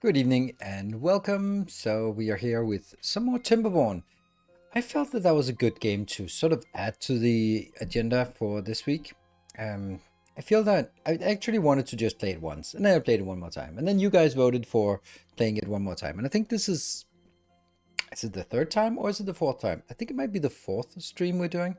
Good evening and welcome. So we are here with some more Timberborn. I felt that was a good game to sort of add to the agenda for this week. Um, I feel that I actually wanted to just play it once, and then I played it one more time, and then you guys voted for playing it one more time. And I think this is it the third time or is it the fourth time? I think it might be the fourth stream we're doing.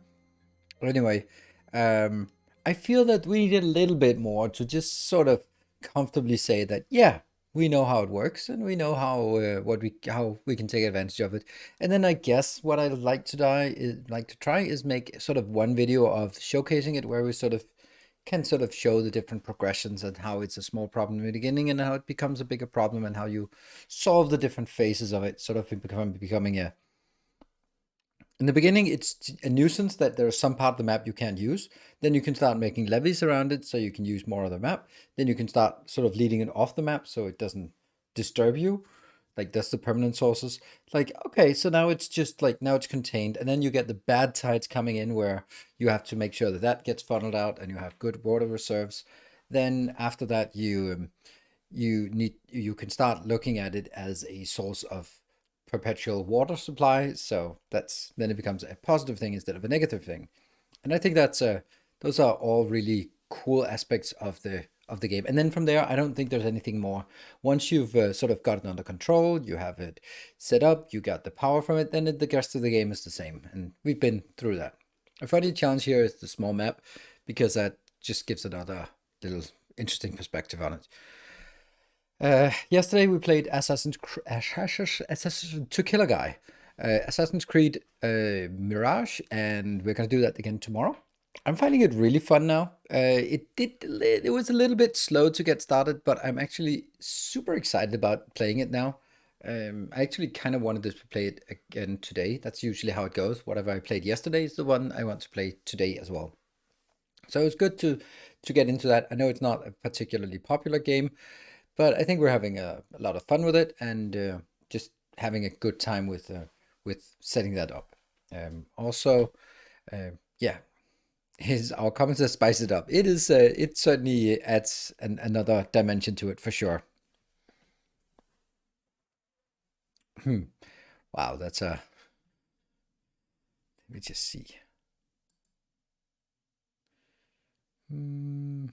But anyway, um, I feel that we needed a little bit more to just sort of comfortably say that, yeah, we know how it works and we know how we can take advantage of it. And then I guess what I'd like to try is make sort of one video of showcasing it where we can sort of show the different progressions and how it's a small problem in the beginning and how it becomes a bigger problem and how you solve the different phases of it, sort of becoming a in the beginning, it's a nuisance that there's some part of the map you can't use. Then you can start making levees around it so you can use more of the map. Then you can start sort of leading it off the map so it doesn't disturb you. Like that's the permanent sources. Like, okay, so now it's just like, now it's contained. And then you get the bad tides coming in where you have to make sure that that gets funneled out and you have good water reserves. Then after that, you can start looking at it as a source of perpetual water supply. So then it becomes a positive thing instead of a negative thing. And I think those are all really cool aspects of the game. And then from there, I don't think there's anything more. Once you've sort of got it under control, you have it set up, you got the power from it, then the rest of the game is the same. And we've been through that. A funny challenge here is the small map because that just gives another little interesting perspective on it. Yesterday we played Assassin's to Kill a Guy, Assassin's Creed Mirage, and we're gonna do that again tomorrow. I'm finding it really fun now. It was a little bit slow to get started, but I'm actually super excited about playing it now. I actually kind of wanted to play it again today. That's usually how it goes. Whatever I played yesterday is the one I want to play today as well. So it's good to get into that. I know it's not a particularly popular game, but I think we're having a lot of fun with it and just having a good time with setting that up. Also, yeah, his our comments that spice it up. It certainly adds another dimension to it for sure. Hmm. Wow, that's a. Let me just see. Hmm.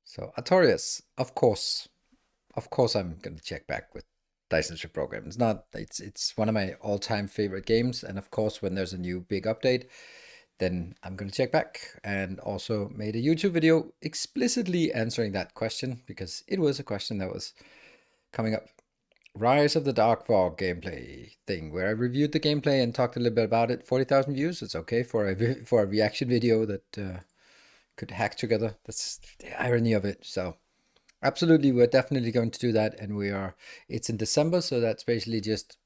So Artorias, of course, I'm gonna check back with Dyson Ship Program. It's not. It's one of my all-time favorite games, and of course, when there's a new big update, then I'm gonna check back. And also made a YouTube video explicitly answering that question because it was a question that was coming up. Rise of the Dark Fog gameplay thing, where I reviewed the gameplay and talked a little bit about it. 40,000 views. It's okay for a reaction video that could hack together. That's the irony of it. So absolutely, we're definitely going to do that, and it's in December, so that's basically just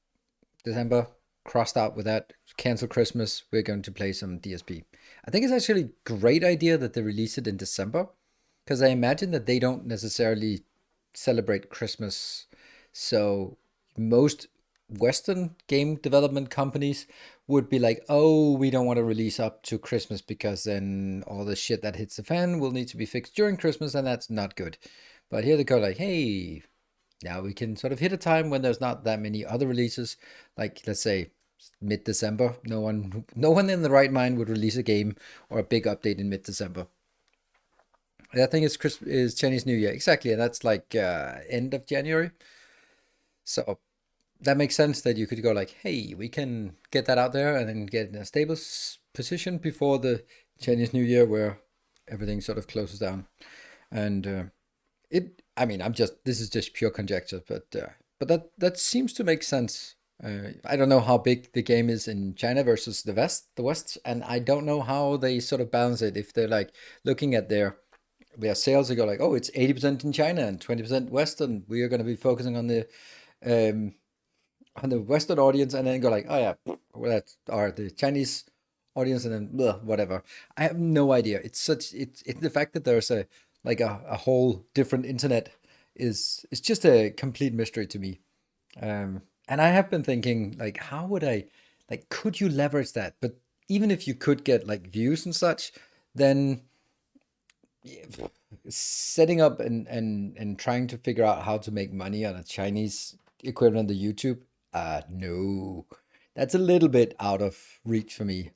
December crossed out with that. Cancel Christmas. We're going to play some DSP. I think it's actually a great idea that they release it in December, because I imagine that they don't necessarily celebrate Christmas. So most Western game development companies would be like, oh, we don't want to release up to Christmas because then all the shit that hits the fan will need to be fixed during Christmas, and that's not good. But here they go like, hey, now we can sort of hit a time when there's not that many other releases. Like let's say mid-December. No one in the right mind would release a game or a big update in mid-December. I think is Chinese New Year. Exactly, and that's like end of January. So that makes sense that you could go like, hey, we can get that out there and then get in a stable position before the Chinese New Year where everything sort of closes down. And I mean, this is just pure conjecture, but that seems to make sense. I don't know how big the game is in China versus the West, and I don't know how they sort of balance it. If they're like looking at their sales, they go like, oh, it's 80% in China and 20% Western. We are going to be focusing um, on the Western audience, and then go like, oh yeah, well, that are the Chinese audience, and then blah, whatever. I have no idea. It's the fact that there's a whole different internet is just a complete mystery to me. And I have been thinking like, how would I like could you leverage that? But even if you could get like views and such, then setting up and trying to figure out how to make money on a Chinese equivalent of YouTube, no, that's a little bit out of reach for me.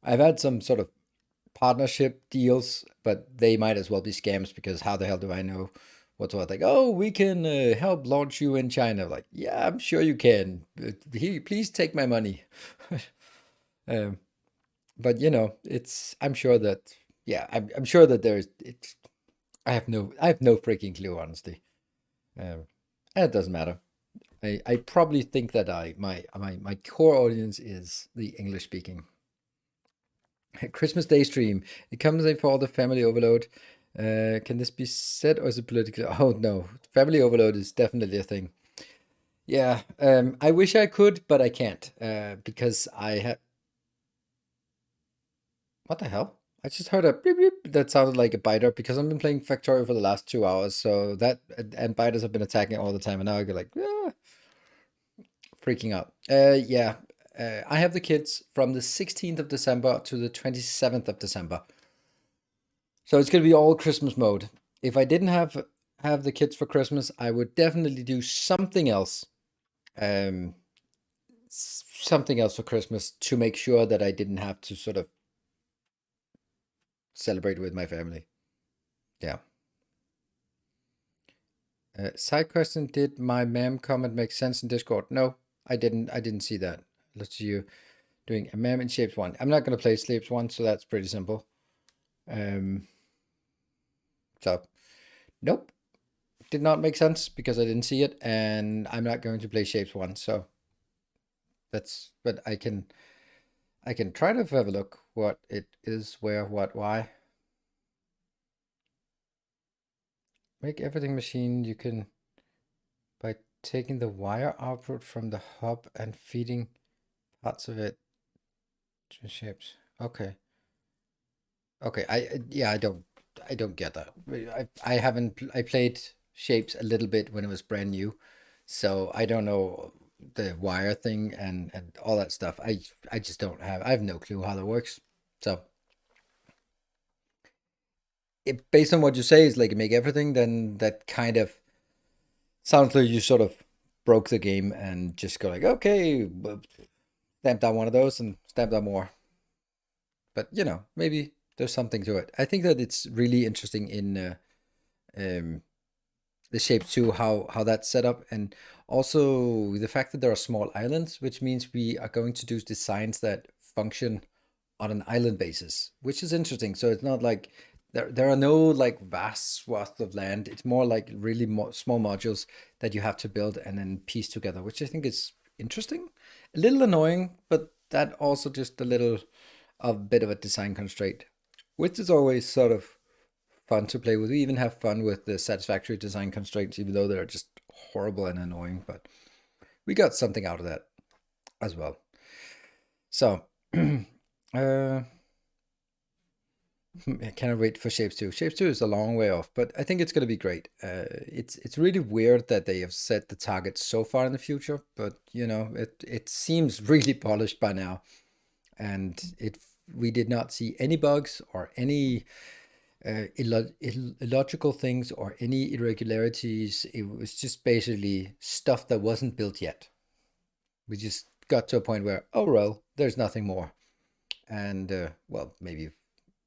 I've had some sort of partnership deals, but they might as well be scams because how the hell do I know what's what? Like, oh, we can help launch you in China. Like, yeah, I'm sure you can. But please take my money. um, but it's. I'm sure that. Yeah, I'm sure that there's. It's. I have no freaking clue, honestly. And it doesn't matter. I probably think that my core audience is the English speaking. Christmas Day stream. It comes in for all the family overload. Can this be said or is it political? Oh no, family overload is definitely a thing. Yeah, I wish I could, but I can't because I have. What the hell? I just heard a beep beep that sounded like a biter because I've been playing Factorio for the last 2 hours. So that and biters have been attacking all the time, and now I go like freaking out. Yeah, I have the kids from the 16th of December to the 27th of December. So it's gonna be all Christmas mode. If I didn't have the kids for Christmas, I would definitely do something else. Um, Something else for Christmas to make sure that I didn't have to sort of celebrate with my family. Yeah. Side question: did my mem comment make sense in Discord? No, I didn't. I didn't see that. Let's see you doing a mem in Shapes 1. I'm not gonna play Shapes 1, so that's pretty simple. Um, so nope. Did not make sense because I didn't see it, and I'm not going to play Shapes 1, so but I can try to have a look what it is, where, what, why. Make everything machine you can by taking the wire output from the hub and feeding parts of it to shapes. Okay. Okay. Yeah, I don't get that. I haven't I played shapes a little bit when it was brand new, so I don't know the wire thing and all that stuff. I just don't have. I have no clue how that works. So based on what you say is like make everything, then that kind of sounds like you sort of broke the game and just go like, okay, stamp down one of those and stamp down more. But maybe there's something to it. I think that it's really interesting in um, the shape too, how that's set up, and also the fact that there are small islands, which means we are going to do designs that function on an island basis, which is interesting. So it's not like there are no like vast swaths of land. It's more like really small modules that you have to build and then piece together, which I think is interesting. A little annoying, but that also just a bit of a design constraint, which is always sort of fun to play with. We even have fun with the satisfactory design constraints, even though they're just horrible and annoying. But we got something out of that as well. So, uh, I cannot wait for Shapes 2. Shapes 2 is a long way off, but I think it's going to be great. It's really weird that they have set the target so far in the future, but it seems really polished by now, and we did not see any bugs or any illogical things or any irregularities. It was just basically stuff that wasn't built yet. We just got to a point where, oh well, there's nothing more, and well, maybe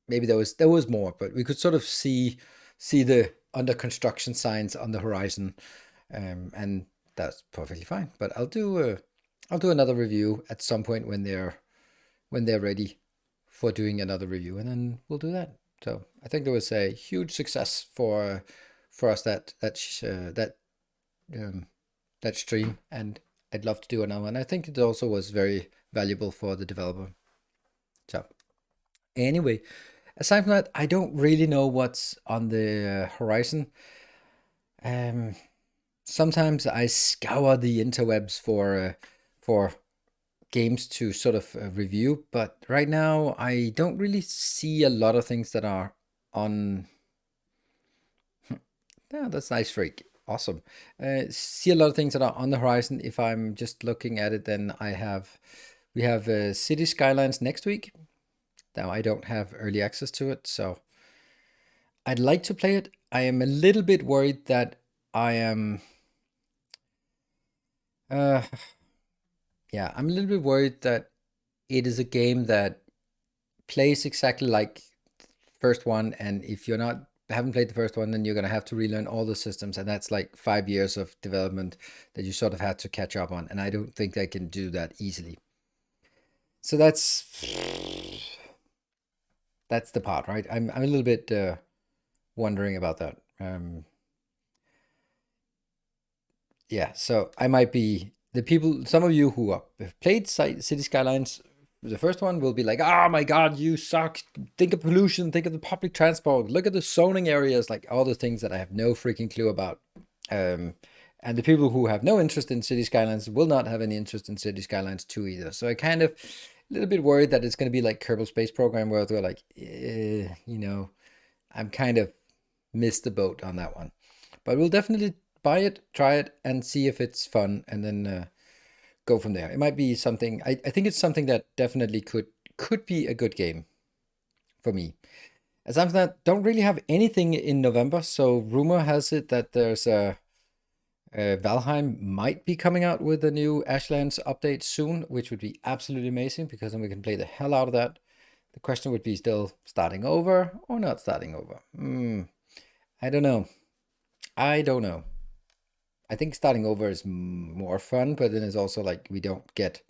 there was more, but we could sort of see the under construction signs on the horizon, and that's perfectly fine. But I'll do another review at some point when they're ready for doing another review, and then we'll do that. So I think there was a huge success for us that stream, and I'd love to do another one. I think it also was very valuable for the developer. So anyway, aside from that, I don't really know what's on the horizon. Um, Sometimes I scour the interwebs for games to sort of review, but right now I don't really see a lot of things that are on. Yeah, that's nice, freak. Awesome. See a lot of things that are on the horizon. If I'm just looking at it, then we have City Skylines next week. Now I don't have early access to it, so I'd like to play it. I am a little bit worried that I am. Yeah, I'm a little bit worried that it is a game that plays exactly like the first one, and if you're not haven't played the first one, then you're gonna have to relearn all the systems, and that's like 5 years of development that you sort of had to catch up on, and I don't think they can do that easily. So that's the part, right? I'm a little bit wondering about that. Yeah, so I might be the people. Some of you who have played City Skylines, the first one, will be like, "Oh my God, you suck! Think of pollution. Think of the public transport. Look at the zoning areas. Like all the things that I have no freaking clue about." And the people who have no interest in City Skylines will not have any interest in City Skylines 2 either. So I kind of a little bit worried that it's going to be like Kerbal Space Program, where they're like, I'm kind of missed the boat on that one. But we'll definitely buy it, try it, and see if it's fun, and then go from there. It might be something. I think it's something that definitely could be a good game for me. As I'm not don't really have anything in November, so rumor has it that there's a Valheim might be coming out with a new Ashlands update soon, which would be absolutely amazing because then we can play the hell out of that. The question would be still starting over or not starting over. I don't know. I don't know. I think starting over is more fun, but then it's also like we don't get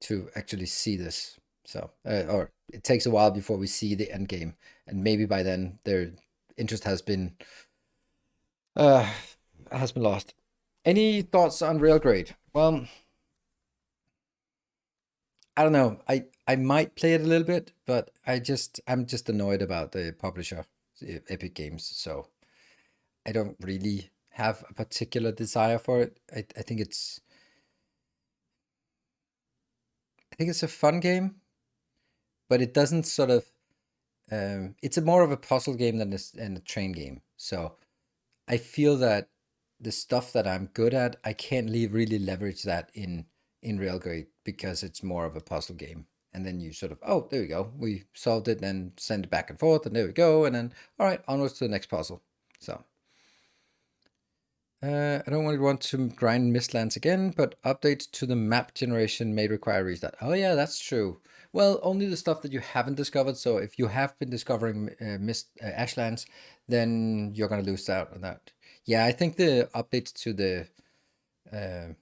to actually see this. So, or it takes a while before we see the end game, and maybe by then their interest uh has been lost. Any thoughts on Railgrade? Well, I don't know. I might play it a little bit, but I'm just annoyed about the publisher, Epic Games. So I don't really have a particular desire for it. I think it's a fun game, but it doesn't sort of. It's a more of a puzzle game than a train game. So I feel that the stuff that I'm good at, I can't really leverage that in Railgrade because it's more of a puzzle game. And then you sort of, oh, there we go, we solved it, and send it back and forth, and there we go, and then all right, onwards to the next puzzle. So I don't really want to grind Mistlands again, but updates to the map generation may require restart. Oh yeah, that's true. Well, only the stuff that you haven't discovered. So if you have been discovering Ashlands, then you're gonna lose out on that. Yeah, I think the updates to the uh,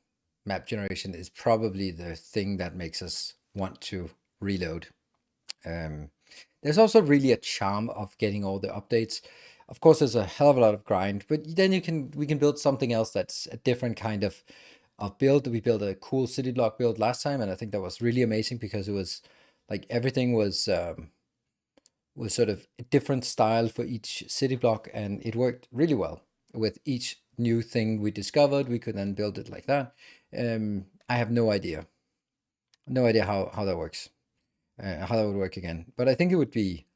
map generation is probably the thing that makes us want to reload. Um, there's also really a charm of getting all the updates. Of course, there's a hell of a lot of grind, but then we can build something else that's a different kind of build. We built a cool city block build last time, and I think that was really amazing because it was like everything was sort of a different style for each city block, and it worked really well with each new thing we discovered. We could then build it like that. I have no idea how that works, how that would work again. But I think it would be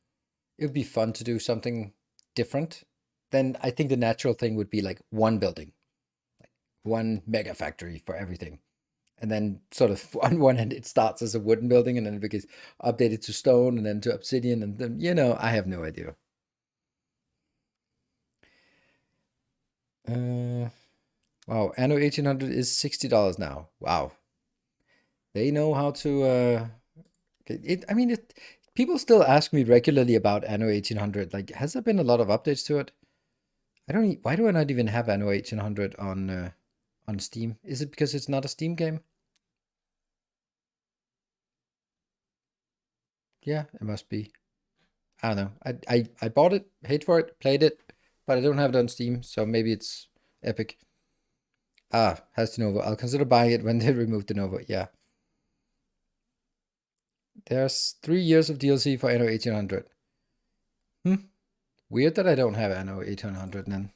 fun to do something different. Then I think the natural thing would be like one building, like one mega factory for everything. And then sort of on one end it starts as a wooden building, and then it gets updated to stone, and then to obsidian, and then I have no idea. Wow, Anno 1800 is $60 now. Wow, they know how to. I mean, people still ask me regularly about Anno 1800. Like, has there been a lot of updates to it? I don't. Why do I not even have Anno 1800 on Steam? Is it because it's not a Steam game? Yeah, it must be. I don't know. I bought it, paid for it, played it, but I don't have it on Steam, so maybe it's Epic. Ah, has the Nova. I'll consider buying it when they remove the Nova. Yeah. There's 3 years of DLC for Anno 1800. Hmm. Weird that I don't have Anno 1800 then.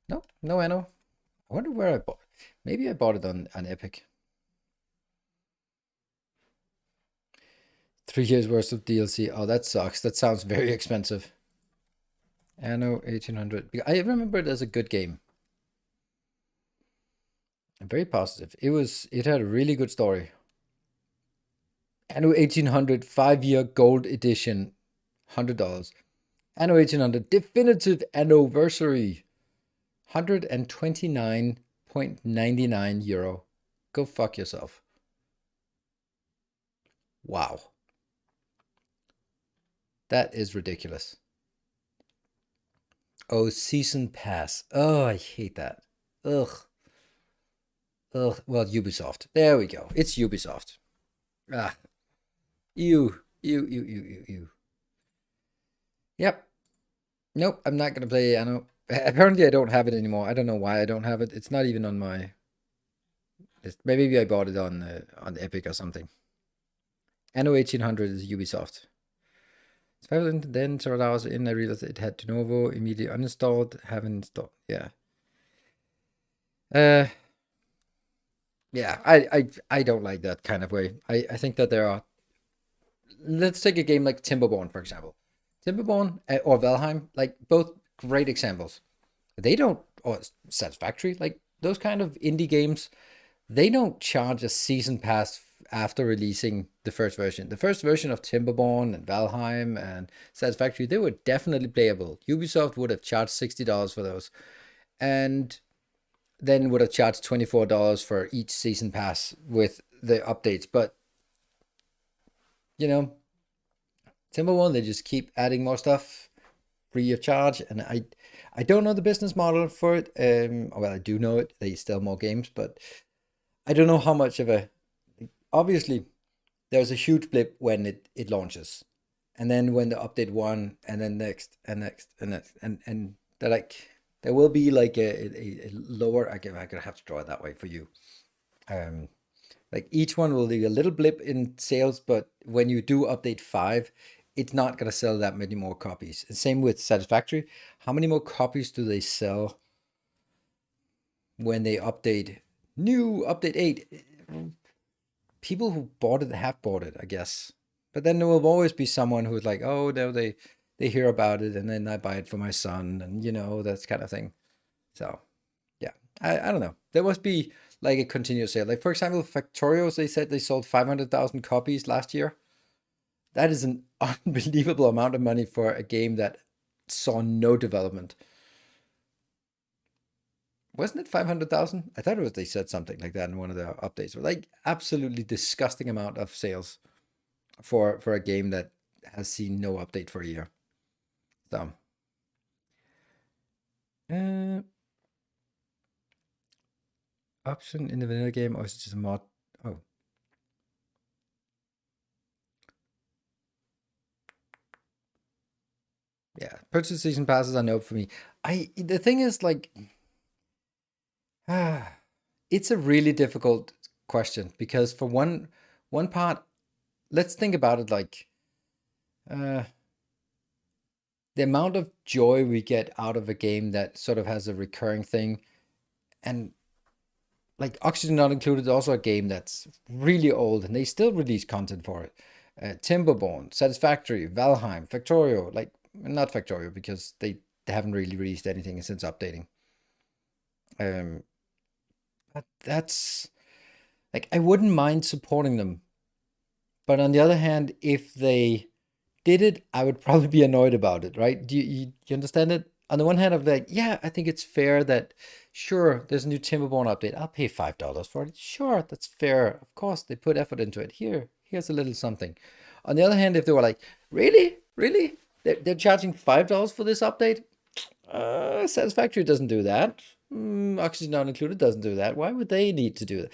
No, no Anno. I wonder where I bought. Maybe I bought it on Epic. 3 years worth of DLC. Oh, that sucks. That sounds very expensive. Anno 1800. I remember it as a good game. Very positive. It had a really good story. Anno 1800 5-year gold edition, $100. Anno 1800 definitive anniversary. €129.99. Go fuck yourself. Wow. That is ridiculous. Oh, season pass. Oh, I hate that. Ugh. Ugh. Well, Ubisoft. There we go. It's Ubisoft. Ah. Ew. Ew, ew, ew, ew, ew. Yep. Nope, I'm not going to play Anno. Apparently, I don't have it anymore. I don't know why I don't have it. It's not even on my... Maybe I bought it on Epic or something. Anno 1800 is Ubisoft. Then several hours in, I realized it had de novo, immediately uninstalled, haven't installed. Yeah. Yeah, I don't like that kind of way. I think that there are... Let's take a game like Timberborn, for example. Timberborn or Valheim, like both great examples. They don't, or Satisfactory, like those kind of indie games, they don't charge a season pass after releasing the first version. The first version of Timberborn and Valheim and Satisfactory, they were definitely playable. Ubisoft would have charged $60 for those, and then would have charged $24 for each season pass with the updates. But you know, Timberborn, they just keep adding more stuff free of charge, and I don't know the business model for it. Well, I do know it. They sell more games, but I don't know how much of a... Obviously, there's a huge blip when it launches, and then when the update one, and then next and next and next, and they're like, there will be like a lower... I'm gonna have to draw it that way for you. Like each one will be a little blip in sales, but when you do update 5, it's not gonna sell that many more copies. And same with Satisfactory. How many more copies do they sell when they update new update 8? People who bought it have bought it, I guess. But then there will always be someone who's like, oh no, they hear about it and then I buy it for my son, and that kind of thing. So yeah, I don't know. There must be like a continuous sale. Like for example, Factorios, they said they sold 500,000 copies last year. That is an unbelievable amount of money for a game that saw no development. Wasn't it 500,000? I thought it was, they said something like that in one of the updates. Like absolutely disgusting amount of sales for a game that has seen no update for a year. So option in the vanilla game, or is it just a mod? Oh. Yeah, purchase season passes are no for me. The thing is like it's a really difficult question, because for one part, let's think about it like the amount of joy we get out of a game that sort of has a recurring thing, and like Oxygen Not Included is also a game that's really old and they still release content for it. Timberborn, Satisfactory, Valheim, Factorio, like not Factorio because they haven't really released anything since updating. But that's like, I wouldn't mind supporting them. But on the other hand, if they did it, I would probably be annoyed about it, right? Do you understand it? On the one hand, I'm like, yeah, I think it's fair that, sure, there's a new Timberborn update. I'll pay $5 for it. Sure, that's fair. Of course, they put effort into it. Here's a little something. On the other hand, if they were like, really? Really? They're charging $5 for this update? Satisfactory doesn't do that. Oxygen Not Included doesn't do that. Why would they need to do that?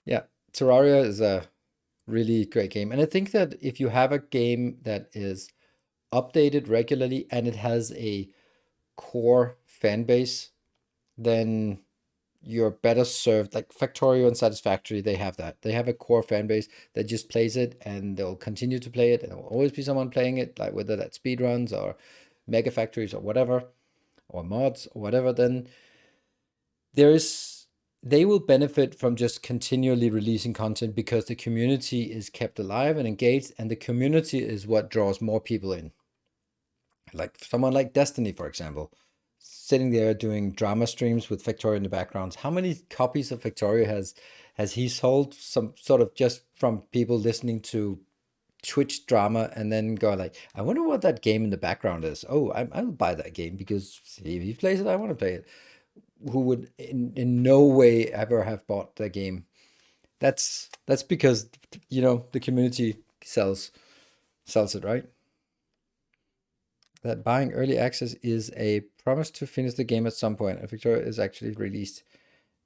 Yeah, Terraria is a really great game. And I think that if you have a game that is updated regularly and it has a core fan base, then you're better served. Like Factorio and Satisfactory, they have that. They have a core fan base that just plays it, and they'll continue to play it, and there will always be someone playing it, like whether that's speedruns or mega factories or whatever, or mods or whatever. Then they will benefit from just continually releasing content because the community is kept alive and engaged, and the community is what draws more people in. Like someone like Destiny, for example. sitting there doing drama streams with Victoria in the background. How many copies of Victoria has he sold? Some sort of just from people listening to Twitch drama and then go like, I wonder what that game in the background is. Oh, I'll buy that game because if he plays it, I want to play it. Who would in no way ever have bought the game? That's because the community sells it, right? That buying early access is a promise to finish the game at some point, and Victoria is actually released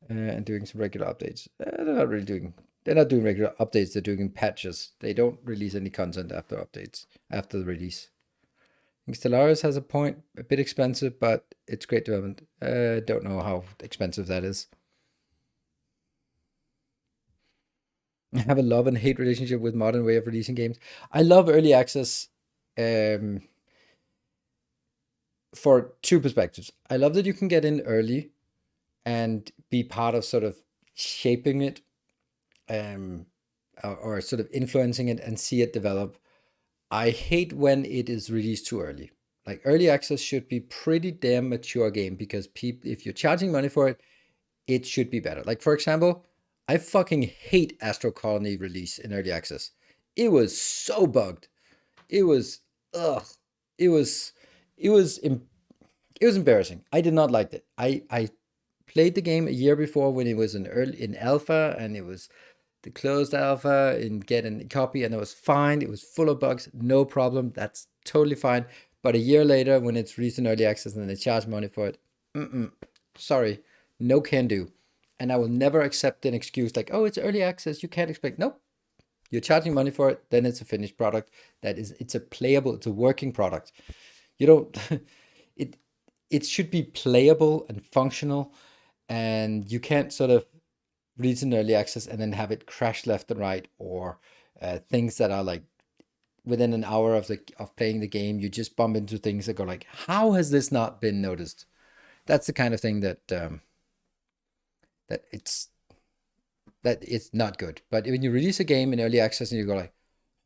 and doing some regular updates. They're not doing regular updates. They're doing patches. They don't release any content after updates after the release. I think Stellaris has a point. A bit expensive, but it's great development. Don't know how expensive that is. I have a love and hate relationship with modern way of releasing games. I love early access for two perspectives. I love that you can get in early and be part of sort of shaping it or sort of influencing it and see it develop. I hate when it is released too early. Like early access should be pretty damn mature game because if you're charging money for it, it should be better. Like for example, I fucking hate Astro Colony release in early access. It was so bugged. It was ugh. It was embarrassing. I did not like it. I played the game a year before when it was in alpha and it was the closed alpha and get a copy and it was fine. It was full of bugs, no problem. That's totally fine. But a year later, when it's released in early access and they charge money for it, sorry, no can do. And I will never accept an excuse like, oh, it's early access, you can't expect. Nope, you're charging money for it, then it's a finished product. It's a playable, it's a working product. You don't, it should be playable and functional, and you can't sort of release in early access and then have it crash left and right, or things that are like within an hour of playing the game, you just bump into things that go like, how has this not been noticed? That's the kind of thing that it's not good. But when you release a game in early access and you go like,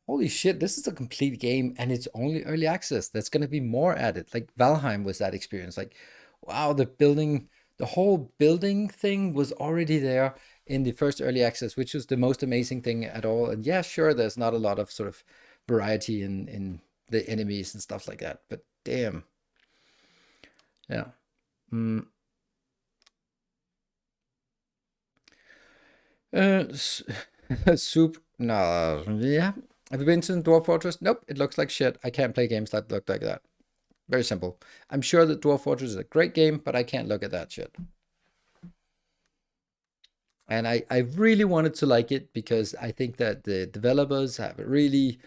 holy shit, this is a complete game and it's only early access, that's going to be more added. Like Valheim was that experience. Like, wow, the whole building thing was already there in the first early access, which was the most amazing thing at all. And yeah, sure, there's not a lot of sort of variety in the enemies and stuff like that, but damn. Yeah. Soup. No. Yeah. Have you been to Dwarf Fortress? Nope. It looks like shit. I can't play games that look like that. Very simple. I'm sure that Dwarf Fortress is a great game, but I can't look at that shit. And I really wanted to like it because I think that the developers have a really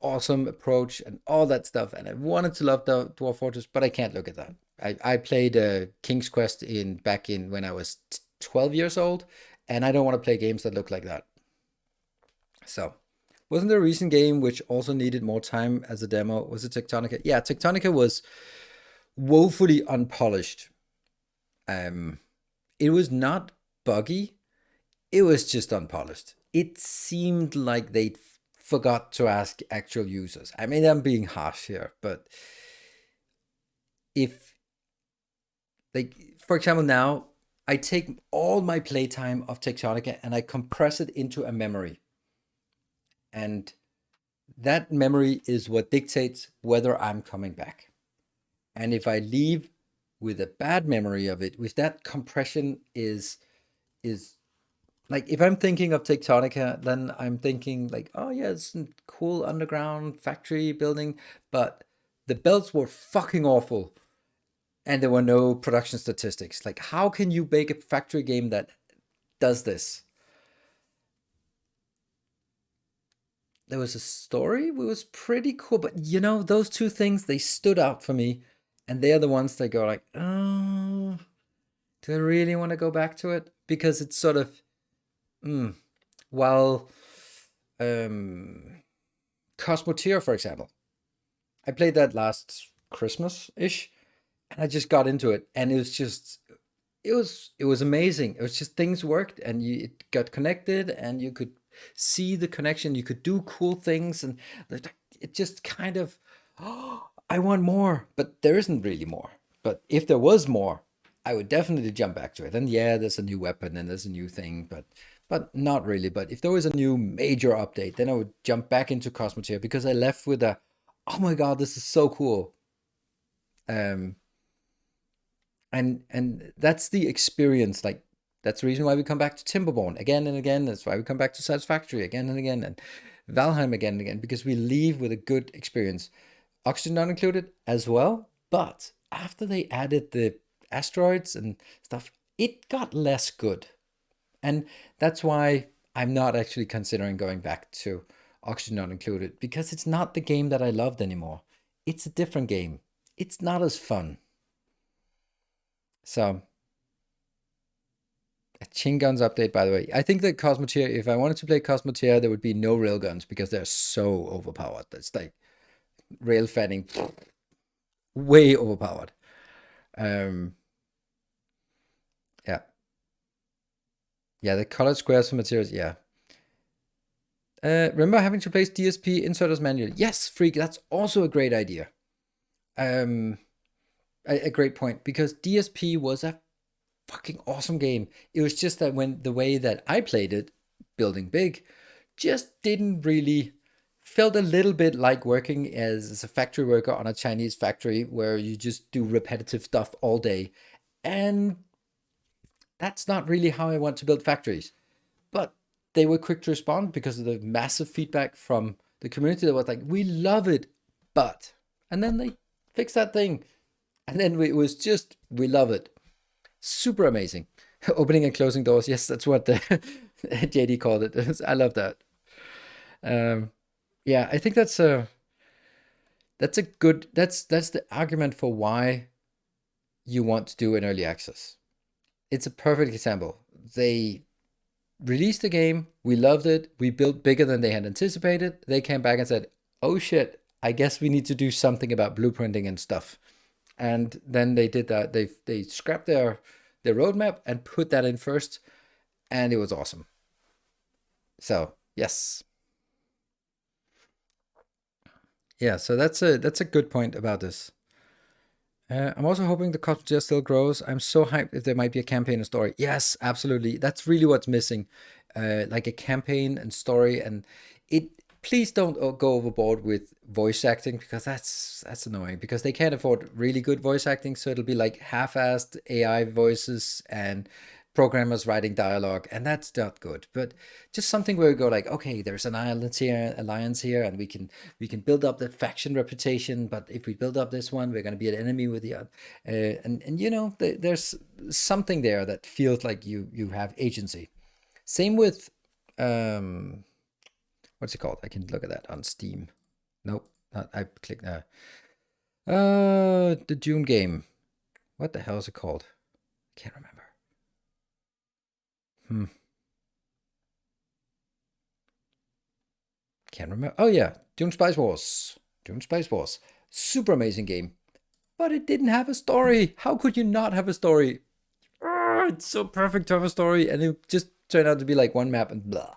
awesome approach and all that stuff. And I wanted to love the Dwarf Fortress, but I can't look at that. I played King's Quest back in when I was 12 years old, and I don't want to play games that look like that. So, wasn't there a recent game which also needed more time as a demo? Was it Tectonica? Yeah, Tectonica was woefully unpolished. It was not buggy. It was just unpolished. It seemed like they forgot to ask actual users. I mean, I'm being harsh here, but if, like, for example, now I take all my playtime of Tectonica and I compress it into a memory. And that memory is what dictates whether I'm coming back. And if I leave with a bad memory of it, with that compression is like, if I'm thinking of Tectonica, then I'm thinking like, oh yeah, it's a cool underground factory building, but the belts were fucking awful and there were no production statistics. Like, how can you make a factory game that does this? There was a story, it was pretty cool, but those two things, they stood out for me, and they're the ones that go like, oh, do I really want to go back to it? Because it's sort of, while Cosmoteer, for example, I played that last Christmas-ish, and I just got into it, and it was amazing. It was just, things worked, and it got connected, and you could see the connection. You could do cool things, and it just kind of, oh, I want more, but there isn't really more. But if there was more, I would definitely jump back to it. And yeah, there's a new weapon and there's a new thing, but not really. But if there was a new major update, then I would jump back into Cosmoteer because I left with a, oh my god, this is so cool. Um, and that's the experience. Like that's the reason why we come back to Timberborn again and again. That's why we come back to Satisfactory again and again, and Valheim again and again, because we leave with a good experience. Oxygen not included as well, but after they added the asteroids and stuff, it got less good. And that's why I'm not actually considering going back to Oxygen not included, because it's not the game that I loved anymore. It's a different game. It's not as fun. So, a Chin Guns update, by the way. I think that Cosmoteer, if I wanted to play Cosmoteer, there would be no railguns because they're so overpowered. It's like rail fanning, way overpowered. Yeah. Yeah, the colored squares for materials, yeah. Remember having to place DSP inserters manually? Yes, Freak, that's also a great idea. A great point, because DSP was a fucking awesome game. It was just that when the way that I played it, building big, just didn't really felt a little bit like working as a factory worker on a Chinese factory where you just do repetitive stuff all day. And that's not really how I want to build factories. But they were quick to respond because of the massive feedback from the community that was like, we love it, but. And then they fixed that thing. And then it was just, we love it. Super amazing. Opening and closing doors. Yes, that's what the JD called it. I love that. Yeah, I think that's a good, that's the argument for why you want to do an early access. It's a perfect example. They released the game, we loved it, we built bigger than they had anticipated. They came back and said, oh shit, I guess we need to do something about blueprinting and stuff. And then they did that. They scrapped their roadmap and put that in first, and it was awesome. So yes, yeah. So that's a good point about this. I'm also hoping the Cosmoteer still grows. I'm so hyped if there might be a campaign and story. Yes, absolutely. That's really what's missing. Like a campaign and story, and it. Please don't go overboard with voice acting, because that's annoying, because they can't afford really good voice acting, so it'll be like half-assed AI voices and programmers writing dialogue, and that's not good. But just something where we go like, okay, there's an alliance here, and we can build up the faction reputation. But if we build up this one, we're going to be an enemy with the other, and you know, there's something there that feels like you have agency. Same with what's it called? I can look at that on Steam. Nope, not, I clicked the Dune game. What the hell is it called? Can't remember. Can't remember. Oh yeah, Dune Spice Wars. Dune Spice Wars. Super amazing game. But it didn't have a story. How could you not have a story? It's so perfect to have a story, and it just turned out to be like one map and blah.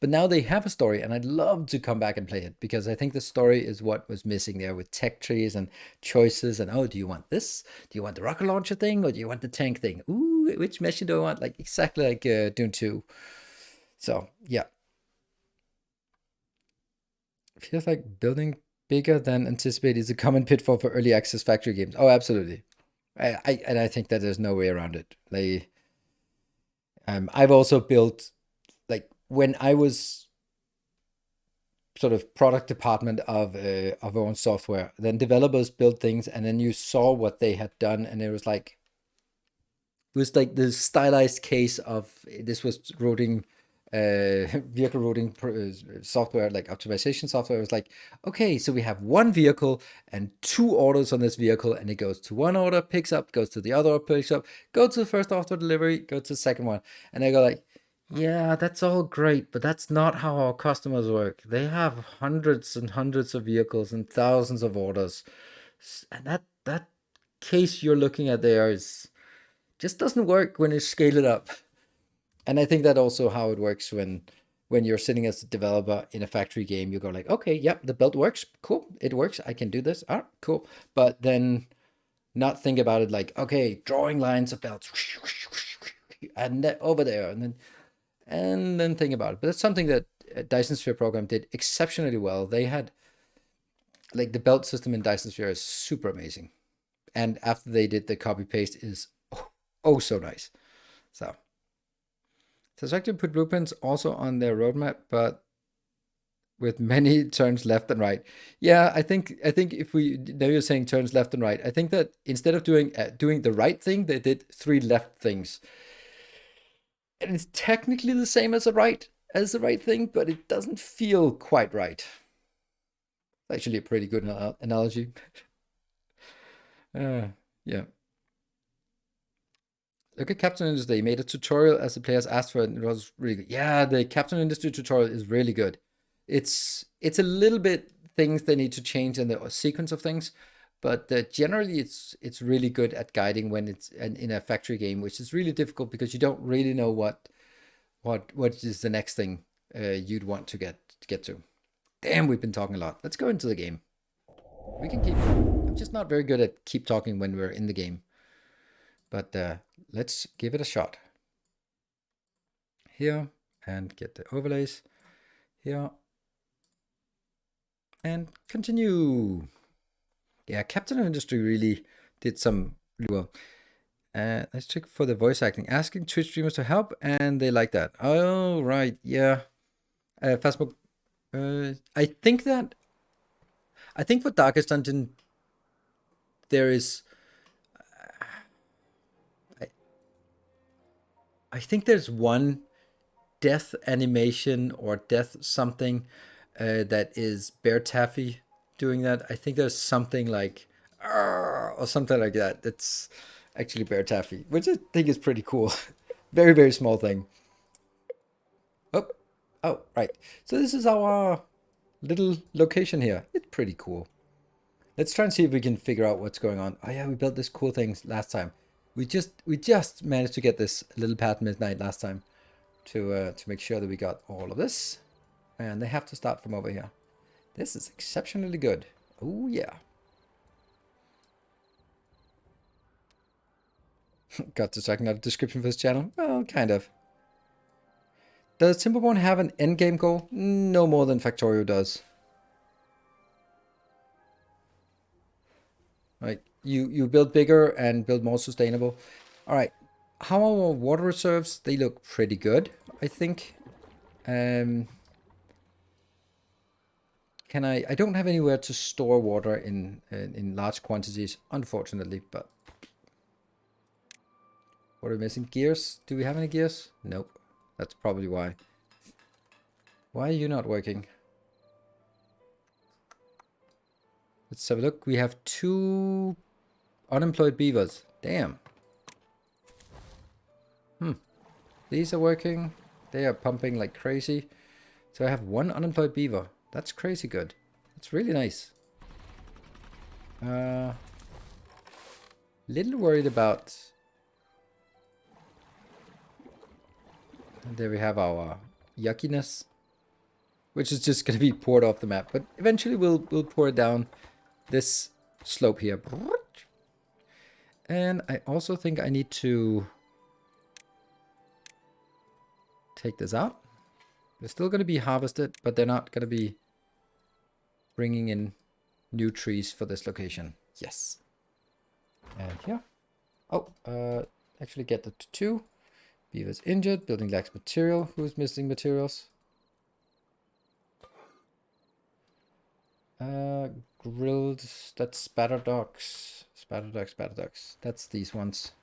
But now they have a story, and I'd love to come back and play it, because I think the story is what was missing there, with tech trees and choices. And oh, do you want this? Do you want the rocket launcher thing, or do you want the tank thing? Ooh, which mission do I want? Like exactly like Dune 2. So yeah, feels like building bigger than anticipated is a common pitfall for early access factory games. Oh, absolutely. I think that there's no way around it. I've also built, like when I was sort of product department of our own software, then developers built things, and then you saw what they had done, and it was like the stylized case of this was routing, vehicle routing software, like optimization software. It was like, okay, so we have one vehicle and two orders on this vehicle, and it goes to one order, picks up, goes to the other order, picks up, go to the first order delivery, go to the second one. And I go like, yeah, that's all great, but that's not how our customers work. They have hundreds and hundreds of vehicles and thousands of orders. And that case you're looking at there is just doesn't work when you scale it up. And I think that also how it works when you're sitting as a developer in a factory game. You go like, okay, yep, the build works, cool, it works, I can do this, cool. But then Not think about it like, okay, drawing lines of belts, and over there, and then think about it. But that's something that Dyson Sphere program did exceptionally well. They had like the belt system in Dyson Sphere is super amazing, and after they did the copy paste is oh so nice. So actually put blueprints also on their roadmap, but with many turns left and right. Yeah, I think if we now you're saying turns left and right, I think that instead of doing the right thing, they did 3 left things, and it's technically the same as the right thing, but it doesn't feel quite right. It's actually a pretty good analogy. Yeah. Look at Captain Industry. They made a tutorial as the players asked for it, and it was really good. Yeah, the Captain Industry tutorial is really good. It's a little bit things they need to change in the sequence of things, but generally it's really good at guiding when it's in a factory game, which is really difficult because you don't really know what is the next thing you'd want to get to. Damn, we've been talking a lot. Let's go into the game. We can keep. I'm just not very good at keep talking when we're in the game. But let's give it a shot. Here, and get the overlays. Here. And continue. Yeah, Captain of Industry really did some really well. Let's check for the voice acting. Asking Twitch streamers to help, and they like that. Oh, right, yeah. Fastbook. I think for Darkest Dungeon, there is... I think there's one death animation or death something that is Bear Taffy doing that. I think there's something like or something like that. That's actually Bear Taffy, which I think is pretty cool. Very, very small thing. Oh, right. So this is our little location here. It's pretty cool. Let's try and see if we can figure out what's going on. Oh yeah, we built this cool thing last time. We just managed to get this little pad midnight last time to make sure that we got all of this. And they have to start from over here. This is exceptionally good. Oh yeah. Got to check out a description for this channel? Well, kind of. Does Timberborn have an endgame goal? No more than Factorio does. Like you build bigger and build more sustainable. All right. How are our water reserves? They look pretty good, I think. Can I don't have anywhere to store water in large quantities, unfortunately, but what are we missing? Gears? Do we have any gears? Nope. That's probably why. Why are you not working? Let's have a look. We have 2 unemployed beavers. Damn. These are working. They are pumping like crazy. So I have 1 unemployed beaver. That's crazy good. It's really nice. Little worried about... And there we have our yuckiness, which is just going to be poured off the map. But eventually we'll pour it down this slope here. And I also think I need to take this out. They're still going to be harvested, but they're not going to be bringing in new trees for this location. Yes. And here. Oh, actually get the 2. Beaver's injured. Building lacks material. Who's missing materials? Grilled. That's spatter dogs. Spatter dogs. That's these ones.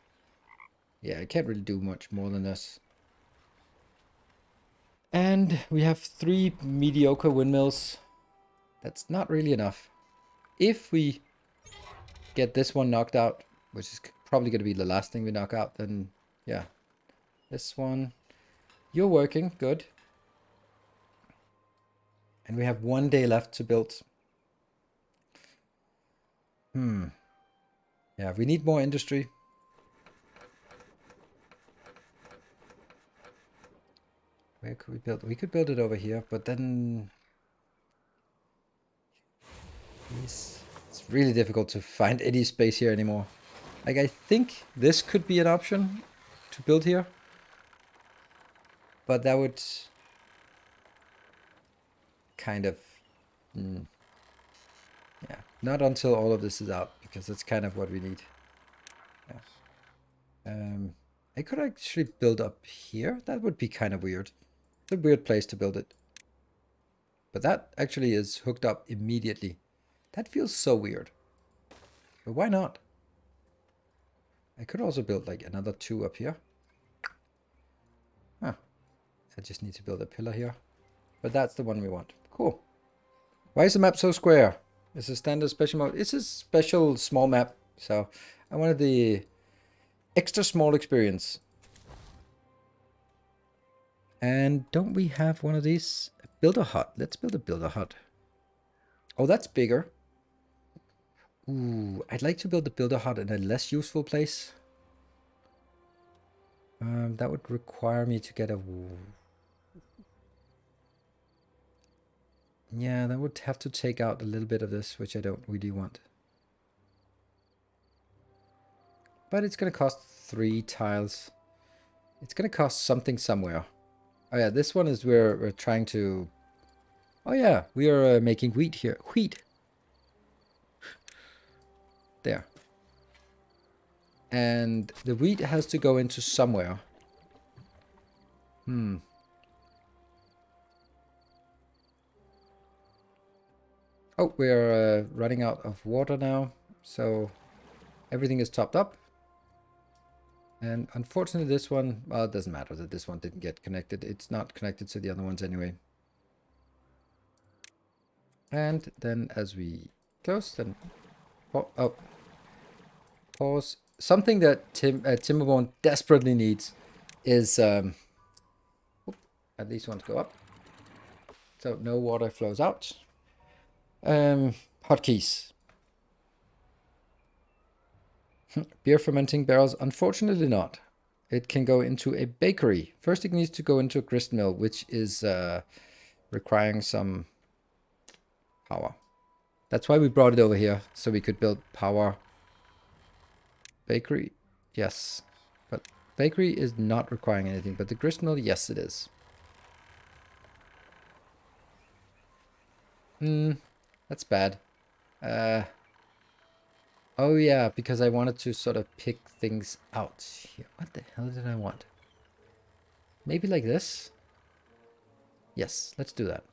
Yeah, I can't really do much more than this. And we have 3 mediocre windmills. That's not really enough. If we get this one knocked out, which is probably going to be the last thing we knock out, then yeah. This one. You're working. Good. And we have 1 day left to build. Yeah, we need more industry. Where could we build? We could build it over here, but then... It's really difficult to find any space here anymore. Like, I think this could be an option to build here. But that would kind of... yeah, not until all of this is out, because that's kind of what we need. Yeah. I could actually build up here. That would be kind of weird. It's a weird place to build it. But that actually is hooked up immediately. That feels so weird. But why not? I could also build like another 2 up here. Huh. I just need to build a pillar here. But that's the one we want. Cool. Why is the map so square? It's a standard special mode. It's a special small map. So I wanted the extra small experience. And don't we have one of these? Build a hut. Let's build a builder hut. Oh, that's bigger. Ooh, I'd like to build a builder hut in a less useful place. That would require me to get a... yeah, that would have to take out a little bit of this, which I don't really want. But it's going to cost 3 tiles. It's going to cost something somewhere. Oh yeah, this one is where we're trying to... oh yeah, we are making wheat here. Wheat. There. And the wheat has to go into somewhere. Oh, we're running out of water now. So everything is topped up. And unfortunately this one, well, it doesn't matter that this one didn't get connected. It's not connected to the other ones anyway. And then as we close, then... oh, pause. Something that Timberborn desperately needs is... at least want to go up. So no water flows out. Hotkeys. Beer fermenting barrels, unfortunately not. It can go into a bakery. First it needs to go into a grist mill, which is requiring some power. That's why we brought it over here, so we could build power. Bakery, yes. But bakery is not requiring anything, but the grist mill, yes it is. That's bad. Oh yeah, because I wanted to sort of pick things out here. What the hell did I want? Maybe like this? Yes, let's do that.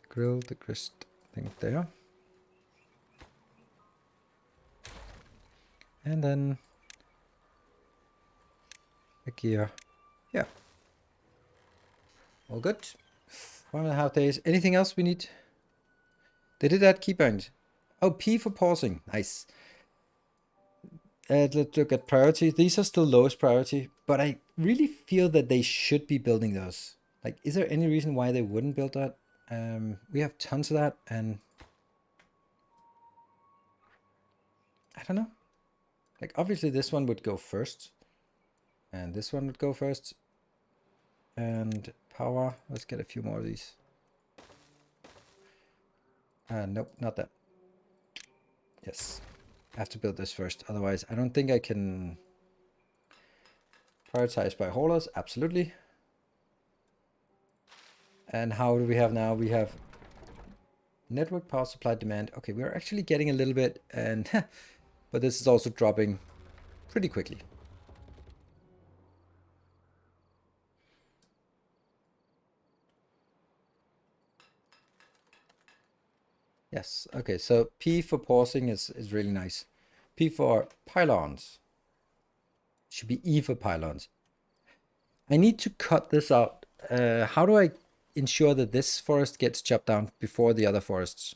Grill the grist thing there. And then a gear. Yeah. All good. 1.5 days. Anything else we need? They did add keybind. Oh, P for pausing. Nice. Let's look at priority. These are still lowest priority, but I really feel that they should be building those. Like, is there any reason why they wouldn't build that? We have tons of that, and I don't know. Like, obviously this one would go first, and this one would go first. And power, let's get a few more of these. Nope, not that. Yes, I have to build this first, otherwise I don't think I can prioritize by haulers. Absolutely. And how do we have now? We have network power supply demand. Okay, we're actually getting a little bit, and but this is also dropping pretty quickly. Yes, okay, so P for pausing is really nice. P for pylons. Should be E for pylons. I need to cut this out. How do I ensure that this forest gets chopped down before the other forests?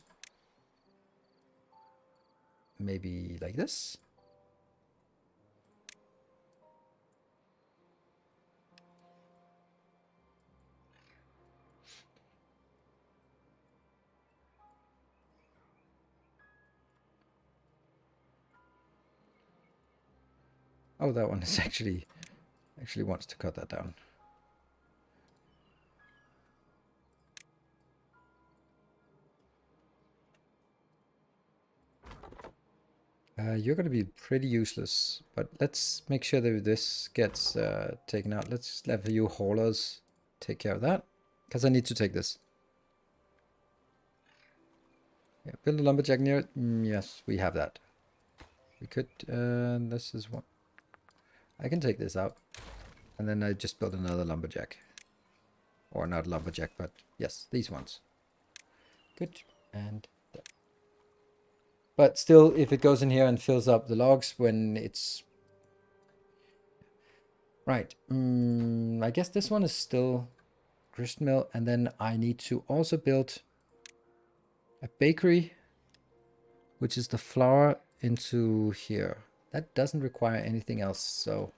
Maybe like this? Oh, that one is actually wants to cut that down. You're going to be pretty useless, but let's make sure that this gets taken out. Let's let you haulers take care of that, because I need to take this. Yeah, build a lumberjack near it. Yes, we have that. We could, this is one. I can take this out, and then I just build another lumberjack. Or not lumberjack, but yes, these ones. Good, and but still, if it goes in here and fills up the logs when it's... Right, I guess this one is still grist mill, and then I need to also build a bakery, which is the flour into here. That doesn't require anything else, so...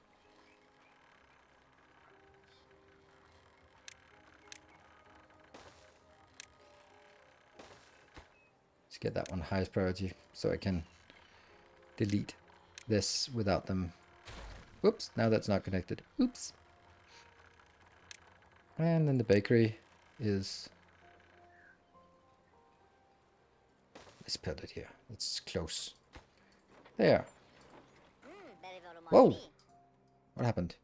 Let's get that one highest priority, so I can delete this without them. Whoops, now that's not connected. Oops. And then the bakery is... Let's build it here. It's close. There. Whoa! What happened?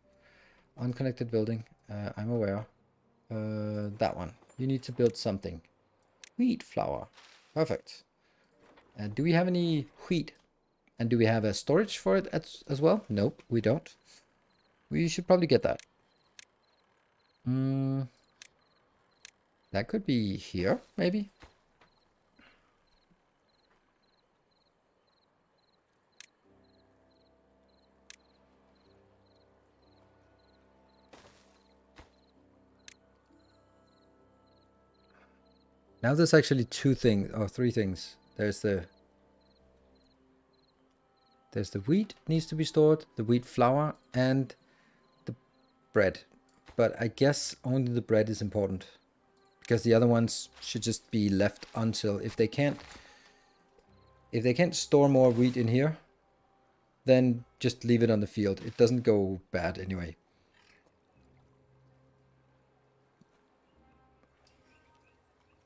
Unconnected building. I'm aware. That one. You need to build something. Wheat flour. Perfect. And do we have any wheat? And do we have a storage for it as well? Nope, we don't. We should probably get that. That could be here, maybe. Now there's actually two things, or three things. There's the wheat needs to be stored, the wheat flour, and the bread. But I guess only the bread is important, because the other ones should just be left until if they can't store more wheat in here, then just leave it on the field. It doesn't go bad anyway.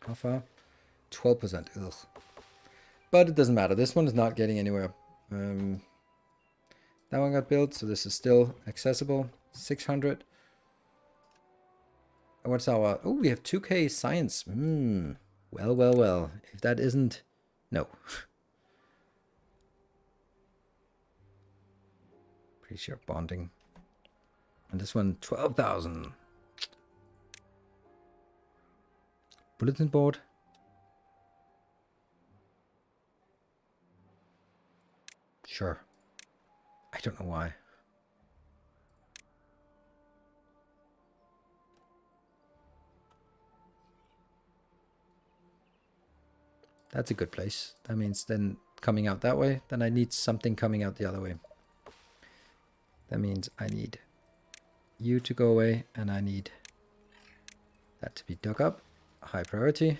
How far? 12%. Ugh. But it doesn't matter. This one is not getting anywhere. That one got built, so this is still accessible. 600. What's our... Oh, we have 2k science. Well, well, well. If that isn't... No. Pretty sure bonding. And this one, 12,000. Bulletin board. Sure. I don't know why. That's a good place. That means then coming out that way, then I need something coming out the other way. That means I need you to go away, and I need that to be dug up. High priority.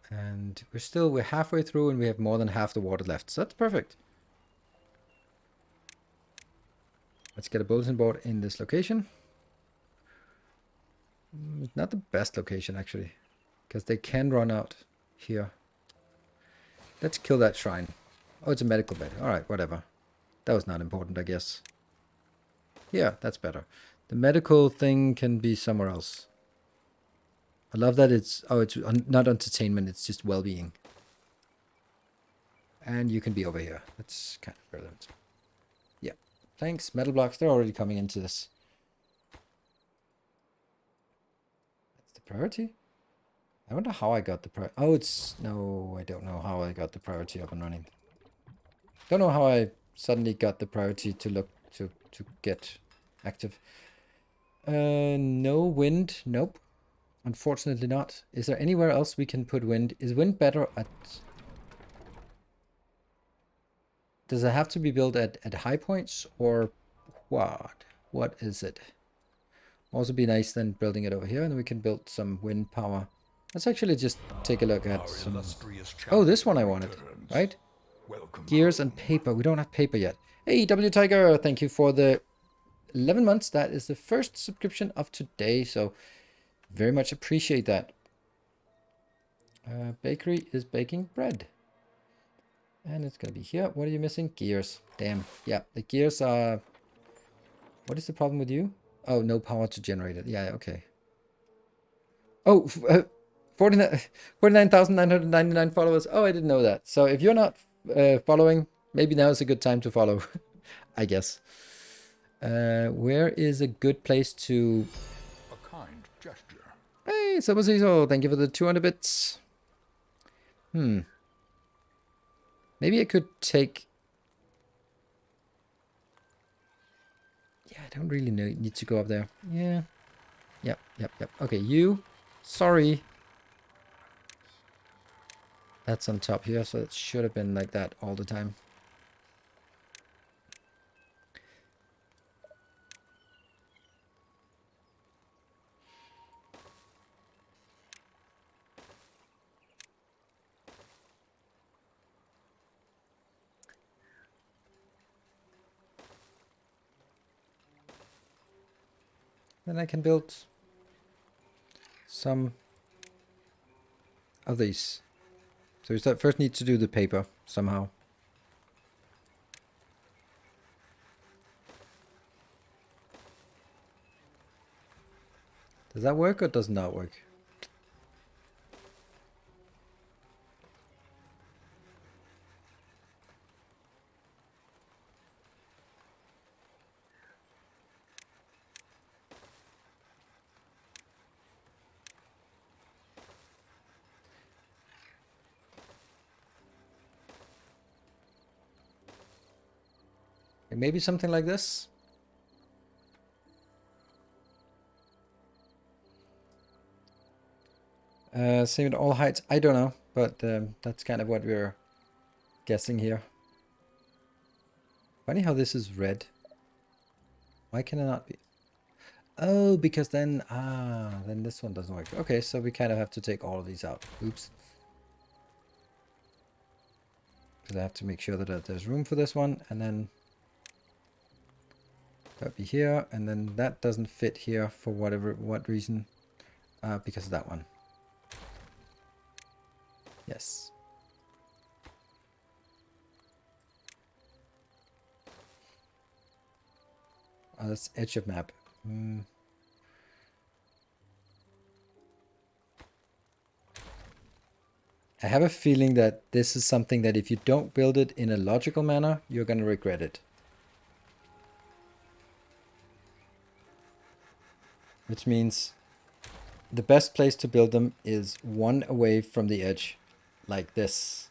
And we're halfway through, and we have more than half the water left. So that's perfect. Let's get a bulletin board in this location. Not the best location, actually, because they can run out here. Let's kill that shrine. Oh, it's a medical bed. All right, whatever. That was not important, I guess. Yeah, that's better. The medical thing can be somewhere else. I love that it's... Oh, it's not entertainment, it's just well-being. And you can be over here. That's kind of brilliant. Yeah. Thanks. Metal blocks, they're already coming into this. That's the priority? I wonder how I got the priority. Oh, it's... No, I don't know how I got the priority up and running. Don't know how I suddenly got the priority to look... to get active. No wind. Nope. Unfortunately not. Is there anywhere else we can put wind? Is wind better at... Does it have to be built at high points, or what? What is it? Also be nice then building it over here, and we can build some wind power. Let's actually just take a look at some... Oh, this one I wanted, right? Gears and paper. We don't have paper yet. Hey, W Tiger, thank you for the 11 months. That is the first subscription of today, so very much appreciate that. Bakery is baking bread. And it's gonna be here. What are you missing? Gears. Damn. Yeah, the gears are... What is the problem with you? Oh, no power to generate it. Yeah, okay. Oh, 49,999 followers. Oh, I didn't know that. So if you're not following, maybe now is a good time to follow, I guess. Where is a good place to... A kind gesture. Hey, so thank you for the 200 bits. Maybe I could take... Yeah, I don't really need to go up there. Yeah. Yep. Okay, you. Sorry. That's on top here, so it should have been like that all the time. Then I can build some of these. So we first need to do the paper somehow. Does that work or does not work? Maybe something like this. Same with all heights. I don't know, but that's kind of what we're guessing here. Funny how this is red. Why can it not be? Oh, because then this one doesn't work. Okay, so we kind of have to take all of these out. Oops. Because I have to make sure that there's room for this one, and then that'd be here, and then that doesn't fit here for what reason, because of that one. Yes. Oh, that's edge of map. I have a feeling that this is something that if you don't build it in a logical manner, you're going to regret it. Which means the best place to build them is one away from the edge, like this.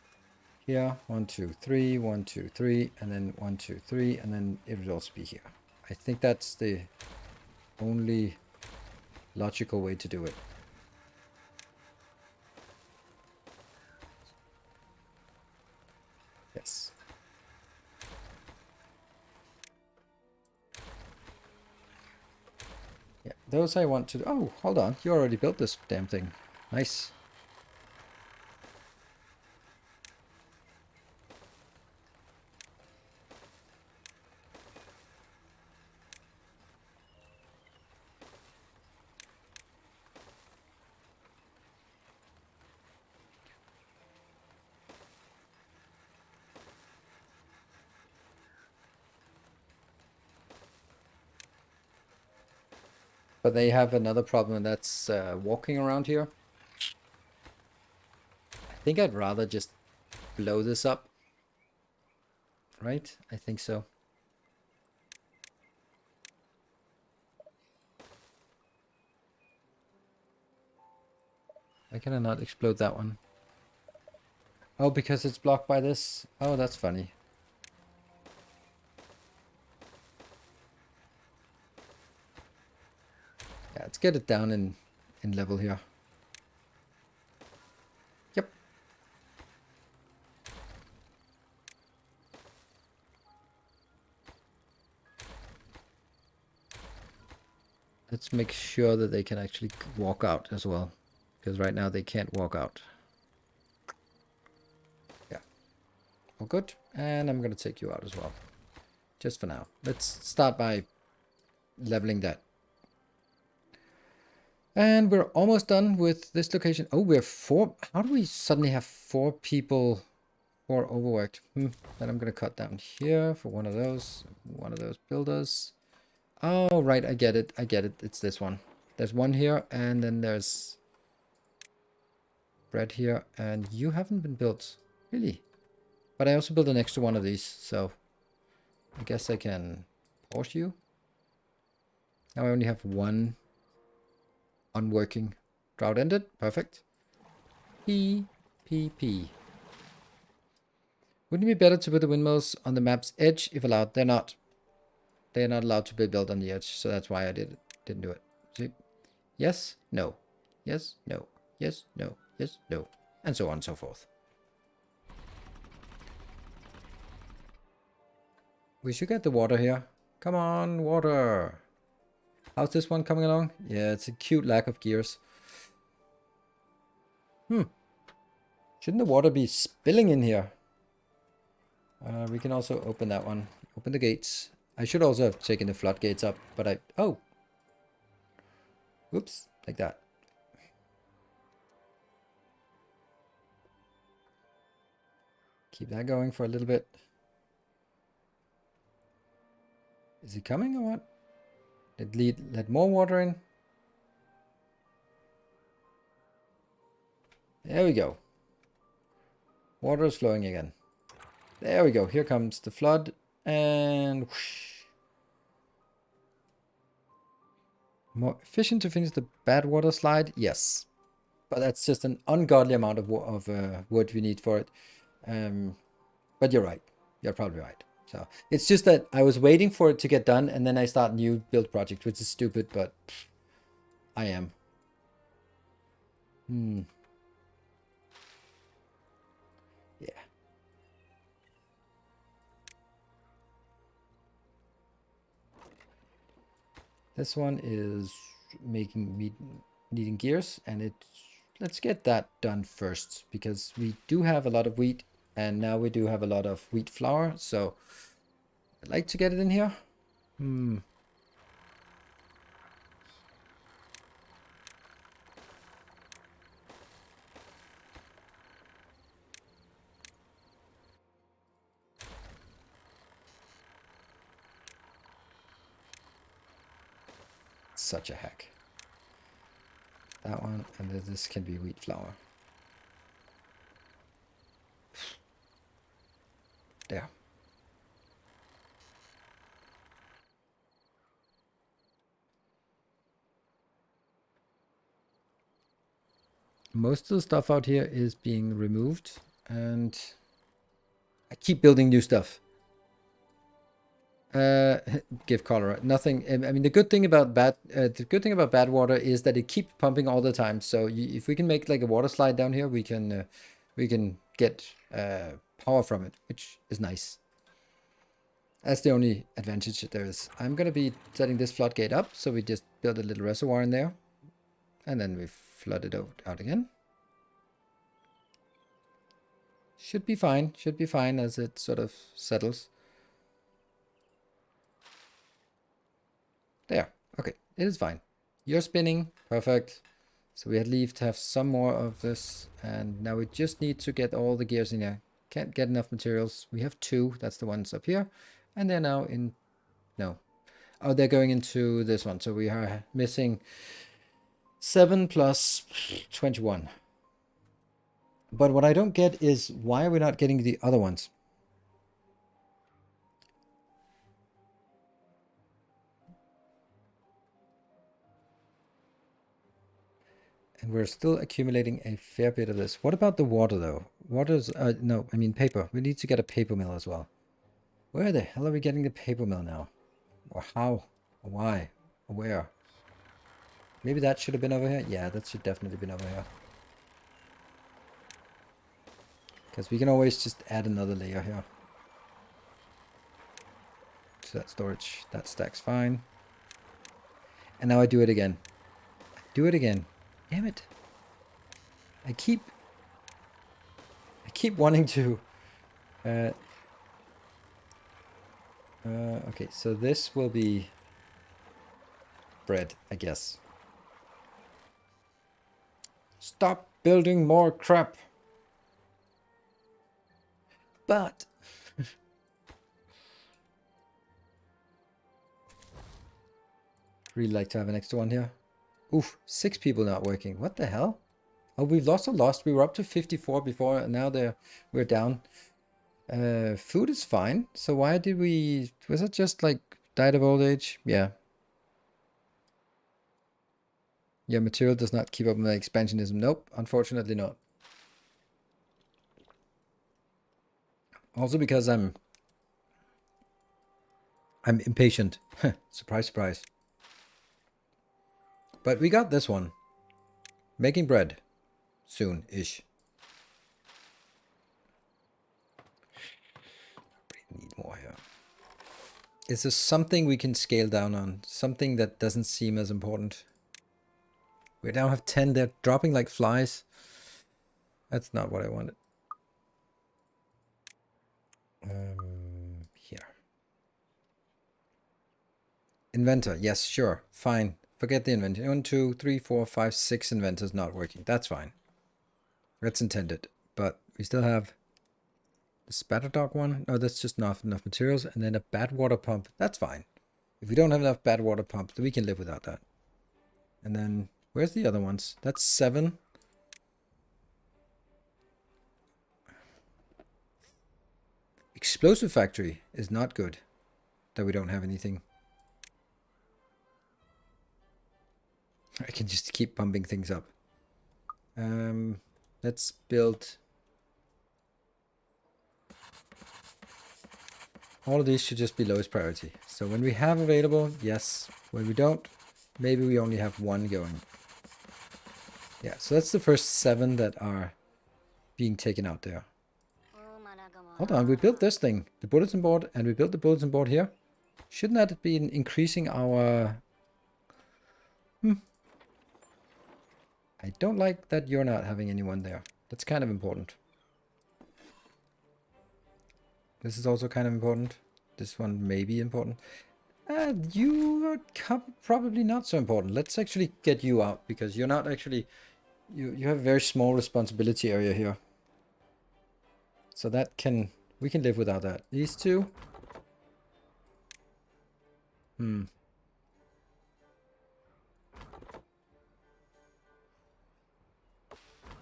Here, 1, 2, 3, 1, 2, 3, and then 1, 2, 3, and then it would also be here. I think that's the only logical way to do it. Yes. Yeah, those I want to... Oh, hold on. You already built this damn thing. Nice. But they have another problem, and that's walking around here. I think I'd rather just blow this up. Right? I think so. Why can I not explode that one? Oh, because it's blocked by this? Oh, that's funny. Yeah, let's get it down in level here. Yep. Let's make sure that they can actually walk out as well. Because right now they can't walk out. Yeah. All good. And I'm going to take you out as well. Just for now. Let's start by leveling that. And we're almost done with this location. Oh, we're 4. How do we suddenly have 4 people who are overworked? Then I'm going to cut down here for one of those builders. Oh, right. I get it. It's this one. There's one here, and then there's bread here, and you haven't been built. Really? But I also built an extra one of these, so I guess I can pause you. Now I only have one unworking. Drought ended. Perfect. P. Wouldn't it be better to put the windmills on the map's edge if allowed? They're not. They're not allowed to be built on the edge, so that's why I didn't do it. See? Yes, no. Yes, no. Yes, no. Yes, no. And so on and so forth. We should get the water here. Come on, water. How's this one coming along? Yeah, it's a cute lack of gears. Shouldn't the water be spilling in here? We can also open that one. Open the gates. I should also have taken the floodgates up, but oh. Whoops, like that. Keep that going for a little bit. Is he coming or what? Let more water in. There we go. Water is flowing again. There we go. Here comes the flood. And whoosh. More efficient to finish the bad water slide? Yes. But that's just an ungodly amount of wood we need for it. But you're right. You're probably right. So it's just that I was waiting for it to get done, and then I start new build project, which is stupid, but I am. Yeah. This one is needing gears, and let's get that done first, because we do have a lot of wheat, and now we do have a lot of wheat flour, so I'd like to get it in here. Such a hack. That one, and this can be wheat flour. There. Most of the stuff out here is being removed, and I keep building new stuff. Give cholera. Nothing. I mean, the good thing about bad water is that it keeps pumping all the time. So if we can make like a water slide down here, we can get power from it, which is nice. That's the only advantage that there is. I'm gonna be setting this floodgate up, so we just build a little reservoir in there, and then we flood it out again. Should be fine. Should be fine as it sort of settles. There. Okay. It is fine. You're spinning. Perfect. So we at least have some more of this. And now we just need to get all the gears in here. Can't get enough materials. We have 2. That's the ones up here. And they're now in... No. Oh, they're going into this one. So we are missing 7 plus 21. But what I don't get is why are we not getting the other ones? And we're still accumulating a fair bit of this. What about the water, though? Water's... no, I mean paper. We need to get a paper mill as well. Where the hell are we getting the paper mill now? Or how? Or why? Or where? Maybe that should have been over here? Yeah, that should definitely have been over here. Because we can always just add another layer here. To that storage. That stack's fine. And now I do it again. Do it again. Damn it. I keep wanting to Okay, so this will be bread, I guess. Stop building more crap. But really like to have an extra one here. Oof, 6 people not working. What the hell? Oh, we've lost a lost. We were up to 54 before, and now we're down. Food is fine. So why did we... Was it just like died of old age? Yeah. Yeah, material does not keep up with my expansionism. Nope, unfortunately not. Also because I'm impatient. Surprise, surprise. But we got this one. Making bread. Soon-ish. Need more here. Is there something we can scale down on? Something that doesn't seem as important? We now have 10. They're dropping like flies. That's not what I wanted. Here. Inventor. Yes, sure. Fine. Forget the inventor. 1, 2, 3, 4, 5, 6 inventors not working. That's fine. That's intended. But we still have the spatter dog one. No, that's just not enough materials. And then a bad water pump. That's fine. If we don't have enough bad water pump, then we can live without that. And then, where's the other ones? That's 7. Explosive factory is not good that we don't have anything. I can just keep pumping things up. Let's build... All of these should just be lowest priority. So when we have available, yes. When we don't, maybe we only have 1 going. Yeah, so that's the first 7 that are being taken out there. Hold on, we built this thing, the bulletin board, and we built the bulletin board here. Shouldn't that be increasing our... I don't like that you're not having anyone there. That's kind of important. This is also kind of important. This one may be important. You are probably not so important. Let's actually get you out, because you're not actually... You have a very small responsibility area here. So that can... We can live without that. These 2...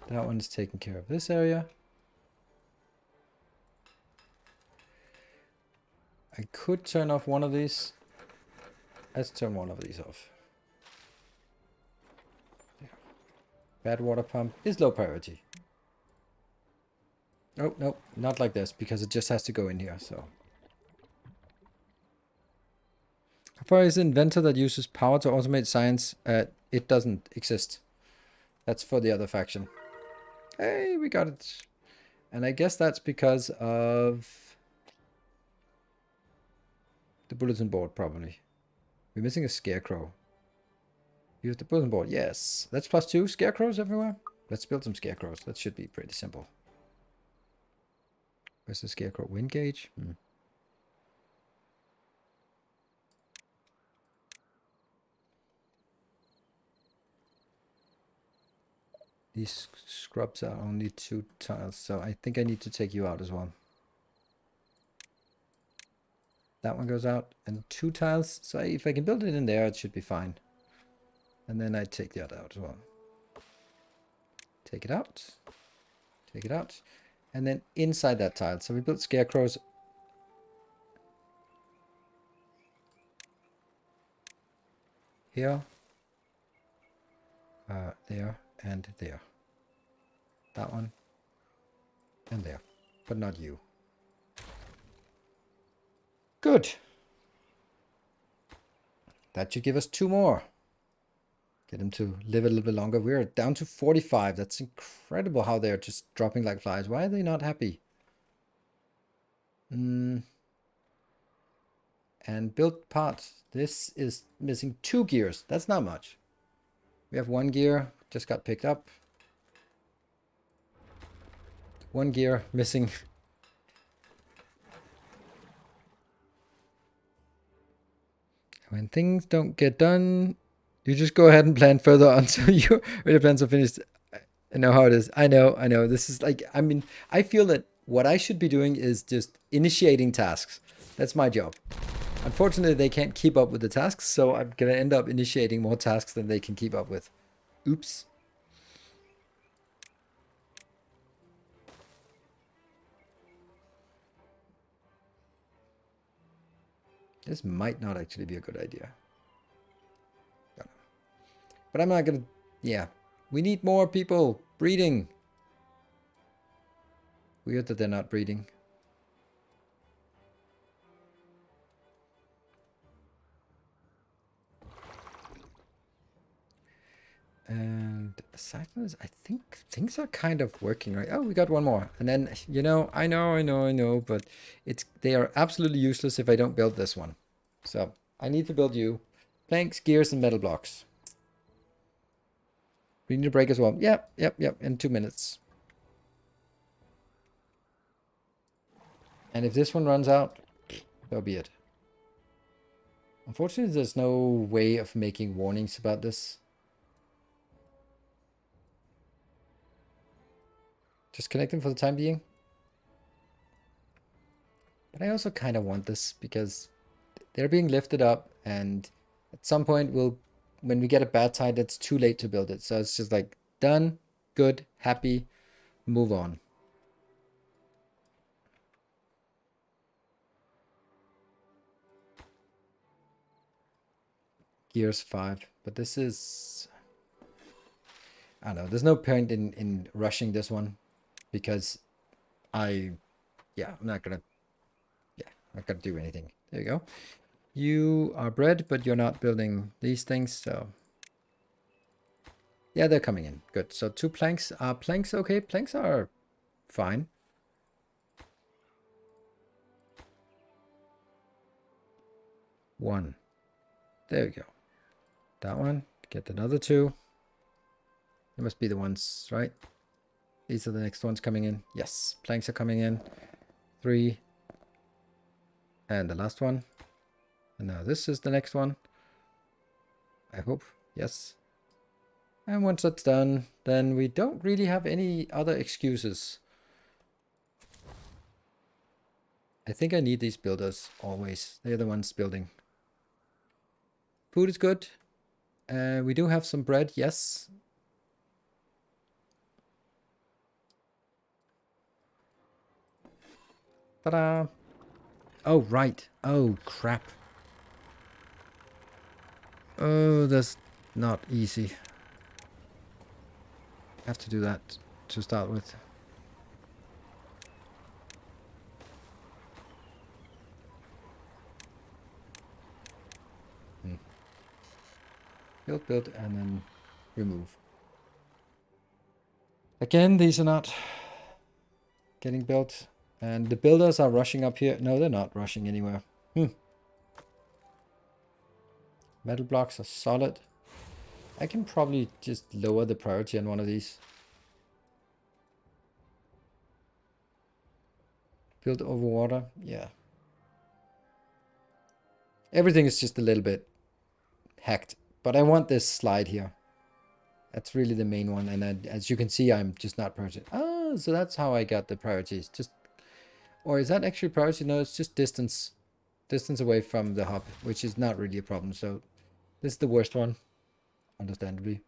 That one's taking care of this area. I could turn off one of these. Let's turn one of these off. There. Bad water pump is low priority. Oh, no, not like this, because it just has to go in here, so. How far is the inventor that uses power to automate science? It doesn't exist. That's for the other faction. Hey, we got it. And I guess that's because of the bulletin board, probably. We're missing a scarecrow. Use the bulletin board. Yes. That's +2 scarecrows everywhere. Let's build some scarecrows. That should be pretty simple. Where's the scarecrow? Wind gauge? These scrubs are only 2 tiles, so I think I need to take you out as well. That one goes out, and 2 tiles. So if I can build it in there, it should be fine. And then I take the other out as well. Take it out. Take it out. And then inside that tile. So we built scarecrows. Here. There. And there. That one. And there. But not you. Good. That should give us 2 more. Get them to live a little bit longer. We're down to 45. That's incredible how they're just dropping like flies. Why are they not happy? And built parts. This is missing 2 gears. That's not much. We have 1 gear. Just got picked up. 1 gear missing. When things don't get done, you just go ahead and plan further on. So your plans are finished. I know how it is. I know. This is like, I mean, I feel that what I should be doing is just initiating tasks. That's my job. Unfortunately, they can't keep up with the tasks, so I'm going to end up initiating more tasks than they can keep up with. Oops. This might not actually be a good idea. But I'm not going to... Yeah. We need more people breeding. Weird that they're not breeding. And aside from this, I think things are kind of working right. Oh, we got one more. And then, you know, I know, but they are absolutely useless if I don't build this one. So I need to build you. Planks, gears, and metal blocks. We need a break as well. Yep. In 2 minutes. And if this one runs out, so be it. Unfortunately, there's no way of making warnings about this. Just connect them for the time being. But I also kind of want this because they're being lifted up, and at some point when we get a bad tide, it's too late to build it. So it's just like done, good, happy, move on. Gears 5, but this is, I don't know, there's no point in rushing this one because I'm not gonna do anything. There you go. You are bred, but you're not building these things, so yeah, they're coming in. Good. So 2 planks. Are planks okay? Planks are fine. One. There we go. That one. Get another 2. They must be the ones, right? These are the next ones coming in. Yes, planks are coming in. 3. And the last one. And now this is the next one. I hope. Yes. And once that's done, then we don't really have any other excuses. I think I need these builders always. They're the ones building. Food is good. We do have some bread, yes. Ta-da! Oh, right. Oh, crap. Oh, that's not easy. I have to do that to start with. Build, and then remove. Again, these are not getting built. And the builders are rushing up here. No, they're not rushing anywhere. Metal blocks are solid. I can probably just lower the priority on one of these. Build over water. Yeah. Everything is just a little bit hacked. But I want this slide here. That's really the main one. And then, as you can see, I'm just not priority. Oh, so that's how I got the priorities. Just, or is that actually priority? No, it's just distance. Distance away from the hub, which is not really a problem. So this is the worst one, understandably.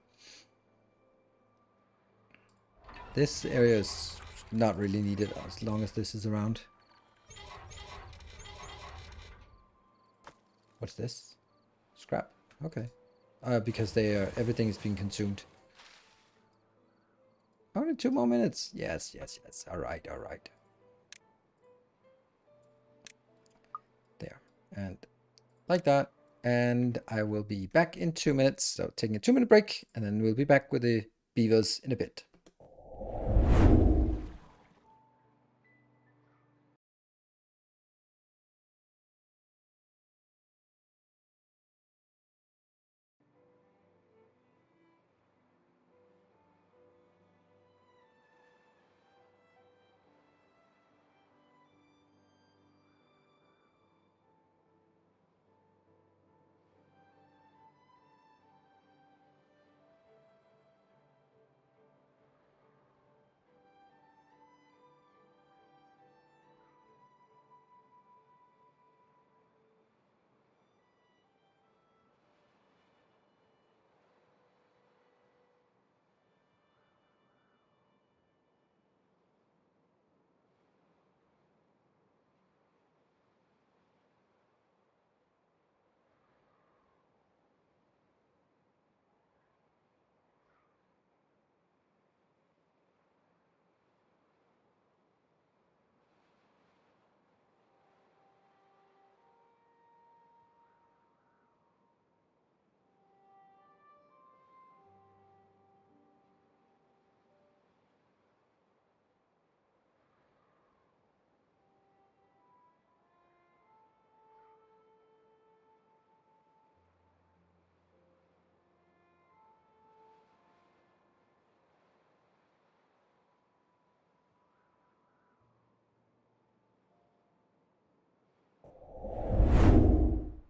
This area is not really needed as long as this is around. What's this? Scrap. Okay. Because everything is being consumed. Only 2 more minutes. Yes. All right. There. And like that. And I will be back in 2 minutes. So taking a 2-minute break, and then we'll be back with the beavers in a bit.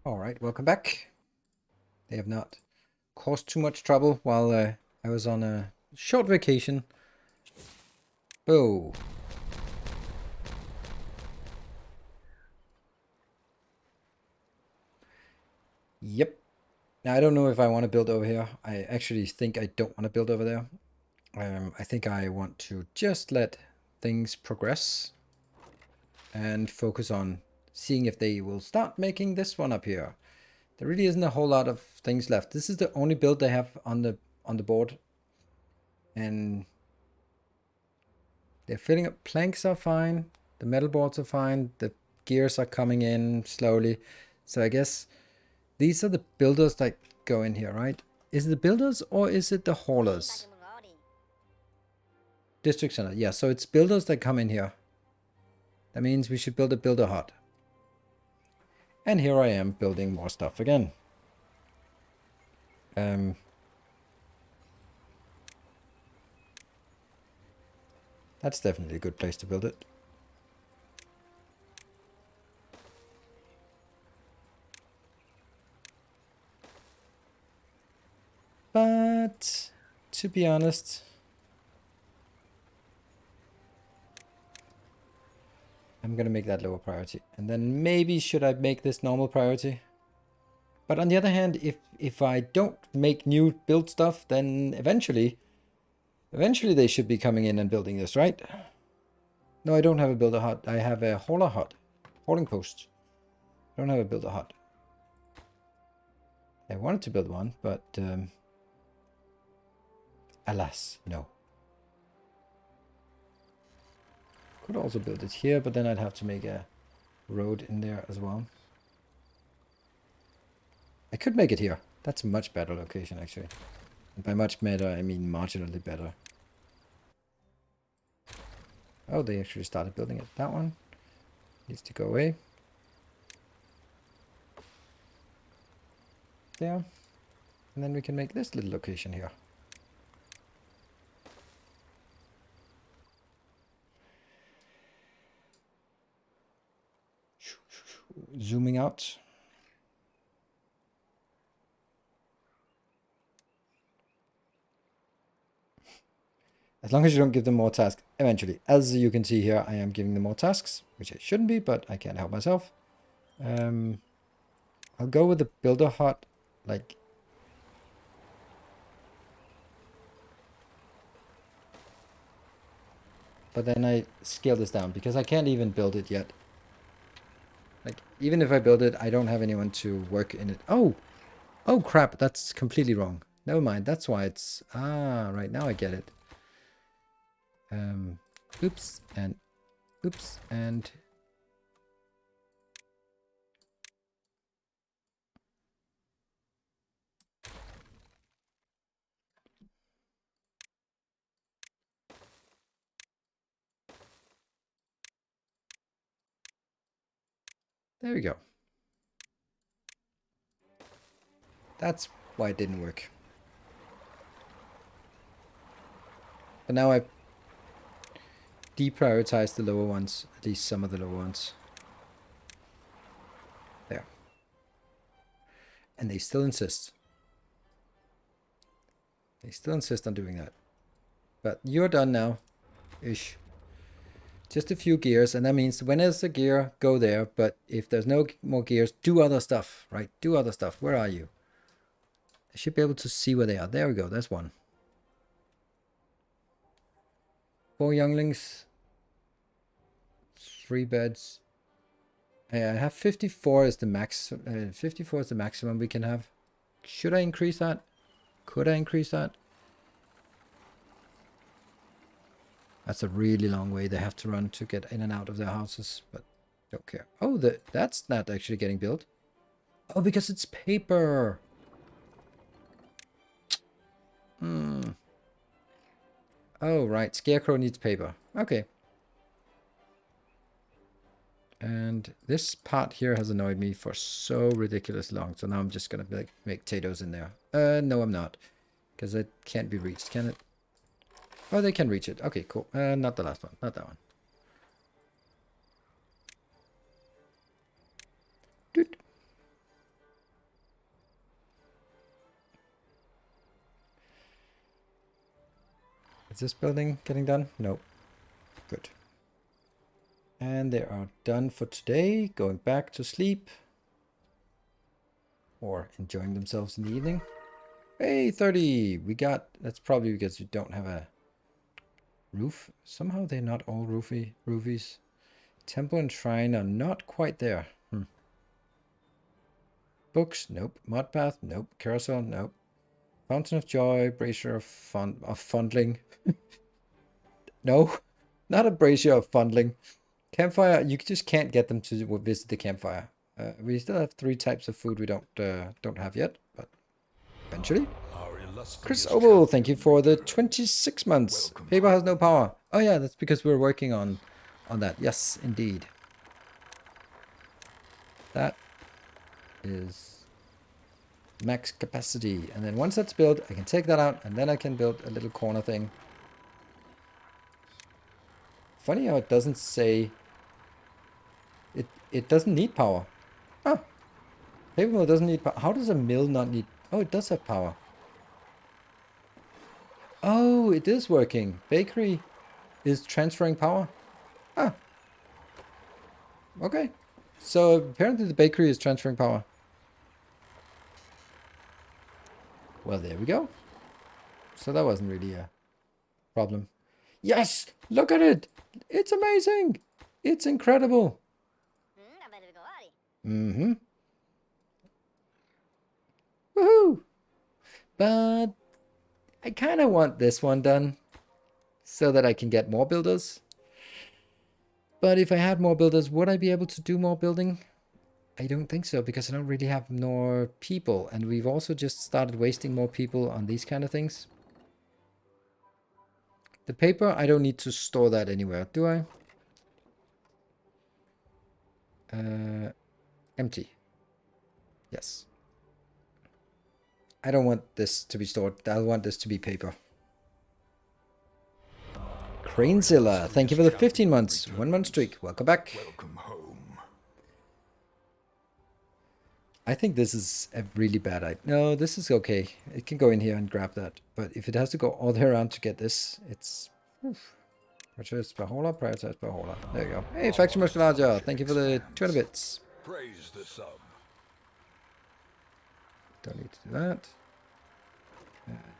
Alright, welcome back. They have not caused too much trouble while I was on a short vacation. Oh. Yep. Now, I don't know if I want to build over here. I actually think I don't want to build over there. I think I want to just let things progress and focus on seeing if they will start making this one up here. There really isn't a whole lot of things left. This is the only build they have on the board. And they're filling up. Planks are fine. The metal boards are fine. The gears are coming in slowly. So I guess these are the builders that go in here, right? Is it the builders or is it the haulers? District center. Yeah, so it's builders that come in here. That means we should build a builder hut. And here I am building more stuff again. That's definitely a good place to build it. But to be honest, I'm gonna make that lower priority. And then maybe should I make this normal priority? But on the other hand, if I don't make new build stuff, then eventually they should be coming in and building this, right? No, I don't have a builder hut. I have a hauler hut. Hauling post. I don't have a builder hut. I wanted to build one, but alas, no. Could also build it here, but then I'd have to make a road in there as well. I could make it here. That's a much better location, actually. And by much better, I mean marginally better. Oh, they actually started building it. That one needs to go away. There. And then we can make this little location here. Zooming out. As long as you don't give them more tasks, eventually. As you can see here, I am giving them more tasks, which I shouldn't be, but I can't help myself. I'll go with the builder hut, like... But then I scale this down, because I can't even build it yet. Like, even if I build it, I don't have anyone to work in it. Oh! Oh, crap, that's completely wrong. Never mind, that's why it's... Ah, right, now I get it. Oops, and... Oops, and... There we go. That's why it didn't work. But now I deprioritize the lower ones, at least some of the lower ones. There. And they still insist. They still insist on doing that. But you're done now. Ish. Just a few gears, and that means when there's a gear, go there. But if there's no more gears, do other stuff, right? Do other stuff. Where are you? I should be able to see where they are. There we go. That's one. 4 younglings. 3 beds. I have 54 is the max. 54 is the maximum we can have. Should I increase that? Could I increase that? That's a really long way they have to run to get in and out of their houses, but don't care. Oh, that's not actually getting built. Oh, because it's paper. Oh, right. Scarecrow needs paper. Okay. And this part here has annoyed me for so ridiculous long. So now I'm just going to make potatoes in there. No, I'm not. Because it can't be reached, can it? Oh, they can reach it. Okay, cool. Not the last one. Not that one. Doot. Is this building getting done? Nope. Good. And they are done for today, going back to sleep. Or enjoying themselves in the evening. Hey, 30! We got... That's probably because you don't have a roof. Somehow they're not all roofies. Temple and shrine are not quite there. Books? Nope. Mud bath? Nope. Carousel? Nope. Fountain of joy, brazier of fondling. No, not a brazier of fondling. Campfire, you just can't get them to visit the campfire. We still have 3 types of food we don't have yet, but eventually. Chris Oval, thank you for the 26 months. Paper has no power. Oh yeah, that's because we're working on that. Yes, indeed. That is max capacity. And then once that's built, I can take that out, and then I can build a little corner thing. Funny how it doesn't say... It doesn't need power. Ah, paper mill doesn't need power. How does a mill not need... Oh, it does have power. Oh, it is working. Bakery is transferring power. Ah. Okay. So apparently the bakery is transferring power. Well, there we go. So that wasn't really a problem. Yes! Look at it! It's amazing! It's incredible! Mm-hmm. Woohoo! But I kind of want this one done so that I can get more builders. But if I had more builders, would I be able to do more building? I don't think so, because I don't really have more people. And we've also just started wasting more people on these kind of things. The paper, I don't need to store that anywhere, do I? Empty. Yes. I don't want this to be stored. I want this to be paper. Cranezilla, thank you for the 15 months. 1 month streak. Welcome back. Welcome home. I think this is a really bad idea. No, this is okay. It can go in here and grab that. But if it has to go all the way around to get this, it's... Prioritize Bahola. There you go. Hey, Faction Mushalaja, thank you for the 200 bits. Praise the sub. Don't need to do that.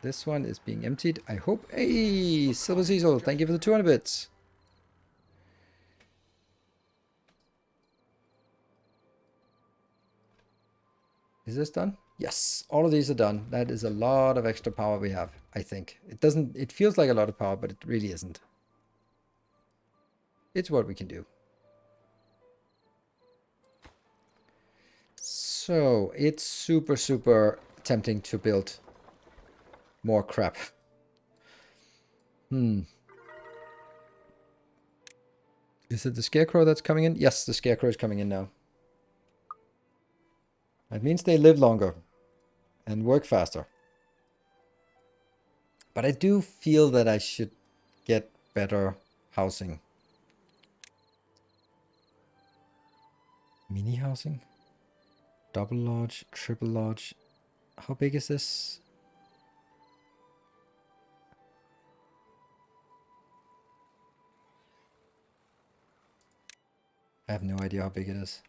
This one is being emptied, I hope. Hey, Silver Cecil, thank you for the 200 bits. Is this done? Yes, all of these are done. That is a lot of extra power we have, I think. It feels like a lot of power, but it really isn't. It's what we can do. So, it's super, super tempting to build more crap. Is it the scarecrow that's coming in? Yes, the scarecrow is coming in now. That means they live longer and work faster. But I do feel that I should get better housing. Mini housing? Double lodge, triple lodge. How big is this? I have no idea how big it is.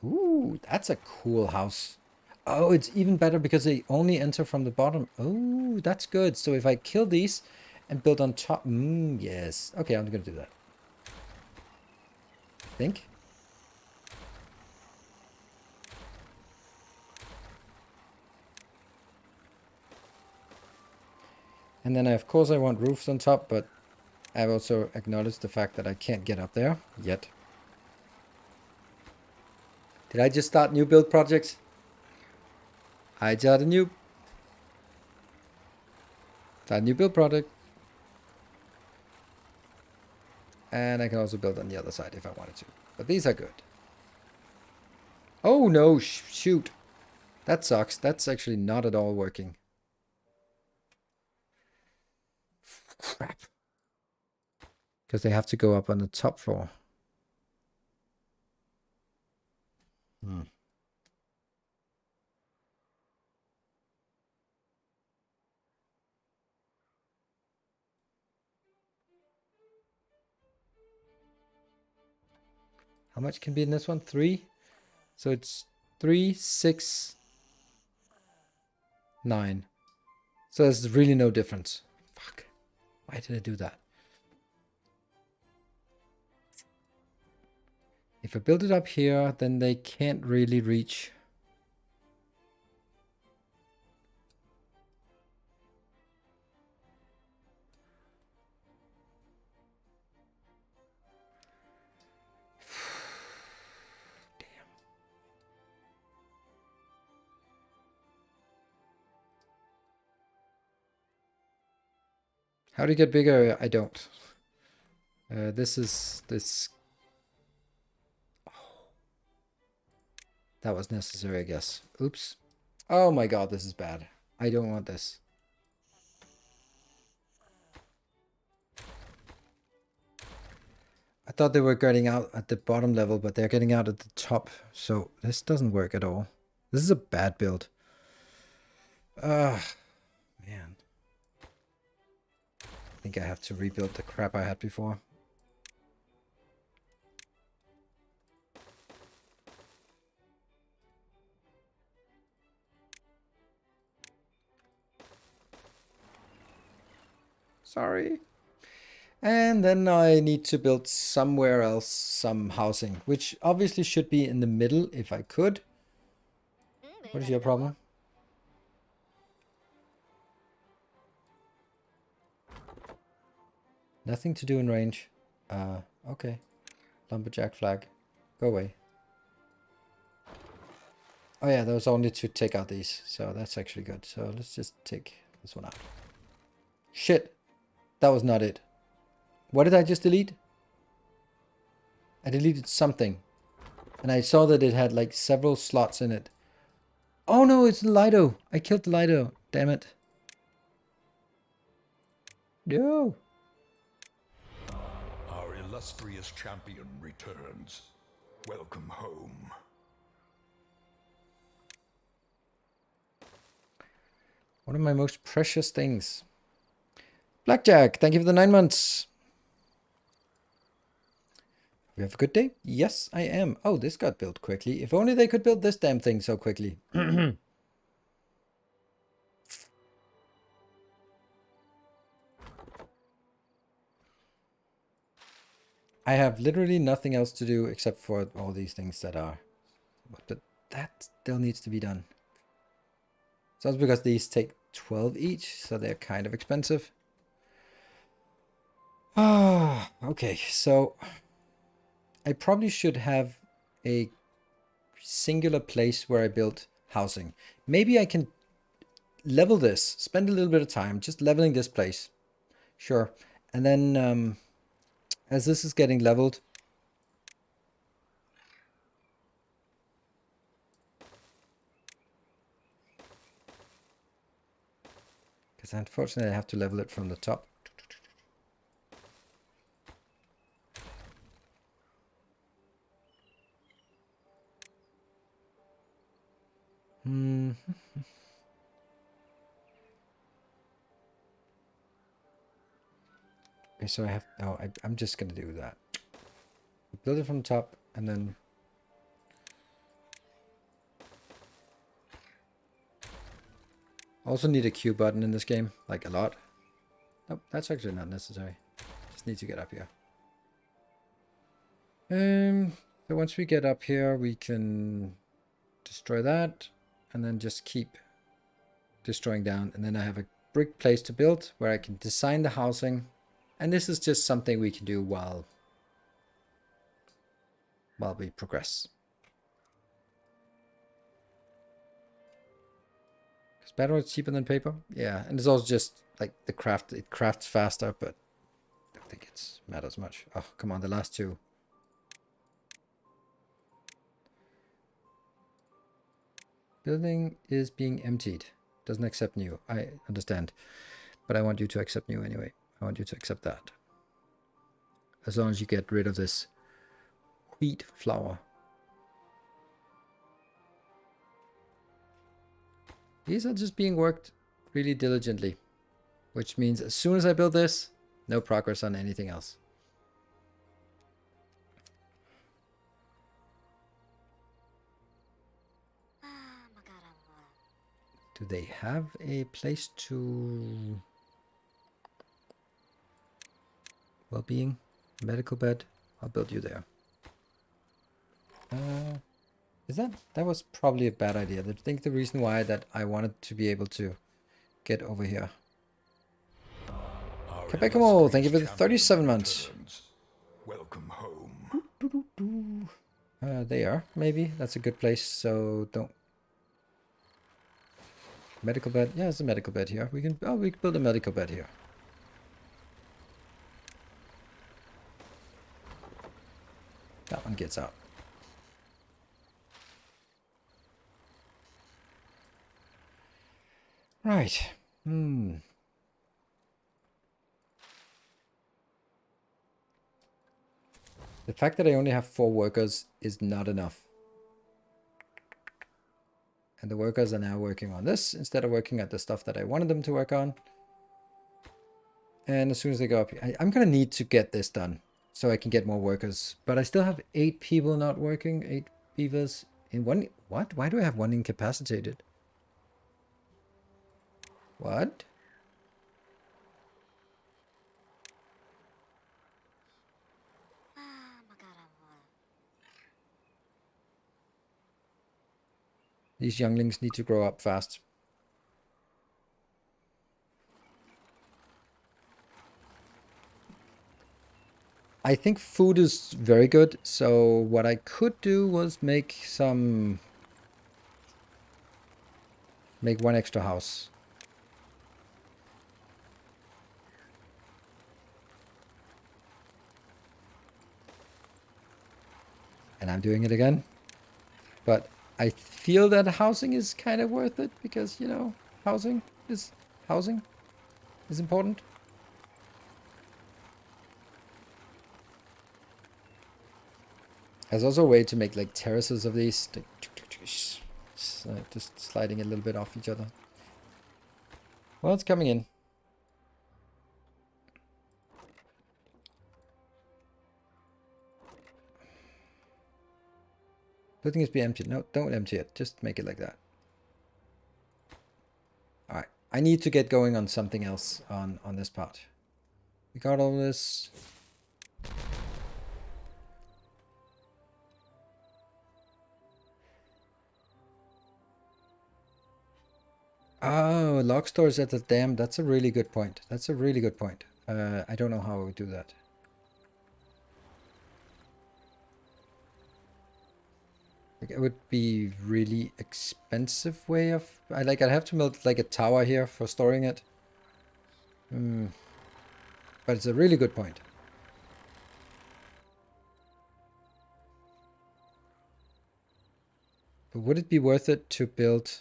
Ooh, that's a cool house. Oh, it's even better because they only enter from the bottom. Oh, that's good. So if I kill these and build on top... yes. Okay, I'm going to do that. Think. And then, of course, I want roofs on top, but I've also acknowledged the fact that I can't get up there yet. Did I just start new build projects? I just a new build project. And I can also build on the other side if I wanted to. But these are good. Oh no, shoot. That sucks. That's actually not at all working. Crap. Because they have to go up on the top floor. How much can be in this one? 3. So it's 3, 6, 9. So there's really no difference. Fuck. Why did I do that? If I build it up here, then they can't really reach. How do you get bigger? I don't. This is this. Oh, that was necessary, I guess. Oops. Oh my god, this is bad. I don't want this. I thought they were getting out at the bottom level, but they're getting out at the top. So this doesn't work at all. This is a bad build. Man. I think I have to rebuild the crap I had before. Sorry. And then I need to build somewhere else some housing, which obviously should be in the middle if I could. What is your problem? Nothing to do in range. Okay. Lumberjack flag. Go away. Oh yeah, that was only to take out these, so that's actually good. So let's just take this one out. Shit! That was not it. What did I just delete? I deleted something. And I saw that it had like several slots in it. Oh no, it's the Lido. I killed the Lido. Damn it. No. Our illustrious champion returns. Welcome home. One of my most precious things. Blackjack, thank you for the 9 months. We have a good day? Yes, I am. Oh, this got built quickly. If only they could build this damn thing so quickly. I have literally nothing else to do except for all these things that are. But that still needs to be done. So that's because these take 12 each, so they're kind of expensive. Ah, okay, so I probably should have a singular place where I build housing. Maybe I can level this, spend a little bit of time just leveling this place. Sure. And then as this is getting leveled, because unfortunately I have to level it from the top. Okay, so I have, no, I'm just going to do that. Build it from the top and then also need a Q button in this game, like a lot. Nope, that's actually not necessary. Just need to get up here. So once we get up here, we can destroy that and then just keep destroying down. And then I have a brick place to build where I can design the housing. And this is just something we can do while we progress. Because better is cheaper than paper. Yeah, and it's also just like it crafts faster, but I don't think it matters much. Oh, come on, the last two. Building is being emptied. Doesn't accept new. I understand. But I want you to accept new anyway. I want you to accept that. As long as you get rid of this wheat flour. These are just being worked really diligently. Which means as soon as I build this, no progress on anything else. Do they have a place to... well-being? Medical bed? I'll build you there. Is that was probably a bad idea. I think the reason why that I wanted to be able to get over here. Quebecamo, thank you for the 37 months. Welcome home. They are, maybe. That's a good place, so don't... Medical bed? Yeah, there's a medical bed here. We can build a medical bed here. That one gets out. Right. The fact that I only have 4 workers is not enough. And the workers are now working on this instead of working at the stuff that I wanted them to work on. And as soon as they go up here, I'm going to need to get this done so I can get more workers. But I still have 8 people not working, 8 beavers in one. What? Why do I have 1 incapacitated? What? These younglings need to grow up fast. I think food is very good. So what I could do was make 1 extra house. And I'm doing it again. But I feel that housing is kind of worth it because, you know, housing is important. There's also a way to make like terraces of these. Just sliding a little bit off each other. Well, it's coming in. Building is be empty. No, don't empty it. Just make it like that. Alright. I need to get going on something else on this part. We got all this. Oh, log stores at the dam. That's a really good point. That's a really good point. I don't know how I would do that. Like, it would be really expensive way of... I'd have to build like a tower here for storing it. But it's a really good point. But would it be worth it to build...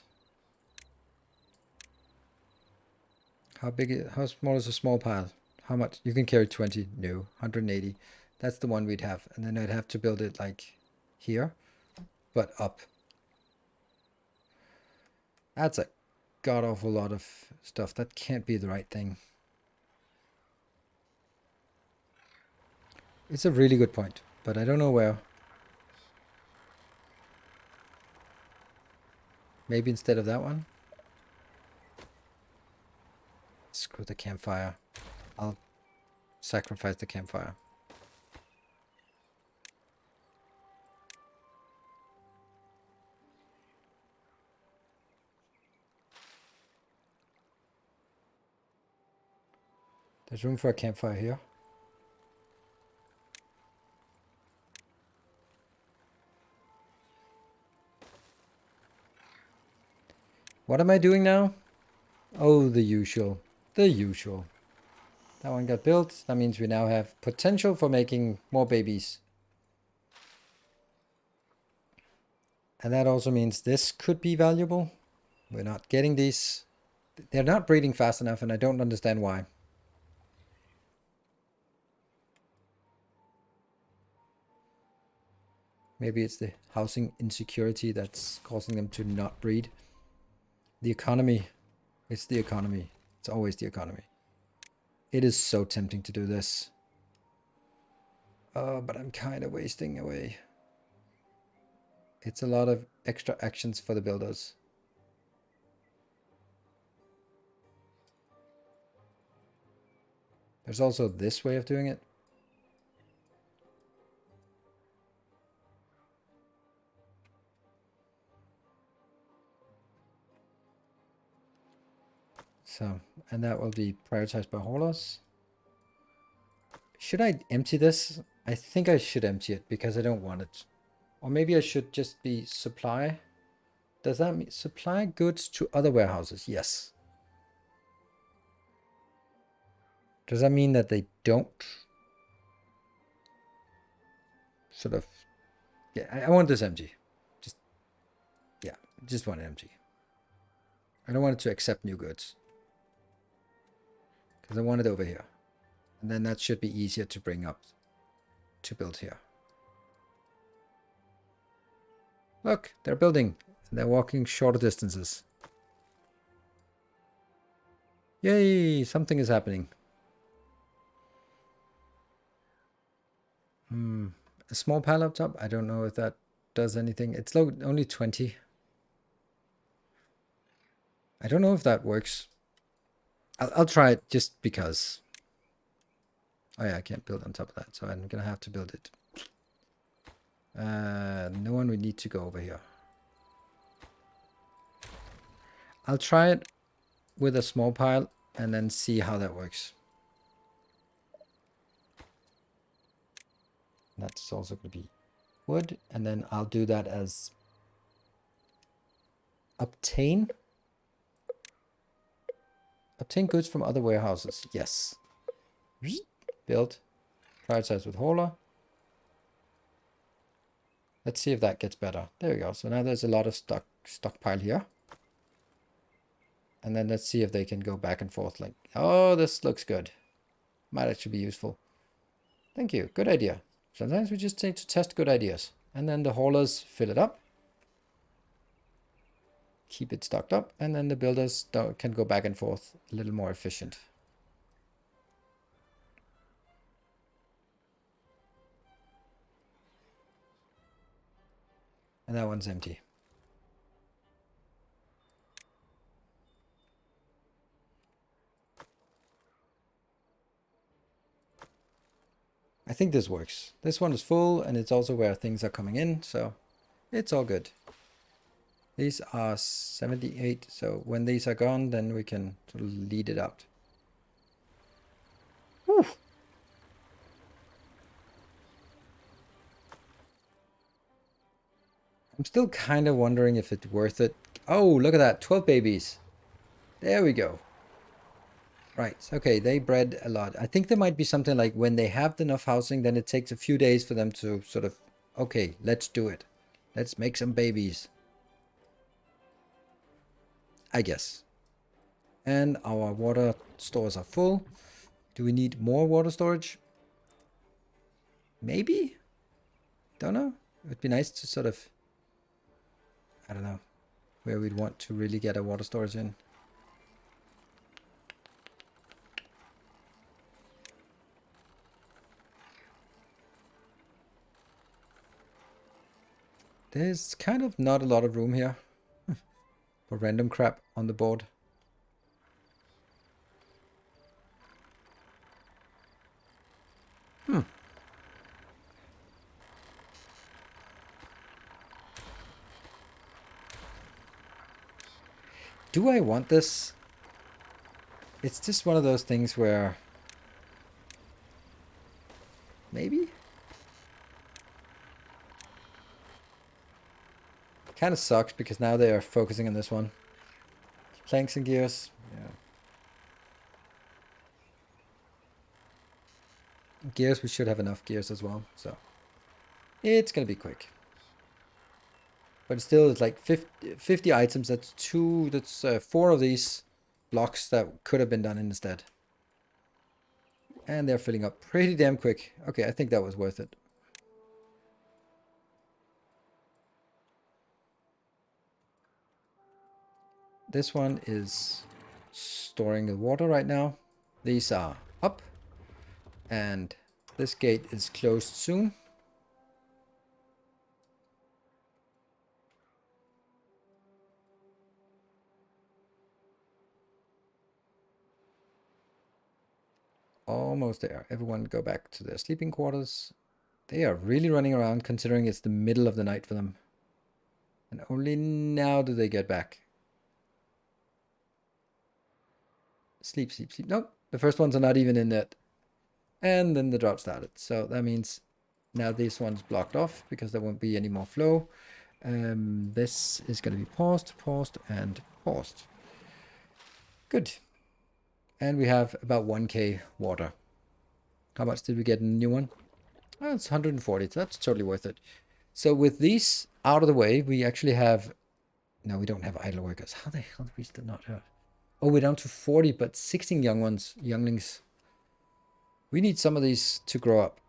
How small is a small pile? How much? You can carry 20. No, 180. That's the one we'd have. And then I'd have to build it like here, but up. That's a god-awful lot of stuff. That can't be the right thing. It's a really good point, but I don't know where. Maybe instead of that one? Screw the campfire. I'll sacrifice the campfire. There's room for a campfire here. What am I doing now? Oh, the usual. The usual. That one got built. That means we now have potential for making more babies. And that also means this could be valuable. We're not getting these. They're not breeding fast enough, and I don't understand why. Maybe it's the housing insecurity that's causing them to not breed. The economy. It's the economy. It's always the economy. It is so tempting to do this. But I'm kind of wasting away. It's a lot of extra actions for the builders. There's also this way of doing it. So, and that will be prioritized by haulers. Should I empty this? I think I should empty it because I don't want it. Or maybe I should just be supply. Does that mean supply goods to other warehouses? Yes. Does that mean that they don't sort of... Yeah, I want this empty. Just want it empty. I don't want it to accept new goods. Because I want it over here. And then that should be easier to bring up to build here. Look, they're building. They're walking shorter distances. Yay, something is happening. A small pile up top. I don't know if that does anything. It's only 20. I don't know if that works. I'll try it just because. Oh yeah, I can't build on top of that, so I'm gonna have to build it. No one would need to go over here. I'll try it with a small pile and then see how that works. That's also going to be wood, and then I'll do that as obtain goods from other warehouses. Yes. Build. Prioritize with hauler. Let's see if that gets better. There we go. So now there's a lot of stockpile here. And then let's see if they can go back and forth like, oh, this looks good. Might actually be useful. Thank you. Good idea. Sometimes we just need to test good ideas. And then the haulers fill it up. Keep it stocked up. And then the builders can go back and forth a little more efficient. And that one's empty. I think this works. This one is full, and it's also where things are coming in, so it's all good. These are 78, so when these are gone, then we can sort of lead it out. Whew. I'm still kind of wondering if it's worth it. Oh, look at that, 12 babies. There we go. Right, okay, they bred a lot. I think there might be something like when they have enough housing, then it takes a few days for them to sort of, okay, let's do it. Let's make some babies. I guess. And our water stores are full. Do we need more water storage? Maybe? Don't know. It would be nice to sort of, I don't know, where we'd want to really get a water storage in. There's kind of not a lot of room here for random crap on the board. Do I want this? It's just one of those things where maybe? Kind of sucks because now they are focusing on this one. Planks and gears. Yeah. Gears, we should have enough gears as well, so it's gonna be quick. But still, it's like 50 items. That's 4 of these blocks that could have been done instead. And they're filling up pretty damn quick. Okay, I think that was worth it. This one is storing the water right now. These are up. And this gate is closed soon. Almost there. Everyone go back to their sleeping quarters. They are really running around considering it's the middle of the night for them. And only now do they get back. Sleep, sleep, sleep. Nope. The first ones are not even in it. And then the drop started. So that means now this one's blocked off because there won't be any more flow. This is going to be paused, paused, and paused. Good. And we have about 1k water. How much did we get in the new one? Oh, it's 140. So that's totally worth it. So with these out of the way, we actually have... No, we don't have idle workers. How the hell did we still not have... Oh, we're down to 40, but 16 younglings. We need some of these to grow up.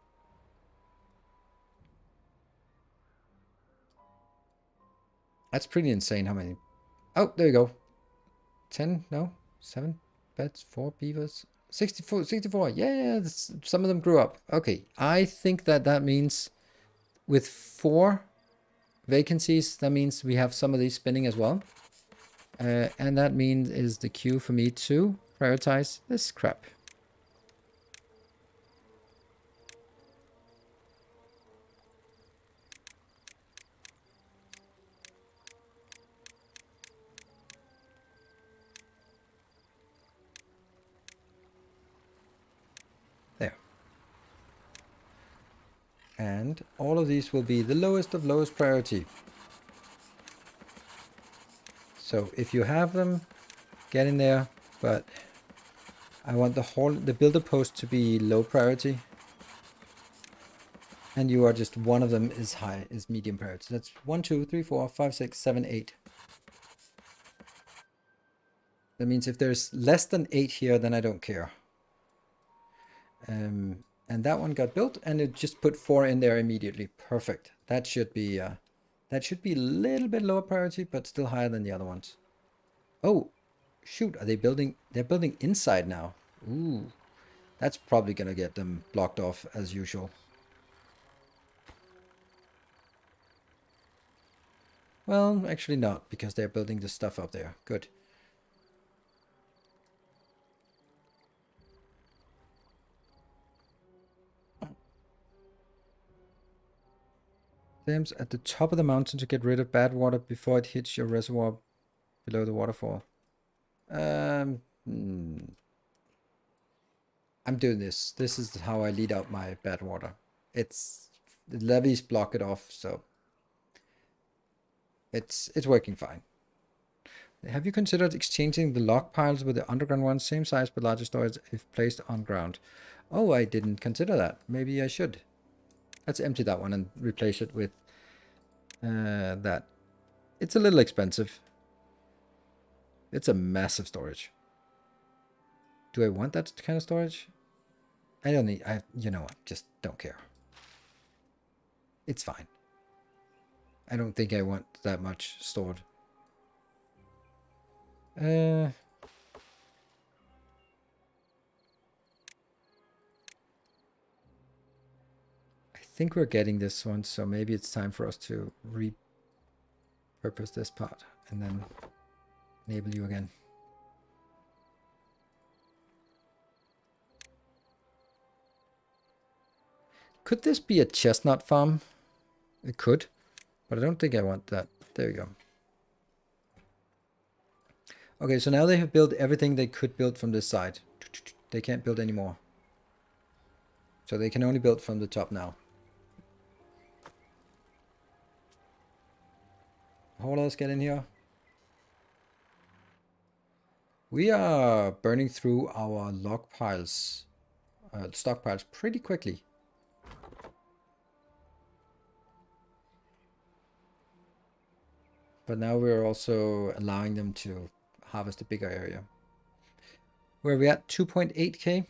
That's pretty insane how many... Oh, there you go. 10, no, 7 beds, 4 beavers. 64. Yeah, some of them grew up. Okay, I think that means with 4 vacancies, that means we have some of these spinning as well. And that means is the queue for me to prioritize this crap. There. And all of these will be the lowest of lowest priority. So if you have them, get in there, but I want the builder post to be low priority. And you are just one of them is medium priority. That's 1, 2, 3, 4, 5, 6, 7, 8. That means if there's less than 8 here, then I don't care. And that one got built, and it just put 4 in there immediately. Perfect. That should be a little bit lower priority, but still higher than the other ones. Oh, shoot! Are they building? They're building inside now. Ooh, that's probably gonna get them blocked off as usual. Well, actually not, because they're building the stuff up there. Good. Dams at the top of the mountain to get rid of bad water before it hits your reservoir below the waterfall. I'm doing this. This is how I lead out my bad water. The levees block it off, so it's working fine. Have you considered exchanging the log piles with the underground ones, same size but larger storage if placed on ground? Oh, I didn't consider that. Maybe I should. Let's empty that one and replace it with that. It's a little expensive. It's a massive storage. Do I want that kind of storage? I don't need, you know what, just don't care. It's fine. I don't think I want that much stored. I think we're getting this one, so maybe it's time for us to repurpose this part and then enable you again. Could this be a chestnut farm? It could, but I don't think I want that. There you go. Okay, so now they have built everything they could build from this side. They can't build anymore. So they can only build from the top now. Haulers, get in here. We are burning through our log piles, stockpiles pretty quickly. But now we're also allowing them to harvest a bigger area. Where are we at? 2.8k?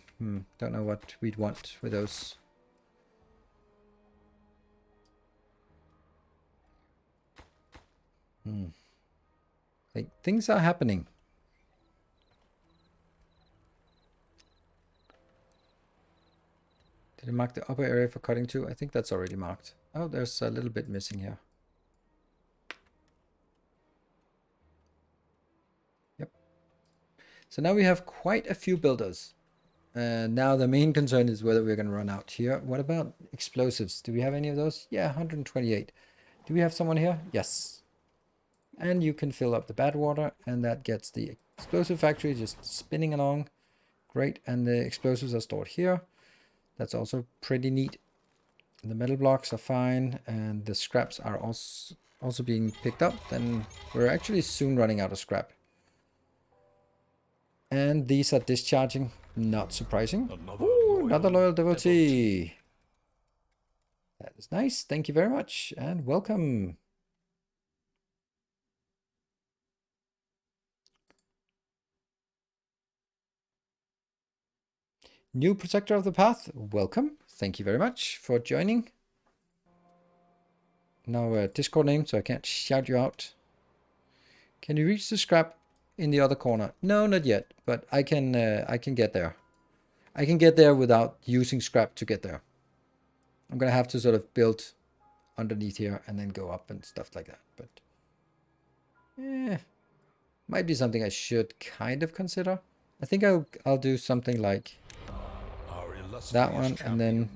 Don't know what we'd want with those. Like, things are happening. Did it mark the upper area for cutting too? I think that's already marked. Oh, there's a little bit missing here. Yep. So now we have quite a few builders. And now the main concern is whether we're going to run out here. What about explosives? Do we have any of those? Yeah, 128. Do we have someone here? Yes. And you can fill up the bad water, and that gets the explosive factory just spinning along. Great, and the explosives are stored here. That's also pretty neat. The metal blocks are fine, and the scraps are also being picked up. Then we're actually soon running out of scrap. And these are discharging. Not surprising. Another loyal devotee. That is nice. Thank you very much, and welcome. New protector of the path, welcome. Thank you very much for joining. No Discord name, so I can't shout you out. Can you reach the scrap in the other corner? No, not yet, but I can get there. I can get there without using scrap to get there. I'm gonna have to sort of build underneath here and then go up and stuff like that. But might be something I should kind of consider. I think I'll do something like that one and then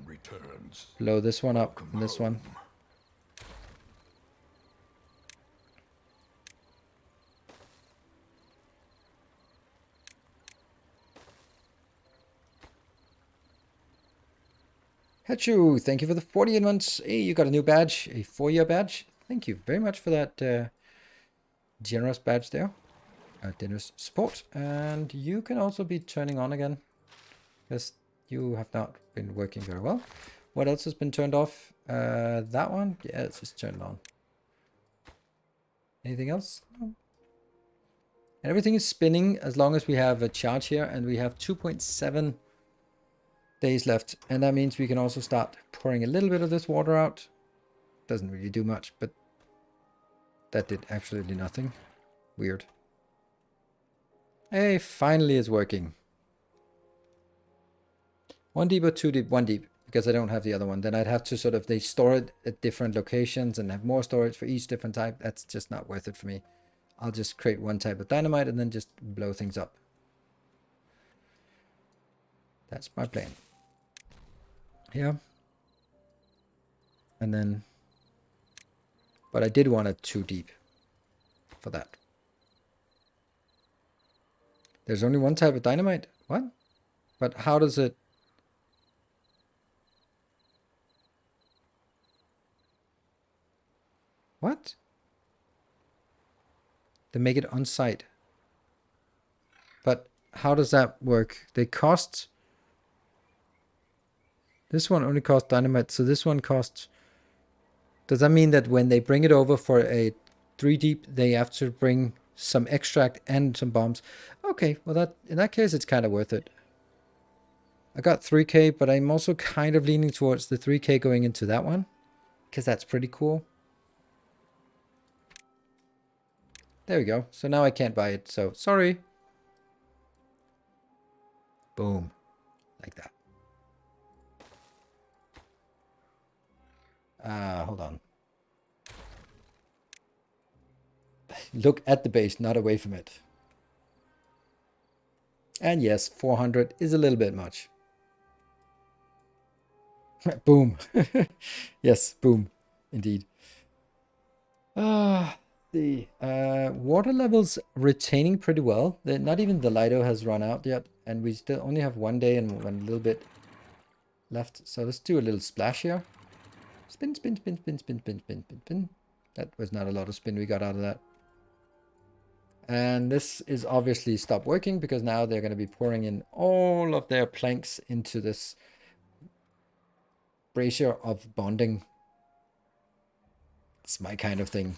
blow this one up and this one. Hachu, thank you for the 48 months. Hey, you got a new badge, a 4-year badge. Thank you very much for that generous badge there. Generous support. And you can also be turning on again, because you have not been working very well. What else has been turned off? That one? Yeah, it's just turned on. Anything else? No. And everything is spinning as long as we have a charge here, and we have 2.7 days left, and that means we can also start pouring a little bit of this water out. Doesn't really do much, but that did absolutely nothing. Weird. Hey, finally it's working. 1 deep or 2 deep? 1 deep, because I don't have the other one. Then I'd have to sort of, they store it at different locations and have more storage for each different type. That's just not worth it for me. I'll just create one type of dynamite and then just blow things up. That's my plan. Here. And then, but I did want it 2 deep for that. There's only one type of dynamite? What? But how does it? What? They make it on site. But how does that work? They cost. This one only costs dynamite, so this one costs. Does that mean that when they bring it over for a 3 deep, they have to bring some extract and some bombs? Okay, well that in that case it's kind of worth it. I got 3k, but I'm also kind of leaning towards the 3k going into that one, because that's pretty cool. There we go. So now I can't buy it, so sorry. Boom. Like that. Hold on. Look at the base, not away from it. And yes, 400 is a little bit much. Boom. Yes, boom. Indeed. The water levels retaining pretty well. Not even the Lido has run out yet, and we still only have 1 day and a little bit left. So let's do a little splash here. Spin, spin, spin, spin, spin, spin, spin, spin, spin. That was not a lot of spin we got out of that. And this is obviously stopped working because now they're going to be pouring in all of their planks into this brazier of bonding. It's my kind of thing.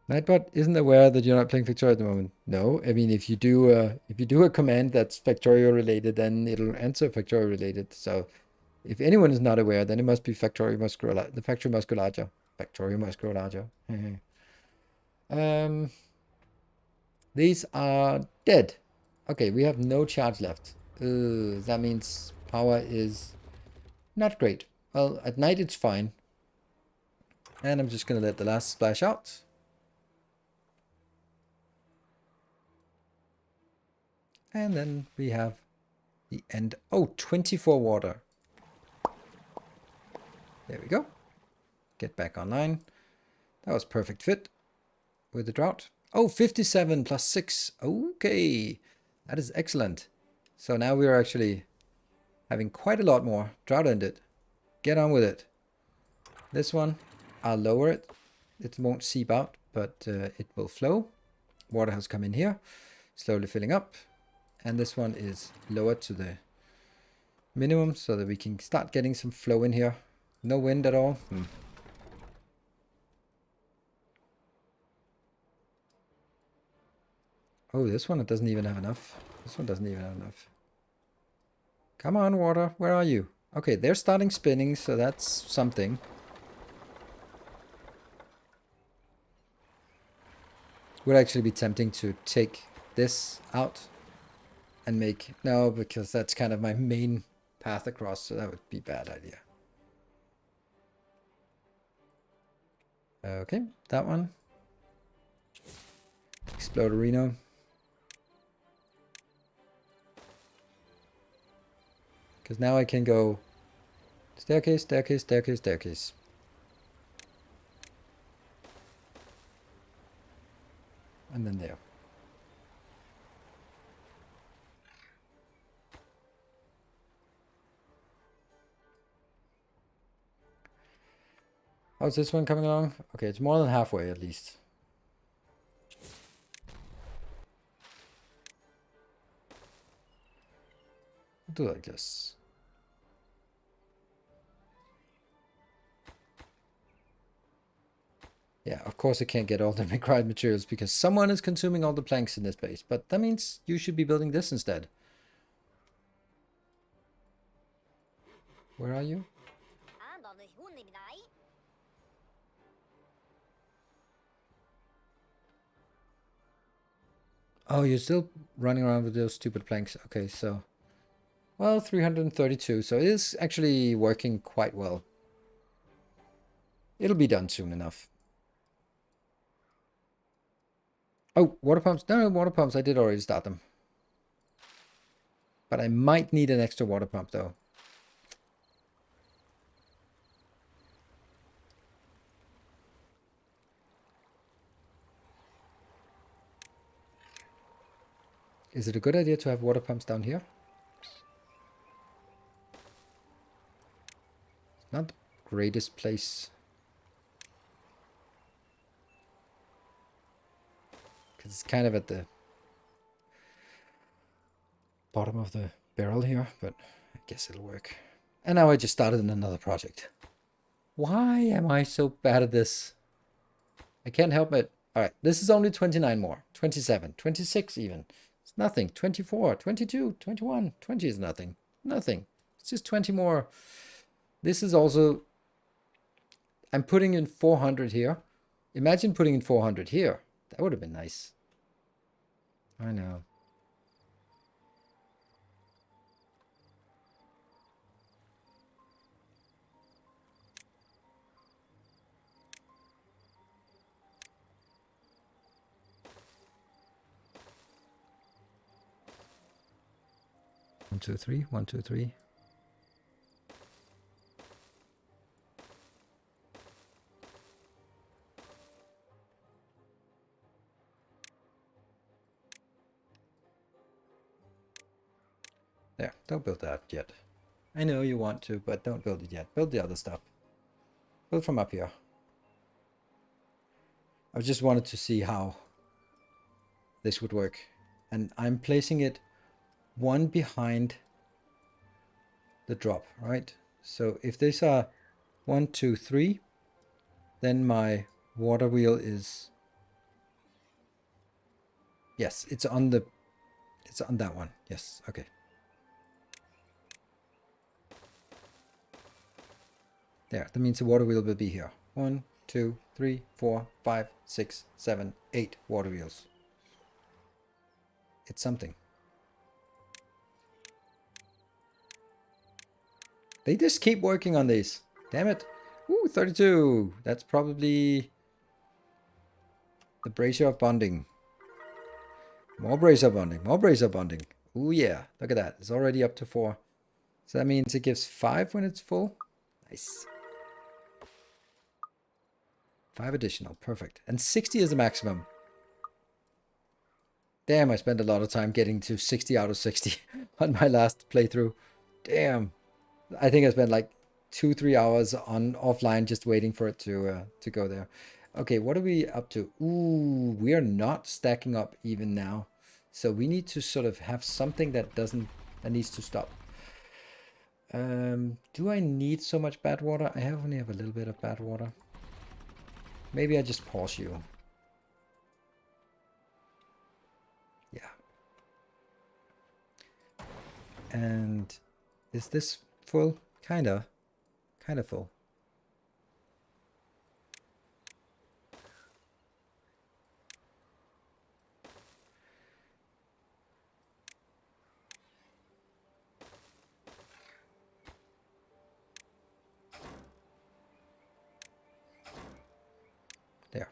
Nightbot isn't aware that you're not playing Factorio at the moment. No, I mean if you do a command that's Factorio related, then it'll answer Factorio related. So if anyone is not aware, then it must be Factorio must grow larger. The factory must go larger. Factorio must grow larger. These are dead. Okay, we have no charge left. That means power is not great. Well, at night it's fine. And I'm just going to let the last splash out. And then we have the end. Oh, 24 water. There we go. Get back online. That was perfect fit with the drought. Oh, 57 plus 6. Okay. That is excellent. So now we are actually having quite a lot more drought ended. Get on with it. This one, I'll lower it. It won't seep out, but it will flow. Water has come in here, slowly filling up. And this one is lowered to the minimum so that we can start getting some flow in here. No wind at all. Oh, this one, it doesn't even have enough. This one doesn't even have enough. Come on, water. Where are you? Okay, they're starting spinning, so that's something. Would actually be tempting to take this out and make... No, because that's kind of my main path across, so that would be a bad idea. Okay, that one. Explodorino. Because now I can go staircase, staircase, staircase, staircase. And then there. How's this one coming along? Okay, it's more than halfway at least. I'll do like this. Yeah, of course I can't get all the required materials because someone is consuming all the planks in this base. But that means you should be building this instead. Where are you? Oh, you're still running around with those stupid planks. Okay, so... Well, 332. So it is actually working quite well. It'll be done soon enough. Oh, water pumps. No, water pumps. I did already start them. But I might need an extra water pump, though. Is it a good idea to have water pumps down here? Not the greatest place. Because it's kind of at the bottom of the barrel here, but I guess it'll work. And now I just started in another project. Why am I so bad at this? I can't help it. All right, this is only 29 more. 27, 26 even. It's nothing. 24, 22, 21. 20 is nothing. Nothing. It's just 20 more. This is also... I'm putting in 400 here. Imagine putting in 400 here. That would have been nice. I know. One, two, three. 1, 2, 3. There, don't build that yet. I know you want to, but don't build it yet. Build the other stuff. Build from up here. I just wanted to see how this would work. And I'm placing it one behind the drop, right? So if these are 1, 2, 3, then my water wheel is... Yes, it's on that one. Yes, okay. There, that means the water wheel will be here. 1, 2, 3, 4, 5, 6, 7, 8 water wheels. It's something. They just keep working on these. Damn it. Ooh, 32. That's probably the brazier of bonding. More brazier bonding. More brazier bonding. Ooh, yeah. Look at that. It's already up to 4. So that means it gives 5 when it's full. Nice. 5 additional. Perfect. And 60 is the maximum. Damn, I spent a lot of time getting to 60 out of 60 on my last playthrough. Damn. I think I spent like 2-3 hours on offline just waiting for it to go there. Okay, what are we up to? Ooh, we are not stacking up even now. So we need to sort of have something that needs to stop. Do I need so much bad water? I only have a little bit of bad water. Maybe I just pause you. Yeah. And is this full? Kinda full. There.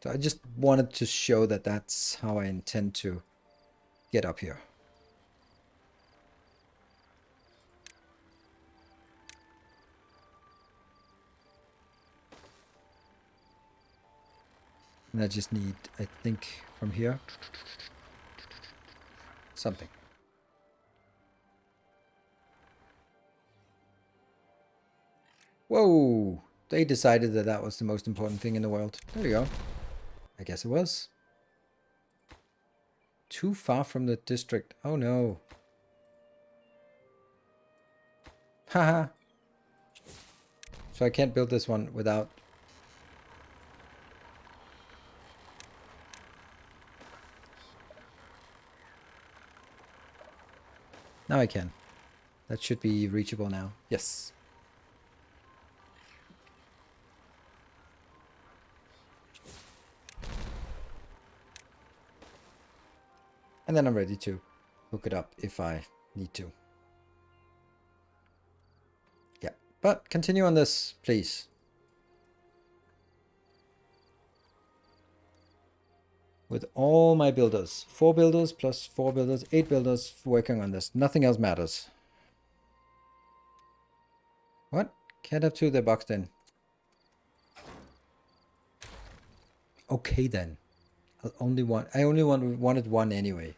So I just wanted to show that that's how I intend to get up here. And I just need, I think, from here, something. Whoa! They decided that that was the most important thing in the world. There you go. I guess it was. Too far from the district. Oh no. Haha. So I can't build this one without... Now I can. That should be reachable now. Yes. And then I'm ready to hook it up if I need to. Yeah, but continue on this, please. With all my builders. 4 builders plus 4 builders, 8 builders working on this. Nothing else matters. What? Can't have 2, they're boxed in. Okay then. I only wanted 1 anyway.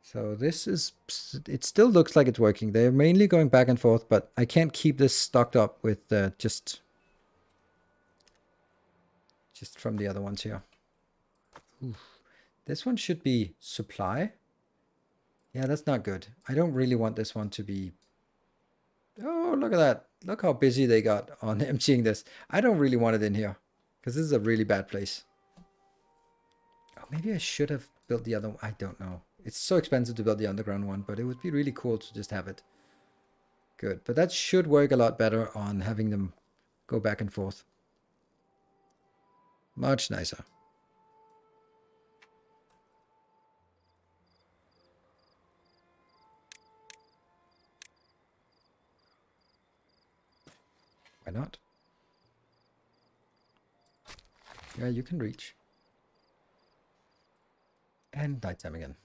So this is, it still looks like it's working. They're mainly going back and forth, but I can't keep this stocked up with just from the other ones here. Oof. This one should be supply. Yeah, that's not good. I don't really want this one to be... Oh, look at that. Look how busy they got on emptying this. I don't really want it in here because this is a really bad place. Oh, maybe I should have built the other one. I don't know. It's so expensive to build the underground one, but it would be really cool to just have it. Good. But that should work a lot better on having them go back and forth. Much nicer. Why not? Yeah, you can reach. And nighttime again.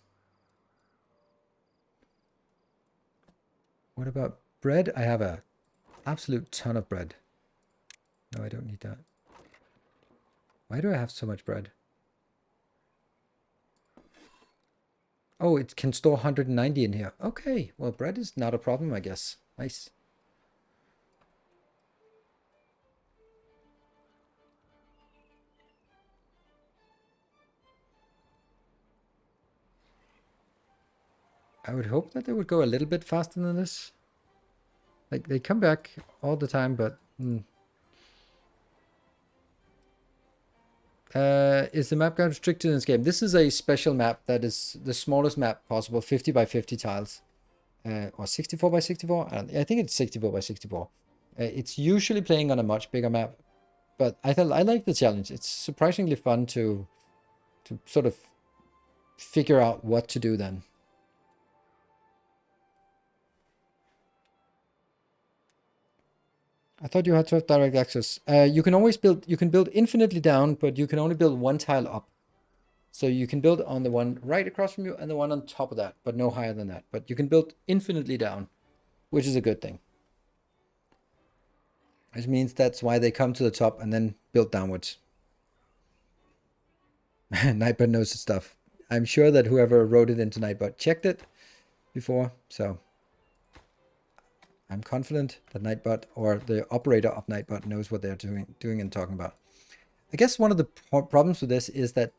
What about bread? I have a absolute ton of bread. No, I don't need that. Why do I have so much bread? Oh, it can store 190 in here. Okay, well, bread is not a problem, I guess. Nice. I would hope that they would go a little bit faster than this. Like, they come back all the time, but... is the map restricted in this game? This is a special map that is the smallest map possible, 50 by 50 tiles. Or 64 by 64? I think it's 64 by 64. It's usually playing on a much bigger map. But I like the challenge. It's surprisingly fun to sort of figure out what to do then. I thought you had to have direct access. You can always build, you can build infinitely down, but you can only build one tile up. So you can build on the one right across from you and the one on top of that, but no higher than that. But you can build infinitely down, which is a good thing. Which means that's why they come to the top and then build downwards. Nightbot knows his stuff. I'm sure that whoever wrote it into Nightbot checked it before, so I'm confident that Nightbot or the operator of Nightbot knows what they're doing and talking about. I guess one of the problems with this is that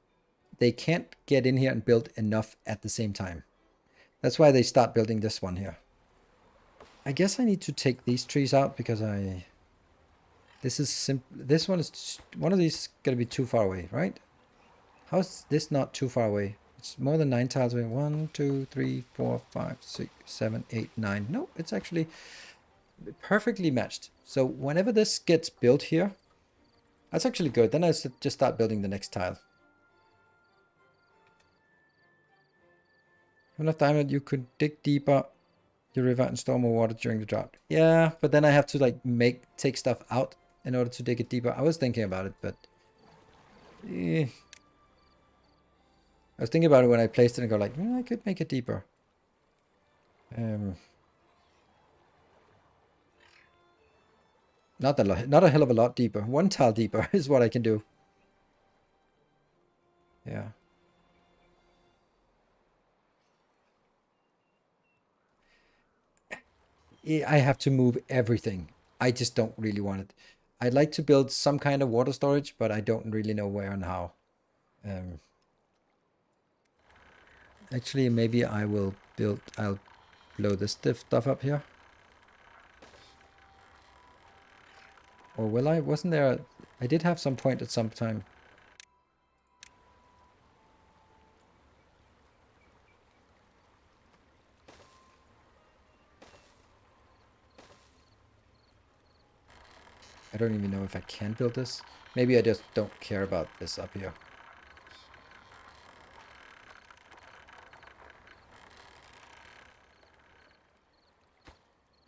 they can't get in here and build enough at the same time. That's why they start building this one here. I guess I need to take these trees out because this one is, one of these is going to be too far away, right? How is this not too far away? It's more than 9 tiles away. 1, 2, 3, 4, 5, 6, 7, 8, 9. No, it's actually perfectly matched. So whenever this gets built here, that's actually good. Then I just start building the next tile. Enough diamond, you could dig deeper your river and store more water during the drought. Yeah, but then I have to like take stuff out in order to dig it deeper. I was thinking about it, but I was thinking about it when I placed it and go like, I could make it deeper. Not a hell of a lot deeper. 1 tile deeper is what I can do. Yeah. I have to move everything. I just don't really want it. I'd like to build some kind of water storage, but I don't really know where and how. Actually, maybe I'll blow this stuff up here. Or will I? Wasn't there I did have some point at some time. I don't even know if I can build this. Maybe I just don't care about this up here.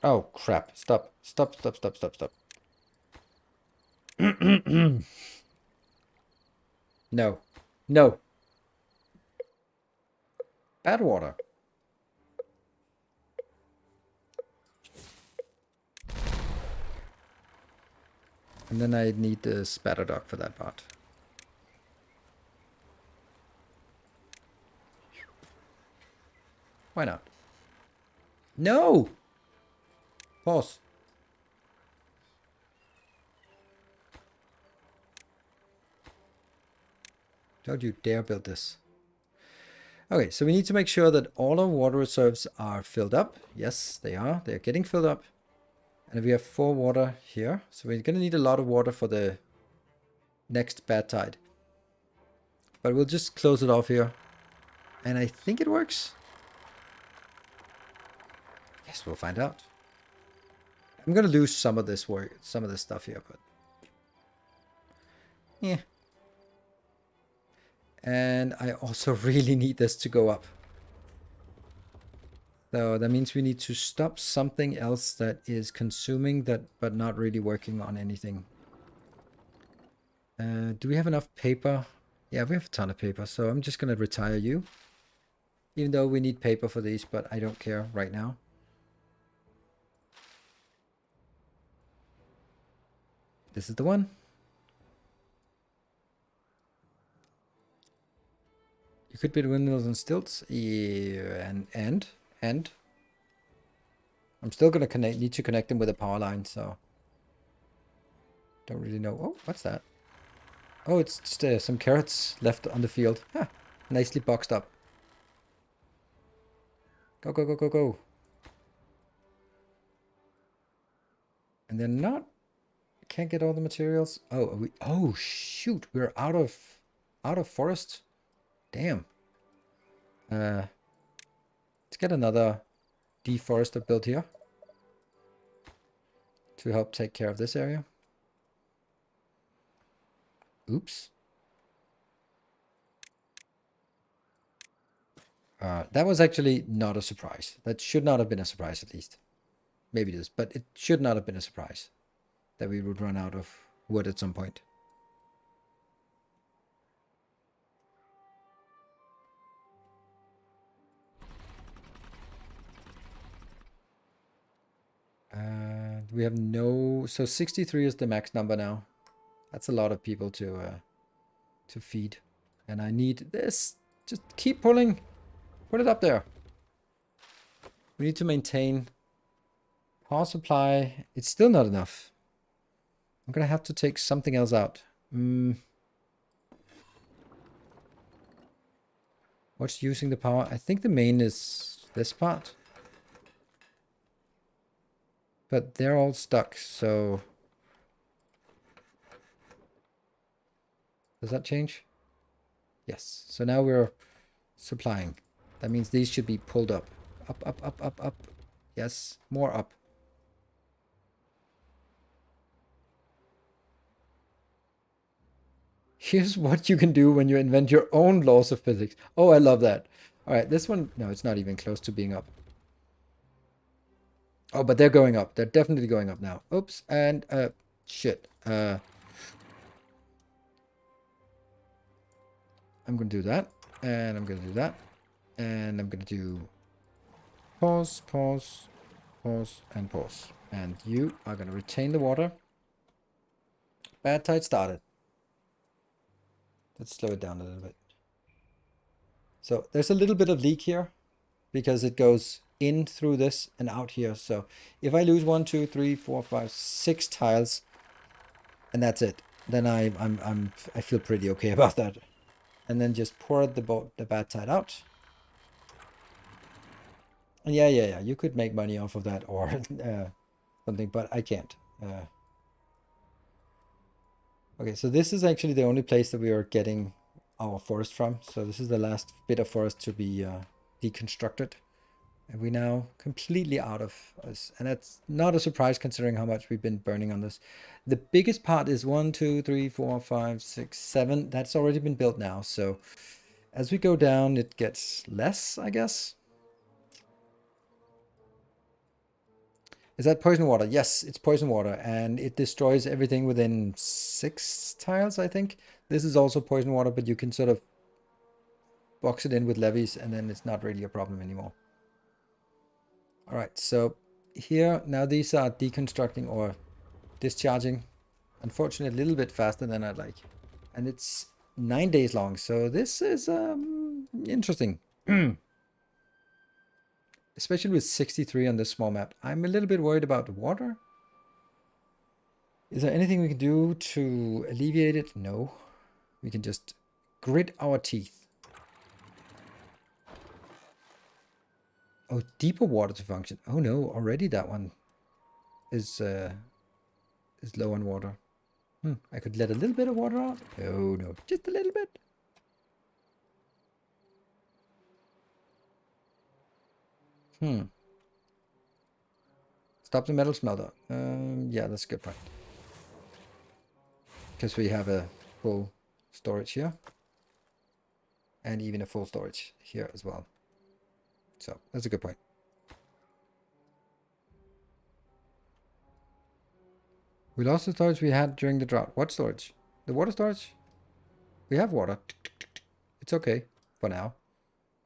Oh, crap. Stop. Stop. No. No. Bad water. And then I need the spatter dog for that part. Why not? No! Pause. Don't you dare build this. Okay, so we need to make sure that all our water reserves are filled up. Yes, they are. They're getting filled up. And we have 4 water here. So we're going to need a lot of water for the next bad tide. But we'll just close it off here. And I think it works. Yes, we'll find out. I'm going to lose some of this work, some of this stuff here, but yeah. And I also really need this to go up. So that means we need to stop something else that is consuming that, but not really working on anything. Do we have enough paper? Yeah, we have a ton of paper, so I'm just going to retire you. Even though we need paper for these, but I don't care right now. This is the one. You could build windmills and stilts. Yeah, and I'm still gonna need to connect them with a power line, so don't really know. Oh, what's that? Oh, it's just some carrots left on the field. Huh, nicely boxed up. Go, go, go, go, go. And they're not. Can't get all the materials. Oh, oh shoot, we're out of forest. Damn. Let's get another deforester built here to help take care of this area. Oops. That was actually not a surprise. That should not have been a surprise, at least. Maybe it is, but it should not have been a surprise that we would run out of wood at some point. We have no... So 63 is the max number now. That's a lot of people to feed. And I need this. Just keep pulling. Put it up there. We need to maintain power supply. It's still not enough. I'm going to have to take something else out. What's using the power? I think the main is this part. But they're all stuck, so... Does that change? Yes. So now we're supplying. That means these should be pulled up. Up, up, up, up, up. Yes, more up. Here's what you can do when you invent your own laws of physics. Oh, I love that. All right, this one... No, it's not even close to being up. Oh, but they're going up. They're definitely going up now. Oops, and shit. I'm going to do that, and I'm going to do that, and I'm going to do pause, pause, pause, and pause. And you are going to retain the water. Bad tide started. Let's slow it down a little bit. So there's a little bit of leak here because it goes in through this and out here. So if I lose 1, 2, 3, 4, 5, 6 tiles, and that's it, then I feel pretty okay about that. And then just pour the bad tide out. And yeah, you could make money off of that or something, but I can't. Okay, so this is actually the only place that we are getting our forest from. So this is the last bit of forest to be deconstructed. And we're now completely out of us. And that's not a surprise considering how much we've been burning on this. The biggest part is 1, 2, 3, 4, 5, 6, 7. That's already been built now. So as we go down, it gets less, I guess. Is that poison water? Yes, it's poison water. And it destroys everything within 6 tiles, I think. This is also poison water, but you can sort of box it in with levies and then it's not really a problem anymore. All right, so here, now these are deconstructing or discharging. Unfortunately, a little bit faster than I'd like. And it's 9 days long, so this is interesting. Especially with 63 on this small map. I'm a little bit worried about the water. Is there anything we can do to alleviate it? No. We can just grit our teeth. Oh, deeper water to function. Oh no, already that one is low on water. I could let a little bit of water out. Oh no, just a little bit. Stop the metal smelter. Yeah, that's a good point. Because we have a full storage here. And even a full storage here as well. So that's a good point. We lost the storage we had during the drought. What storage? The water storage? We have water. It's okay for now.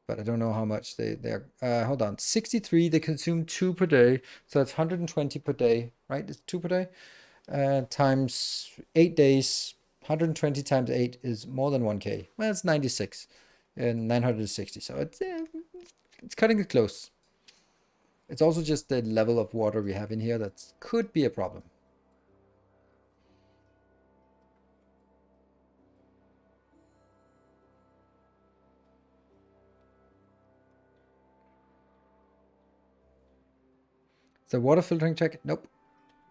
But I don't know how much they're... hold on. 63, they consume 2 per day. So that's 120 per day, right? It's 2 per day. Times 8 days. 120 times 8 is more than 1k. Well, it's 96. And 960. So it's cutting it close. It's also just the level of water we have in here that could be a problem. The water filtering check? Nope.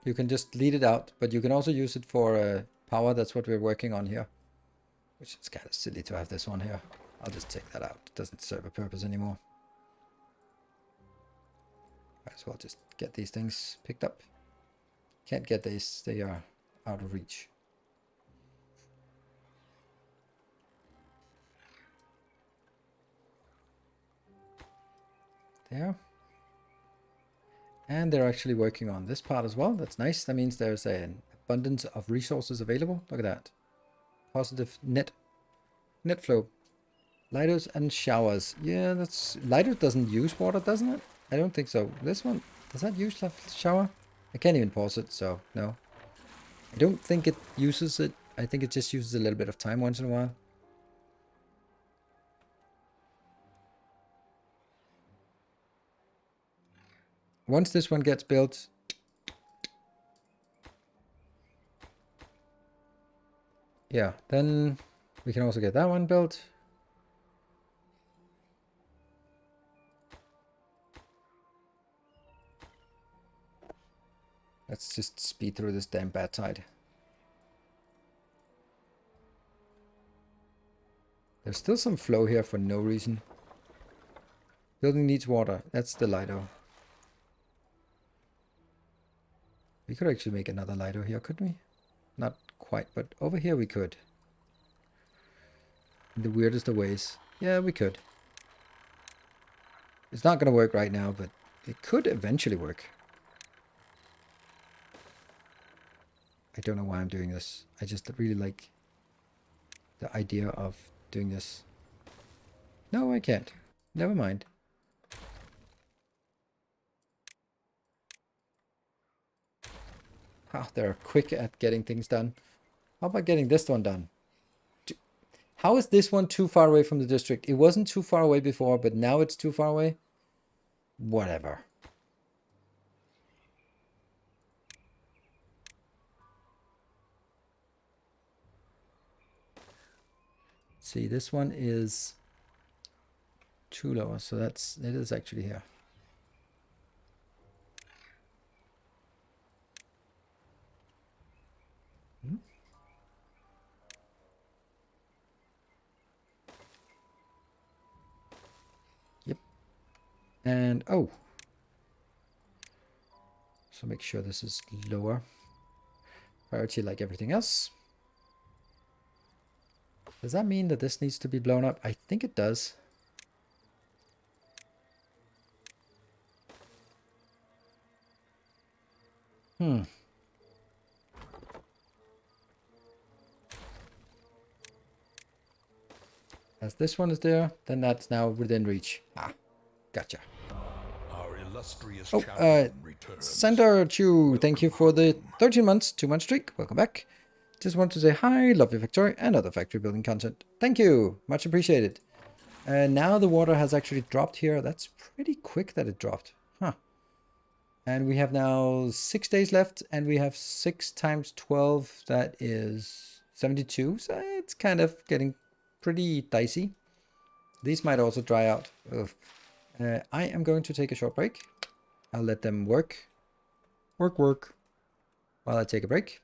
You can just lead it out, but you can also use it for power. That's what we're working on here. Which is kind of silly to have this one here. I'll just take that out. It doesn't serve a purpose anymore. Might as well just get these things picked up. Can't get these. They are out of reach. there. And they're actually working on this part as well. That's nice. That means there's an abundance of resources available. Look at that. Positive net flow. Lighters and showers. Yeah, that's... Lighter doesn't use water, doesn't it? I don't think so. This one, does that use the shower? I can't even pause it, so no. I don't think it uses it. I think it just uses a little bit of time once in a while. Once this one gets built... Yeah, then we can also get that one built. Let's just speed through this damn Badtide. There's still some flow here for no reason. Building needs water. That's the Lido. We could actually make another Lido here, couldn't we? Not quite, but over here we could. In the weirdest of ways. Yeah, we could. It's not going to work right now, but it could eventually work. I don't know why I'm doing this. I just really like the idea of doing this. No, I can't. Never mind. Ah, they're quick at getting things done. How about getting this one done? How is this one too far away from the district? It wasn't too far away before, but now it's too far away? Whatever. See, this one is too low, so it is actually here. Hmm? Yep. And, oh. So make sure this is lower priority like everything else. Does that mean that this needs to be blown up? I think it does. As this one is there, then that's now within reach. Ah, gotcha. Our illustrious Oh, champion returns. Sandor Chu, thank you for the 13 months, 2-month streak. Welcome back. Just want to say hi, love your factory and other factory building content. Thank you, much appreciated. Now the water has actually dropped here. That's pretty quick that it dropped. Huh. And we have now 6 days left, and we have 6 times 12. That is 72. So it's kind of getting pretty dicey. These might also dry out. I am going to take a short break. I'll let them work. Work. While I take a break.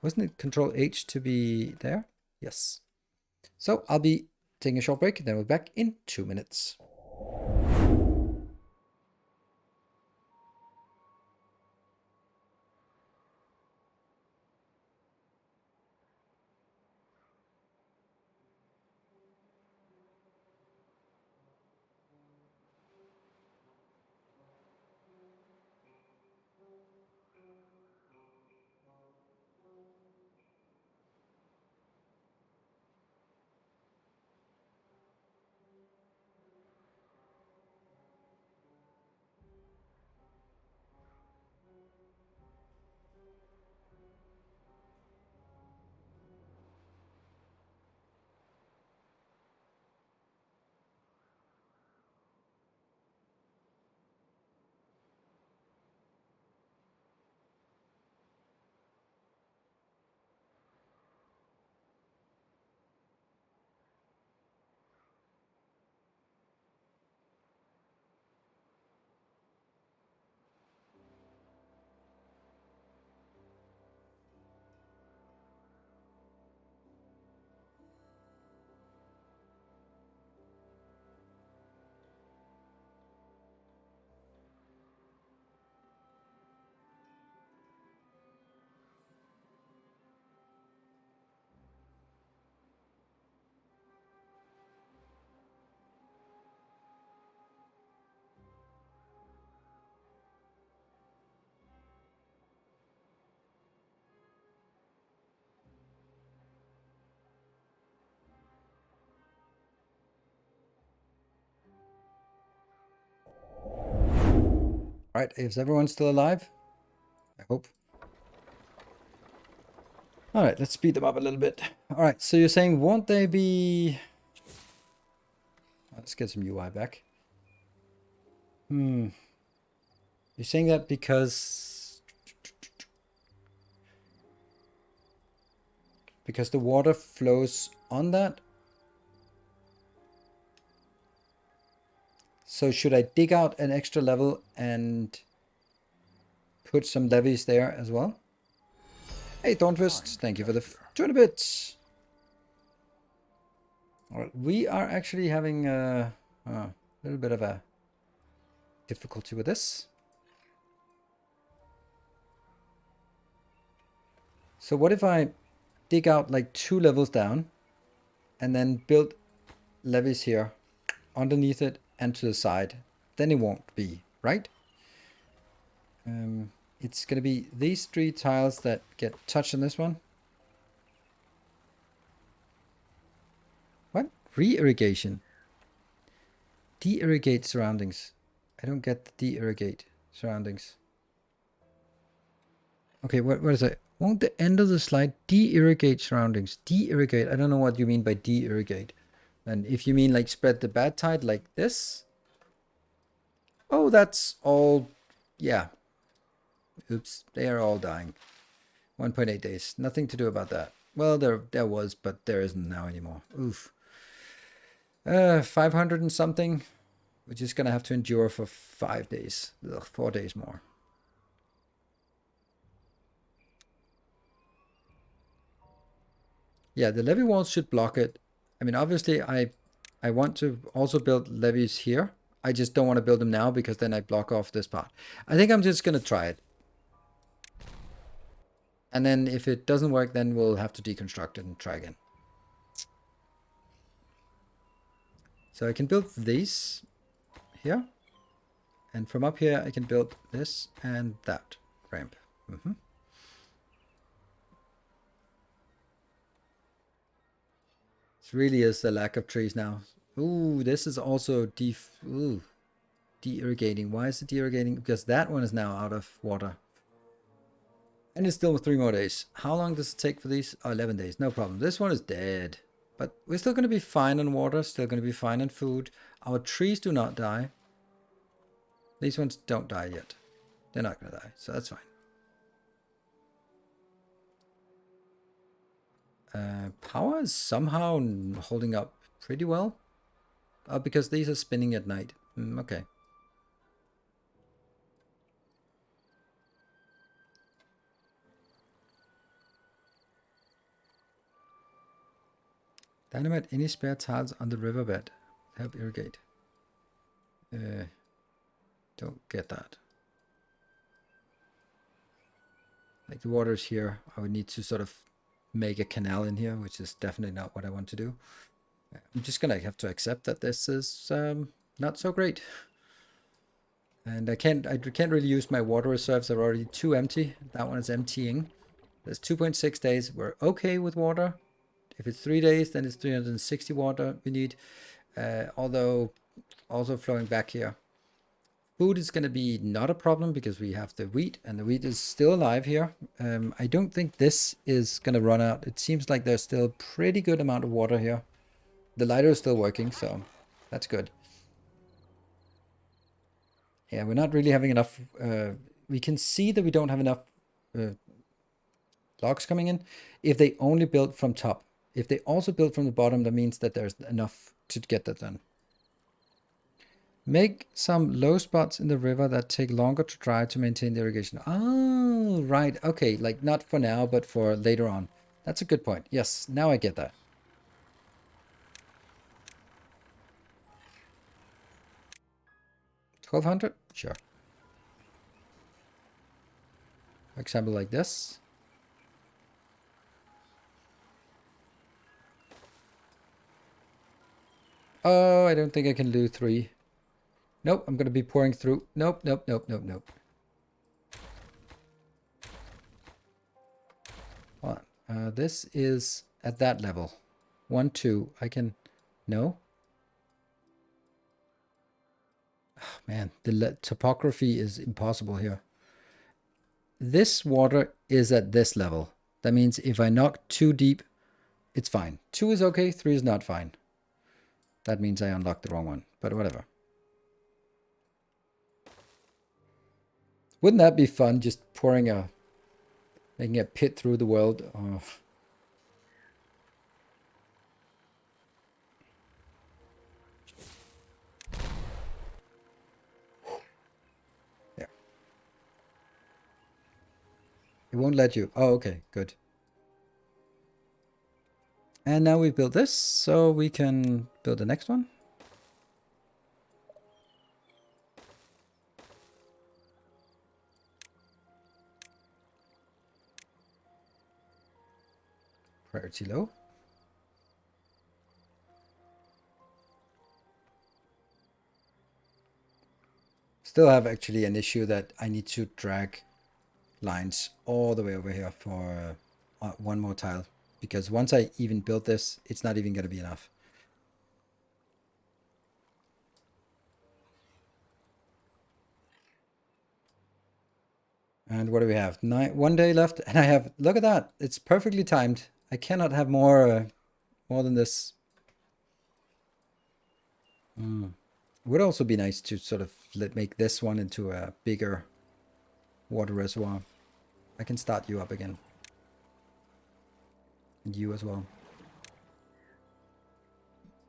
Wasn't it Control H to be there? Yes. So I'll be taking a short break, then we'll be back in 2 minutes. Right, is everyone still alive? I hope. All right, let's speed them up a little bit. All right, so you're saying, won't they be... Let's get some UI back. You're saying that because the water flows on that? So should I dig out an extra level and put some levees there as well? Hey, Thornfist, thank you for the 200 bits. All right, we are actually having a little bit of a difficulty with this. So what if I dig out like 2 levels down and then build levees here underneath it and to the side? Then it won't be, right? It's going to be these 3 tiles that get touched on this one. What? Re-irrigation. De-irrigate surroundings. I don't get the de-irrigate surroundings. Okay, what is it? Won't the end of the slide de-irrigate surroundings? De-irrigate. I don't know what you mean by de-irrigate. And if you mean like spread the Badtide like this. Oh, that's all. Yeah. Oops, they are all dying. 1.8 days. Nothing to do about that. Well, there was, but there isn't now anymore. Oof. 500 and something. We're just gonna have to endure for 5 days. Ugh, 4 days more. Yeah, the levee walls should block it. I mean, obviously, I want to also build levees here. I just don't want to build them now because then I block off this part. I think I'm just gonna try it. And then if it doesn't work, then we'll have to deconstruct it and try again. So I can build these here. And from up here, I can build this and that ramp. It really is the lack of trees now. Ooh, this is also de-irrigating. Why is it de-irrigating? Because that one is now out of water. And it's still 3 more days. How long does it take for these? Oh, 11 days. No problem. This one is dead. But we're still going to be fine on water. Still going to be fine on food. Our trees do not die. These ones don't die yet. They're not going to die. So that's fine. Power is somehow holding up pretty well. Because these are spinning at night. Okay. Dynamite any spare tiles on the riverbed. Help irrigate. Don't get that. Like the water is here. I would need to sort of make a canal in here, which is definitely not what I want to do. I'm just gonna have to accept that this is not so great. And I can't really use my water reserves. They're already too empty. That one is emptying. There's 2.6 days. We're okay with water. If it's 3 days, then it's 360 water we need. Although also flowing back here. Food is going to be not a problem because we have the wheat and the wheat is still alive here. I don't think this is going to run out. It seems like there's still a pretty good amount of water here. The lighter is still working, so that's good. Yeah, we're not really having enough. We can see that we don't have enough logs coming in. If they only build from top. If they also build from the bottom, that means that there's enough to get that done. Make some low spots in the river that take longer to dry to maintain the irrigation. Oh, right. Okay, like not for now, but for later on. That's a good point. Yes, now I get that. $1,200? Sure. For example, like this. Oh, I don't think I can do 3. Nope, I'm going to be pouring through. Nope, nope, nope, nope, nope. Hold on. This is at that level. 1, 2. I can... No? Oh Man, the topography is impossible here. This water is at this level. That means if I knock 2 deep, it's fine. 2 is okay, 3 is not fine. That means I unlocked the wrong one, but whatever. Wouldn't that be fun, just making a pit through the world? Oh. Yeah. It won't let you. Oh, okay, good. And now we built this, so we can build the next one. Priority low. Still have actually an issue that I need to drag lines all the way over here for one more tile. Because once I even build this, it's not even going to be enough. And what do we have? 1 day left, and I have, look at that, it's perfectly timed. I cannot have more than this. It would also be nice to sort of make this one into a bigger water reservoir. I can start you up again. And you as well.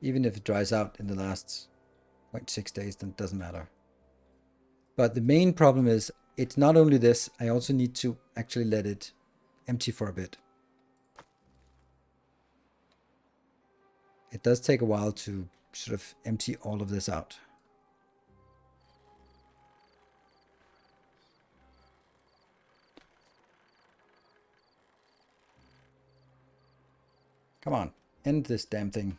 Even if it dries out in the last 6 days, then it doesn't matter. But the main problem is, it's not only this, I also need to actually let it empty for a bit. It does take a while to sort of empty all of this out. Come on, end this damn thing.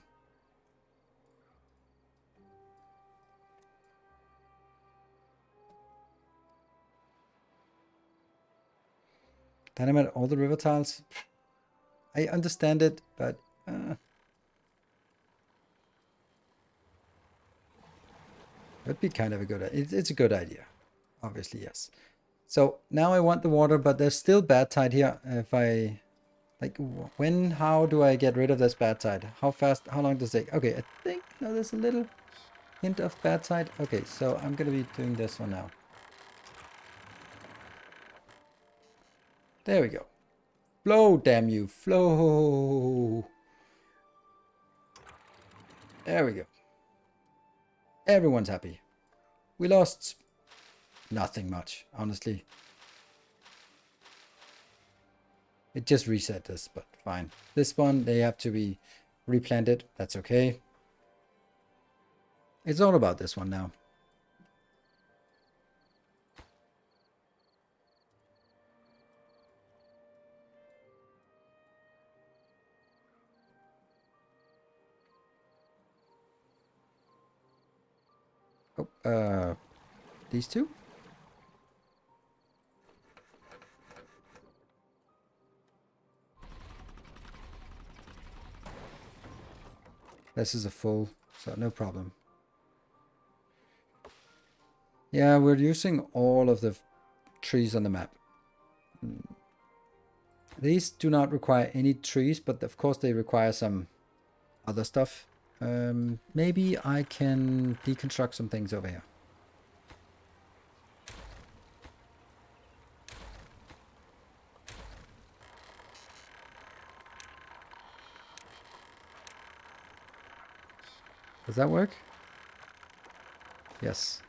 Dynamite all the river tiles. I understand it, but that'd be kind of a good idea. It's a good idea. Obviously, yes. So now I want the water, but there's still Badtide here. If I, how do I get rid of this Badtide? How long does it take? Okay, I think, no, there's a little hint of Badtide. Okay, so I'm going to be doing this one now. There we go. Flow, damn you, flow. There we go. Everyone's happy. We lost nothing much, honestly. It just reset this, but fine. This one, they have to be replanted. That's okay. It's all about this one now. Oh, these two? This is a full, so no problem. Yeah, we're using all of the trees on the map. These do not require any trees, but of course they require some other stuff. Maybe I can deconstruct some things over here. Does that work? Yes.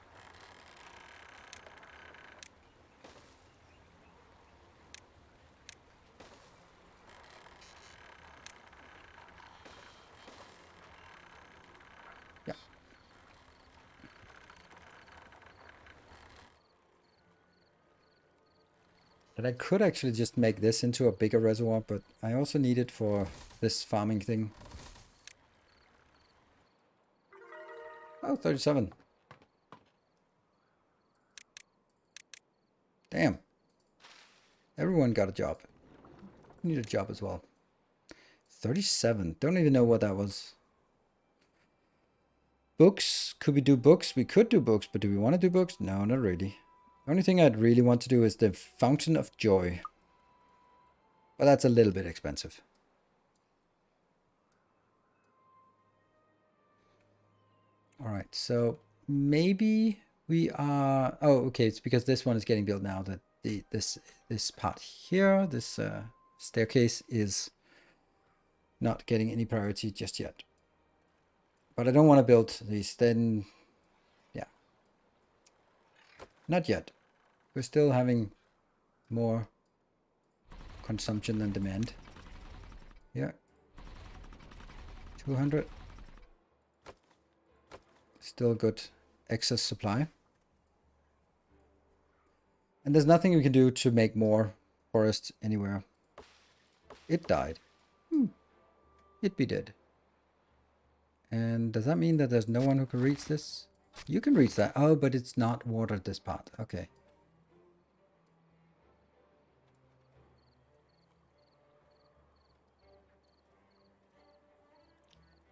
Yeah. And I could actually just make this into a bigger reservoir, but I also need it for this farming thing. Oh, 37. Damn. Everyone got a job. I need a job as well. 37. Don't even know what that was. books. Could we do books? We could do books, but do we want to do books? No, not really. The only thing I'd really want to do is the Fountain of Joy. But that's a little bit expensive. All right, so maybe we are... Oh, okay, it's because this one is getting built now. That this part here, this staircase is not getting any priority just yet. But I don't want to build these. Then, yeah, not yet. We're still having more consumption than demand. Yeah, 200. Still good excess supply. And there's nothing we can do to make more forest anywhere. It died. It be dead. And does that mean that there's no one who can reach this? You can reach that. Oh, but it's not watered, this part. Okay.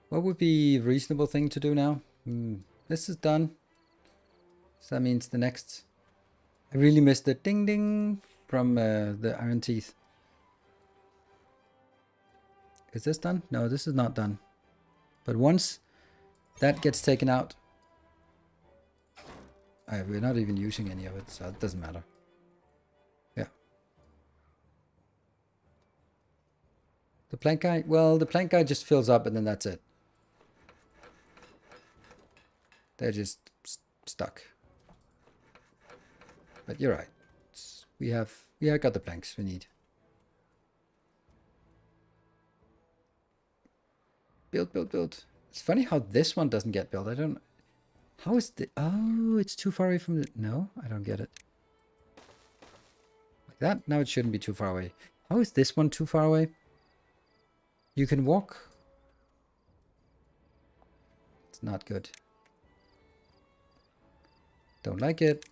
What would be a reasonable thing to do now? This is done. So that means the next... I really missed the ding ding from the Iron Teeth. Is this done? No, this is not done. But once that gets taken out... we're not even using any of it, so it doesn't matter. Yeah. The plank guy? Well, the plank guy just fills up and then that's it. They're just stuck. But you're right. We have got the planks we need. Build, build, build. It's funny how this one doesn't get built. I don't... How is the... Oh, it's too far away from the... No, I don't get it. Like that? Now it shouldn't be too far away. How is this one too far away? You can walk. It's not good. Don't like it.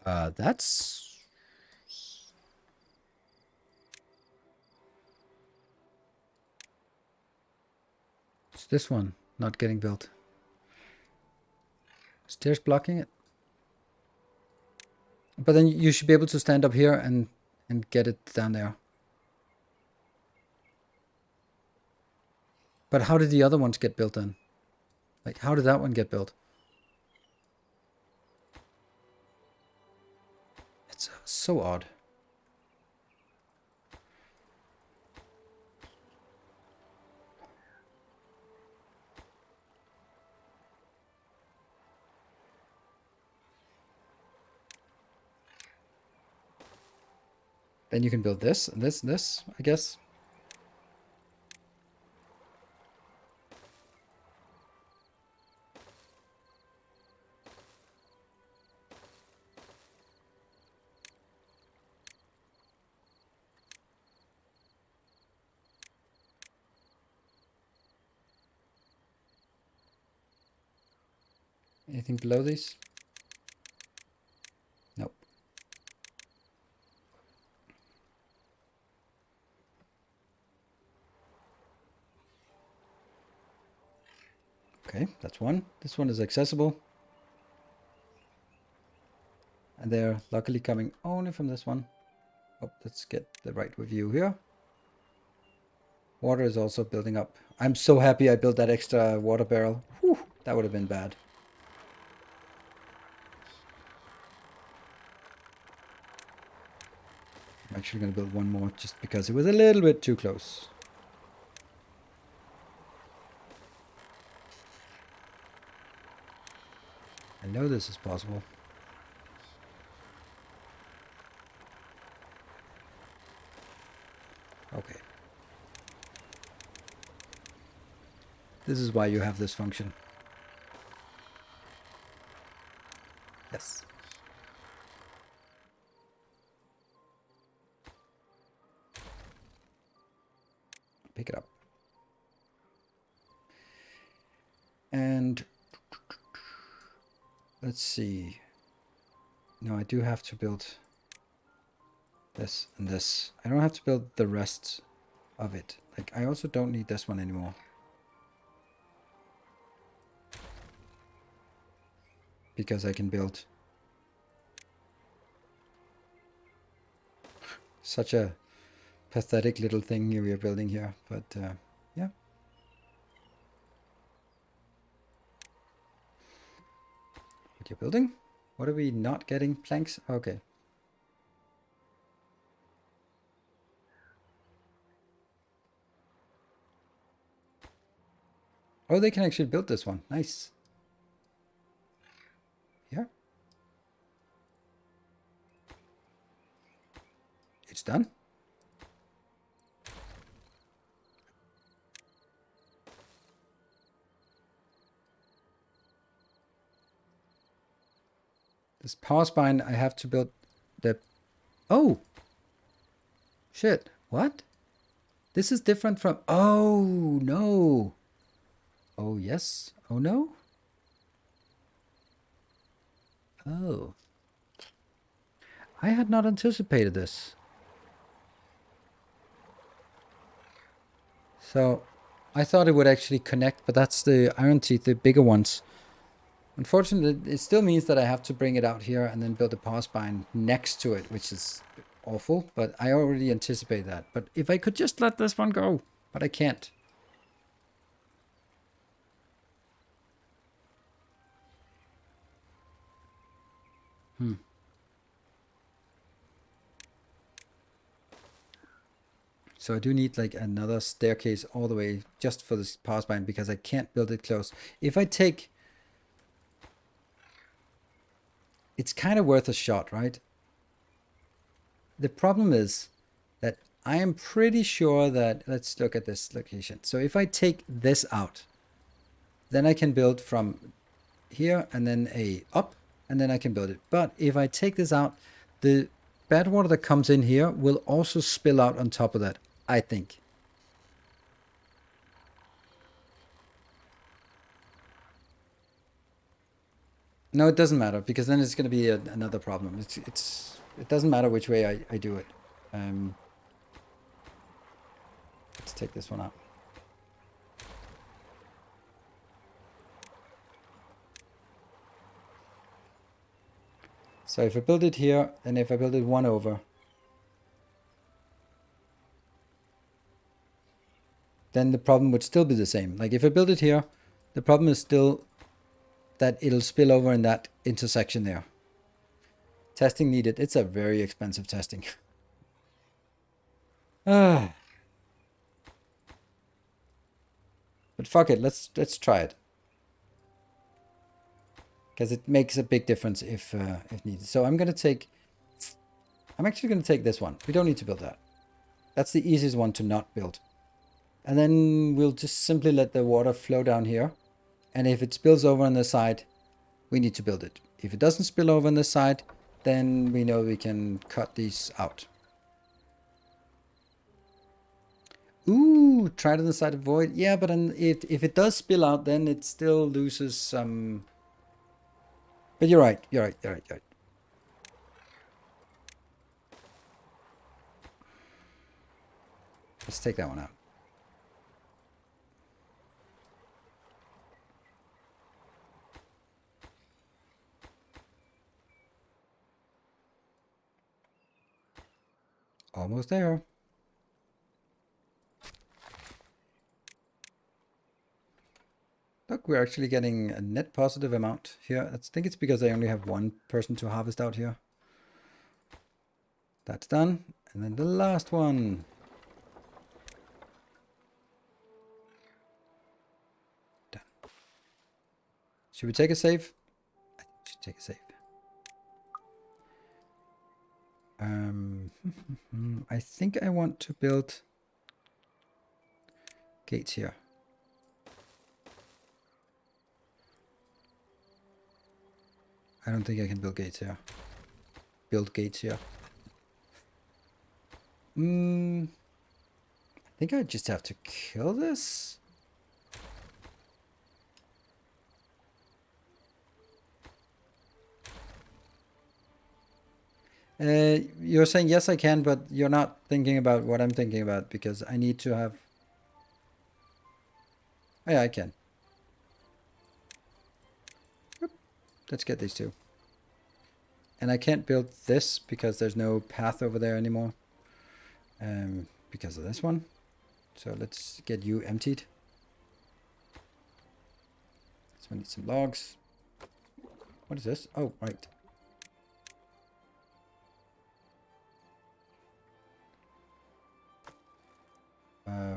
That's... It's this one not getting built. Stairs blocking it. But then you should be able to stand up here and get it down there. But how did the other ones get built then? Like, how did that one get built? It's so odd. Then you can build this and this and this, I guess. Anything below these? Nope. Okay, that's one. This one is accessible. And they're luckily coming only from this one. Oh, let's get the right view here. Water is also building up. I'm so happy I built that extra water barrel. Whew, that would have been bad. I'm actually going to build one more just because it was a little bit too close. I know this is possible. Okay. This is why you have this function. Yes. Pick it up. And let's see. No, I do have to build This and this. I don't have to build the rest of it. Like, I also don't need this one anymore. Because I can build such a pathetic little thing we are building here. But, yeah. What you're building? What are we not getting? Planks? Okay. Oh, they can actually build this one. Nice. Here. It's done. This power spine, I have to build the... Oh! Shit. What? This is different from... Oh, no. Oh, yes. Oh, no. Oh. I had not anticipated this. So, I thought it would actually connect, but that's the iron teeth, the bigger ones. Unfortunately, it still means that I have to bring it out here and then build a power spine next to it, which is awful, but I already anticipate that. But if I could just let this one go, but I can't. So I do need like another staircase all the way just for this power spine because I can't build it close. If I take... It's kind of worth a shot, right? The problem is that I am pretty sure that... Let's look at this location. So if I take this out, then I can build from here and then a up, and then I can build it. But if I take this out, the bad water that comes in here will also spill out on top of that, I think. No, it doesn't matter, because then it's going to be another problem. It doesn't matter which way I do it. Let's take this one out. So if I build it here, and if I build it one over, then the problem would still be the same. Like if I build it here, the problem is still that it'll spill over in that intersection there. Testing needed. It's a very expensive testing. But fuck it, let's try it. Because it makes a big difference if needed. So I'm actually gonna take this one. We don't need to build that. That's the easiest one to not build. And then we'll just simply let the water flow down here. And if it spills over on the side, we need to build it. If it doesn't spill over on the side, then we know we can cut these out. Ooh, try it on the side of void. Yeah, but if it does spill out, then it still loses some... But you're right. Let's take that one out. Almost there. Look, we're actually getting a net positive amount here. I think it's because I only have one person to harvest out here. That's done. And then the last one. Done. Should we take a save? I think we should take a save. I think I want to build gates here. I don't think I can build gates here. Build gates here. I think I just have to kill this. You're saying yes, I can, but you're not thinking about what I'm thinking about because I need to have. Oh, yeah, I can. Oop. Let's get these two. And I can't build this because there's no path over there anymore. Because of this one. So let's get you emptied. So we need some logs. What is this? Oh, right.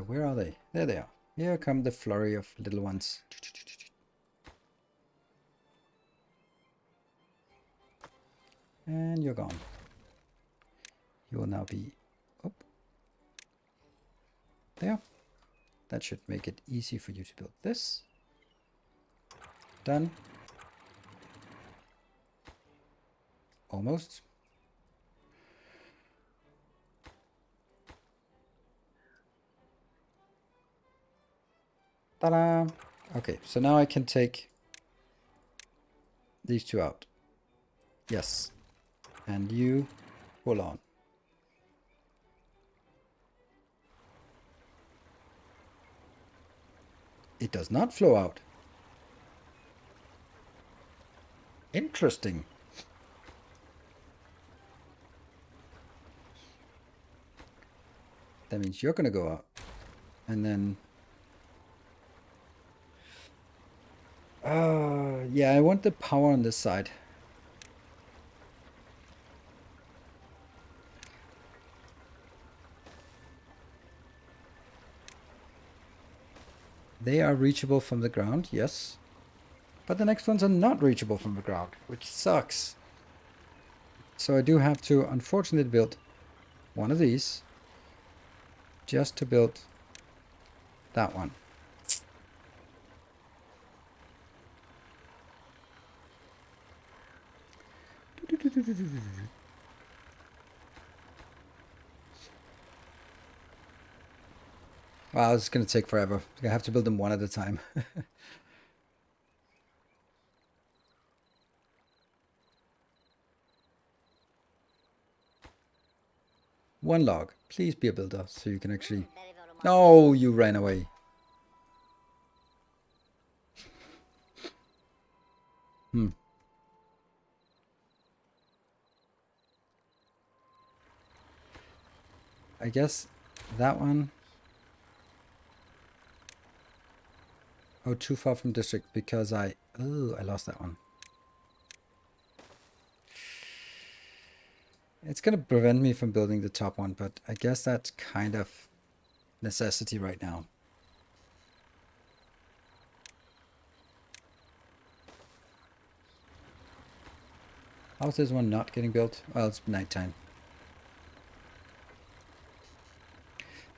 Where are they? There they are. Here come the flurry of little ones. And you're gone. You will now be up there. That should make it easy for you to build this. Done. Almost. Ta-da! Okay, so now I can take these two out. Yes. And you pull on. It does not flow out. Interesting. That means you're gonna go out. And then... yeah, I want the power on this side. They are reachable from the ground, yes. But the next ones are not reachable from the ground, which sucks. So I do have to, unfortunately, build one of these just to build that one. Wow, it's going to take forever. I have to build them one at a time. One log. Please be a builder so you can actually... No, you ran away. I guess that one... Oh, too far from district because I... Oh, I lost that one. It's going to prevent me from building the top one, but I guess that's kind of necessity right now. How's this one not getting built? Well, it's nighttime.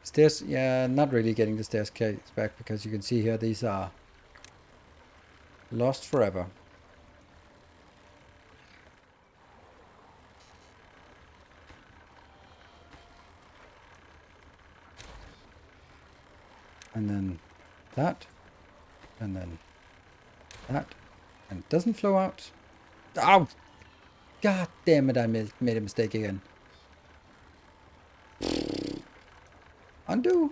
Stairs, yeah, not really getting the staircase back because you can see here these are lost forever. And then that, and then that, and it doesn't flow out. Oh, god damn it! I made a mistake again. Undo.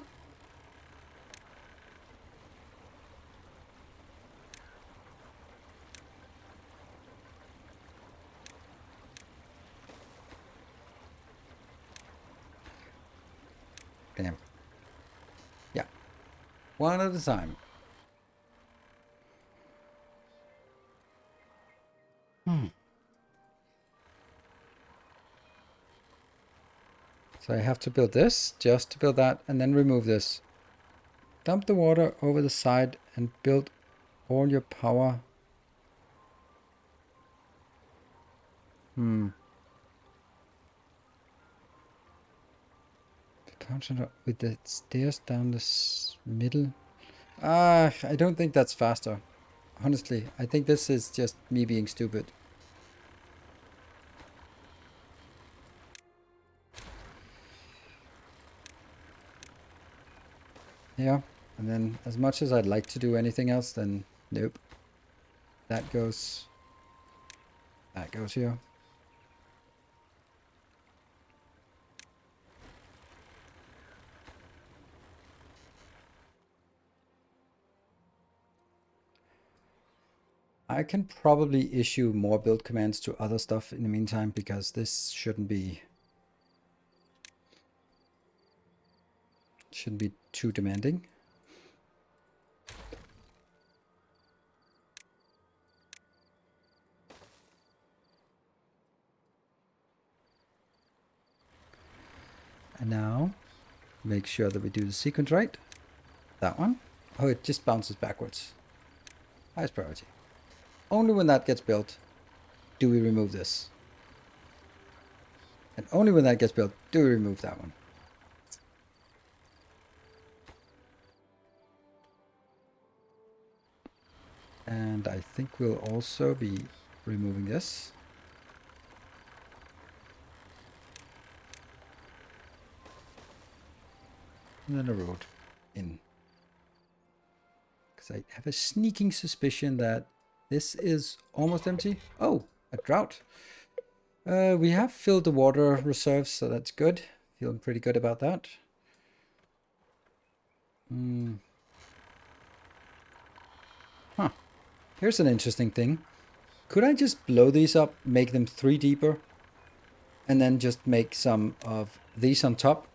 Damn. Yeah. One at a time. So I have to build this, just to build that, and then remove this. Dump the water over the side and build all your power. With the stairs down the middle. I don't think that's faster. Honestly, I think this is just me being stupid. Yeah, and then as much as I'd like to do anything else, then nope. That goes here. I can probably issue more build commands to other stuff in the meantime, because this shouldn't be too demanding. And now make sure that we do the sequence right. That one. Oh, it just bounces backwards. Highest priority. Only when that gets built do we remove this. And only when that gets built do we remove that one. And I think we'll also be removing this. And then a road in. Because I have a sneaking suspicion that this is almost empty. Oh, a drought. We have filled the water reserves, so that's good. Feeling pretty good about that. Huh. Here's an interesting thing. Could I just blow these up, make them 3 deeper, and then just make some of these on top,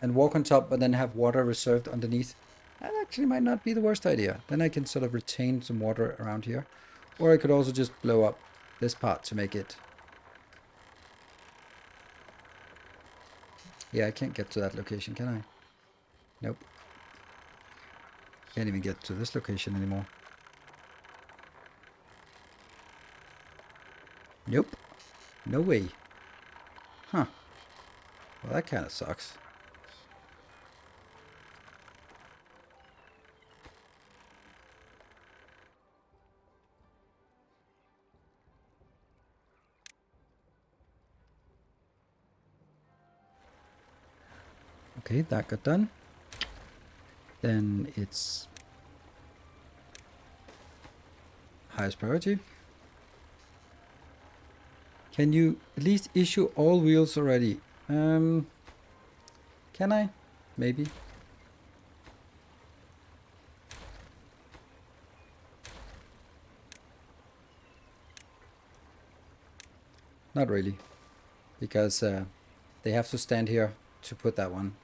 and walk on top, but then have water reserved underneath? That actually might not be the worst idea. Then I can sort of retain some water around here. Or I could also just blow up this part to make it... Yeah, I can't get to that location, can I? Nope. Can't even get to this location anymore. Nope. No way. Huh. Well, that kind of sucks. Okay, that got done. Then it's highest priority. Can you at least issue all wheels already? Can I? Maybe. Not really. Because they have to stand here to put that one.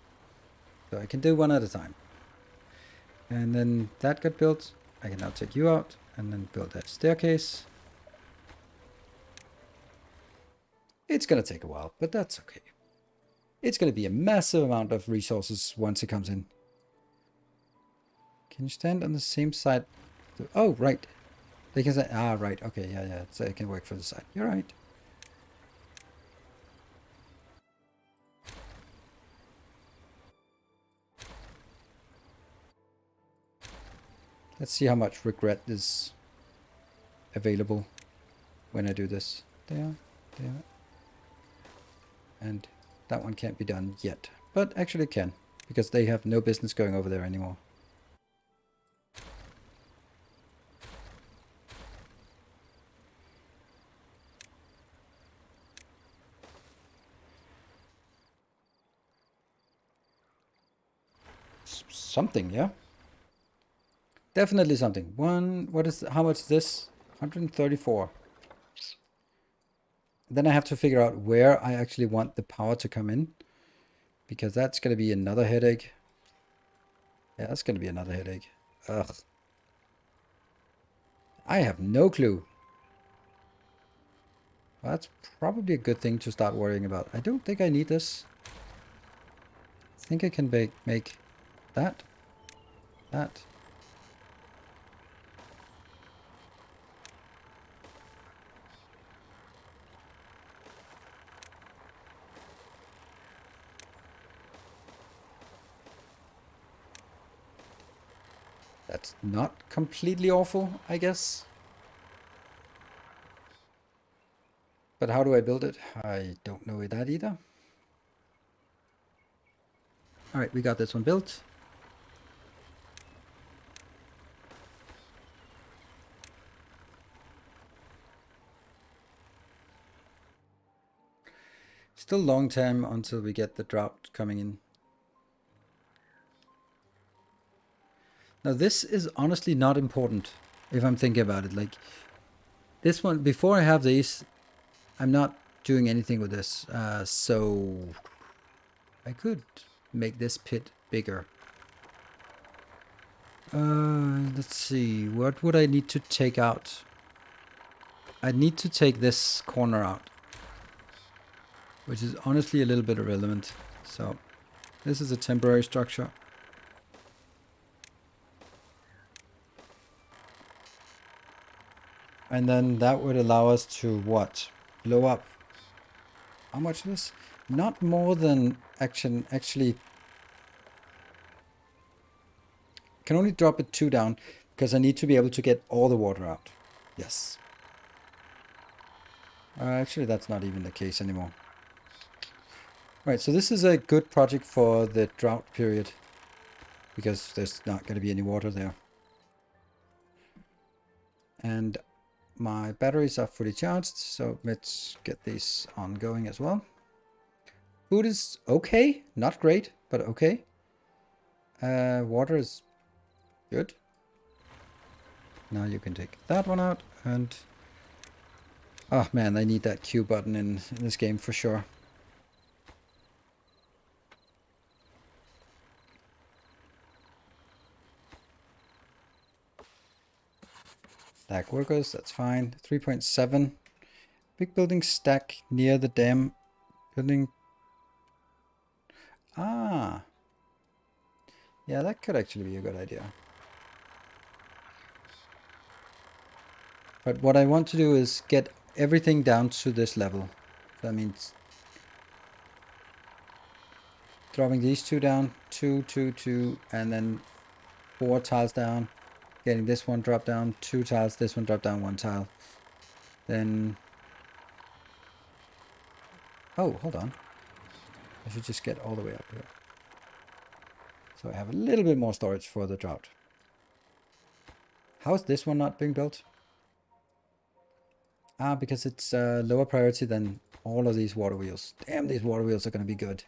So I can do one at a time. And then that got built. I can now take you out and then build that staircase. It's going to take a while, but that's okay. It's going to be a massive amount of resources once it comes in. Can you stand on the same side? Oh, right. They can say, ah, right. Okay, yeah. So it can work for the side. You're right. Let's see how much regret is available when I do this. There. And that one can't be done yet. But actually it can, because they have no business going over there anymore. Something, yeah? Definitely something. How much is this? 134. Then I have to figure out where I actually want the power to come in, because that's going to be another headache. Yeah, that's going to be another headache. Ugh. I have no clue. Well, that's probably a good thing to start worrying about. I don't think I need this. I think I can make that. That's not completely awful, I guess. But how do I build it? I don't know that either. All right, we got this one built. Still long time until we get the drought coming in. Now this is honestly not important if I'm thinking about it. Like, This one, before I have these, I'm not doing anything with this. So I could make this pit bigger. Let's see. What would I need to take out? I need to take this corner out, which is honestly a little bit irrelevant. So this is a temporary structure. And then that would allow us to what? Blow up. How much is this? Not more than actually can only drop it 2 down because I need to be able to get all the water out. Yes. Actually, that's not even the case anymore. Right, so this is a good project for the drought period because there's not going to be any water there. And my batteries are fully charged, so let's get these ongoing as well. Food is okay, not great, but okay. Water is good. Now you can take that one out and... Oh man, I need that Q button in this game for sure. Stack workers, that's fine. 3.7. Big building stack near the dam. Building... Ah. Yeah, that could actually be a good idea. But what I want to do is get everything down to this level. That means dropping these 2 down, 2, 2, 2, and then 4 tiles down. Getting this one drop down, 2 tiles, this one drop down, 1 tile. Then... Oh, hold on. I should just get all the way up here. So I have a little bit more storage for the drought. How is this one not being built? Ah, because it's lower priority than all of these water wheels. Damn, these water wheels are going to be good.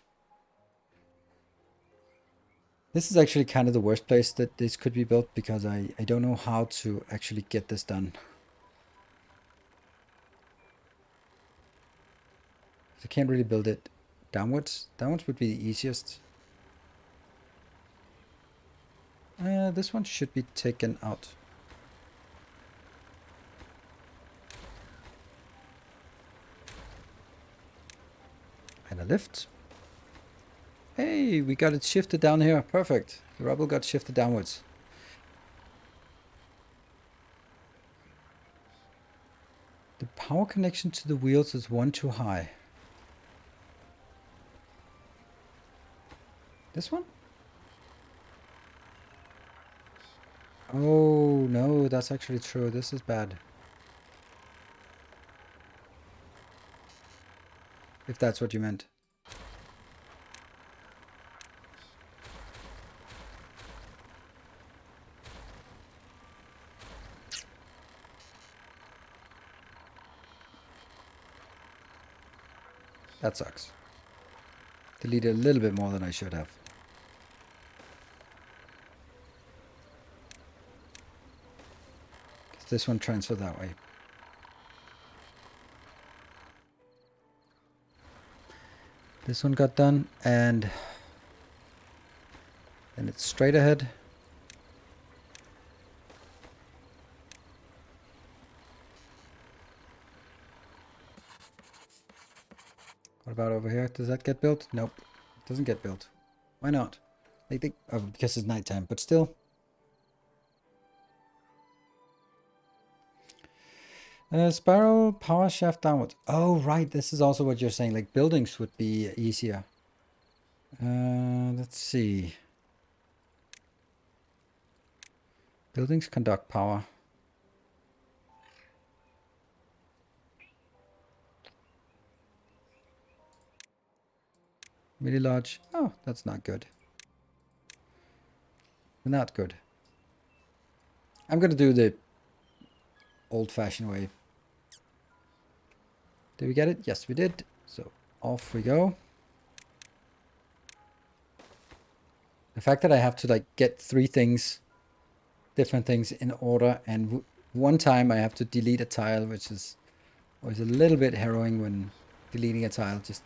This is actually kind of the worst place that this could be built because I don't know how to actually get this done. I can't really build it downwards. Downwards would be the easiest. This one should be taken out. And a lift. Hey, we got it shifted down here. Perfect. The rubble got shifted downwards. The power connection to the wheels is 1 too high. This one? Oh, no, that's actually true. This is bad. If that's what you meant. That sucks. Deleted a little bit more than I should have. This one transferred that way. This one got done, and then it's straight ahead. What about over here? Does that get built? Nope. It doesn't get built. Why not? I think, oh, because it's nighttime, but still. Spiral power shaft downwards. Oh, right. This is also what you're saying. Like buildings would be easier. Let's see. Buildings conduct power. Really large. Oh, that's not good. Not good. I'm going to do the old-fashioned way. Did we get it? Yes, we did. So off we go. The fact that I have to like get 3 things, different things in order, and One time I have to delete a tile, which is always a little bit harrowing when deleting a tile. Just,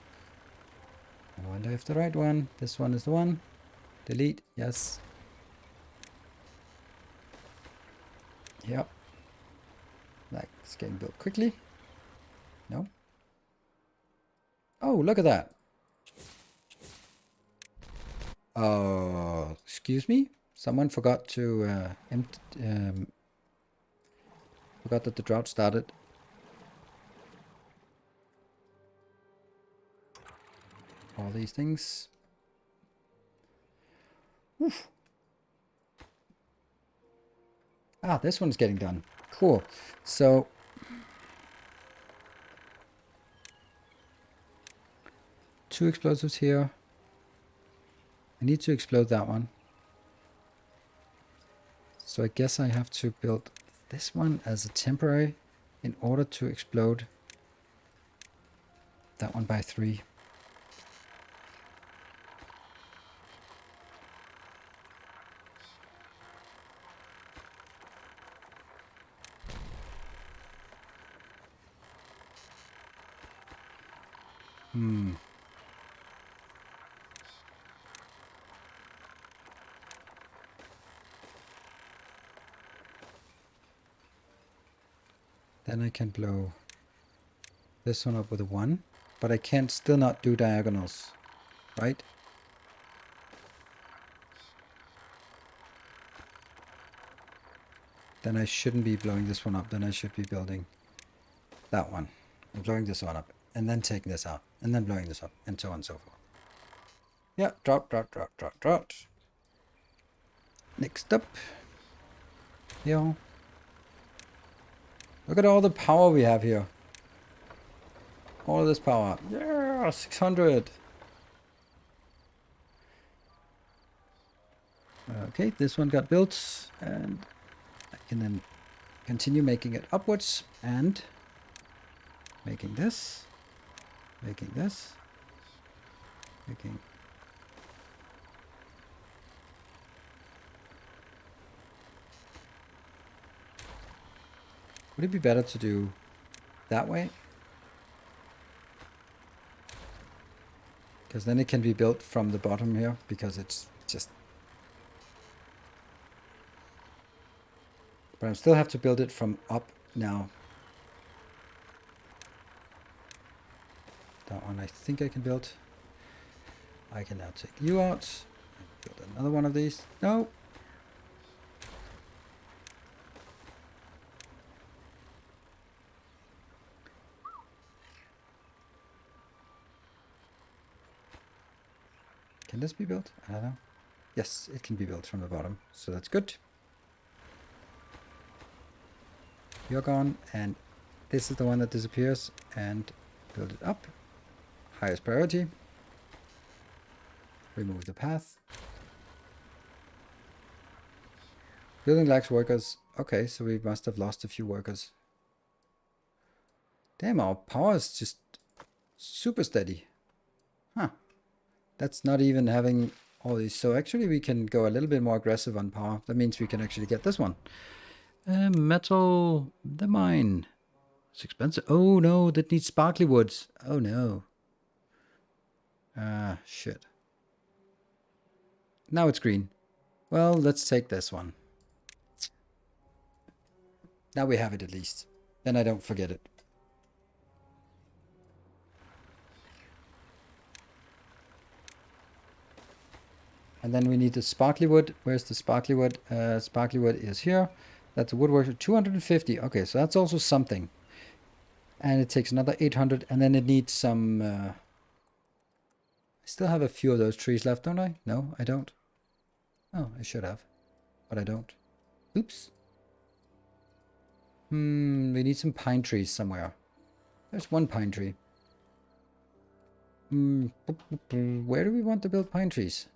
I wonder if the right one. This one is the one. Delete, yes. Yep. That's getting built quickly. No. Oh, look at that. Oh, excuse me? Someone forgot to forgot that the drought started. All these things. Oof. Ah, this one's getting done. Cool. So, two explosives here. I need to explode that one. So I guess I have to build this one as a temporary in order to explode that one by 3. Then I can blow this one up with a 1, but I can't still not do diagonals, right? Then I shouldn't be blowing this one up. Then I should be building that one and blowing this one up and then taking this out and then blowing this up and so on and so forth. Yeah, drought. Next up. Yeah. Look at all the power we have here. All of this power. Yeah, 600. Okay, this one got built, and I can then continue making it upwards and making this, making. Would it be better to do that way? Because then it can be built from the bottom here, because it's just... But I still have to build it from up now. That one I think I can build. I can now take you out. Build another one of these. No! Can this be built? I don't know. Yes, it can be built from the bottom, so that's good. You're gone, and this is the one that disappears, and build it up. Highest priority. Remove the path. Building lacks workers. Okay, so we must have lost a few workers. Damn, our power is just super steady. Huh. That's not even having all these. So actually we can go a little bit more aggressive on power. That means we can actually get this one. Metal, the mine. It's expensive. Oh no, that needs sparkly woods. Oh no. Ah, shit. Now it's green. Well, let's take this one. Now we have it at least. Then I don't forget it. And then we need the sparkly wood. Where's the sparkly wood? Sparkly wood is here. That's a woodworker. 250. Okay, so that's also something. And it takes another 800. And then it needs some... I still have a few of those trees left, don't I? No, I don't. Oh, I should have. But I don't. Oops. We need some pine trees somewhere. There's one pine tree. Where do we want to build pine trees?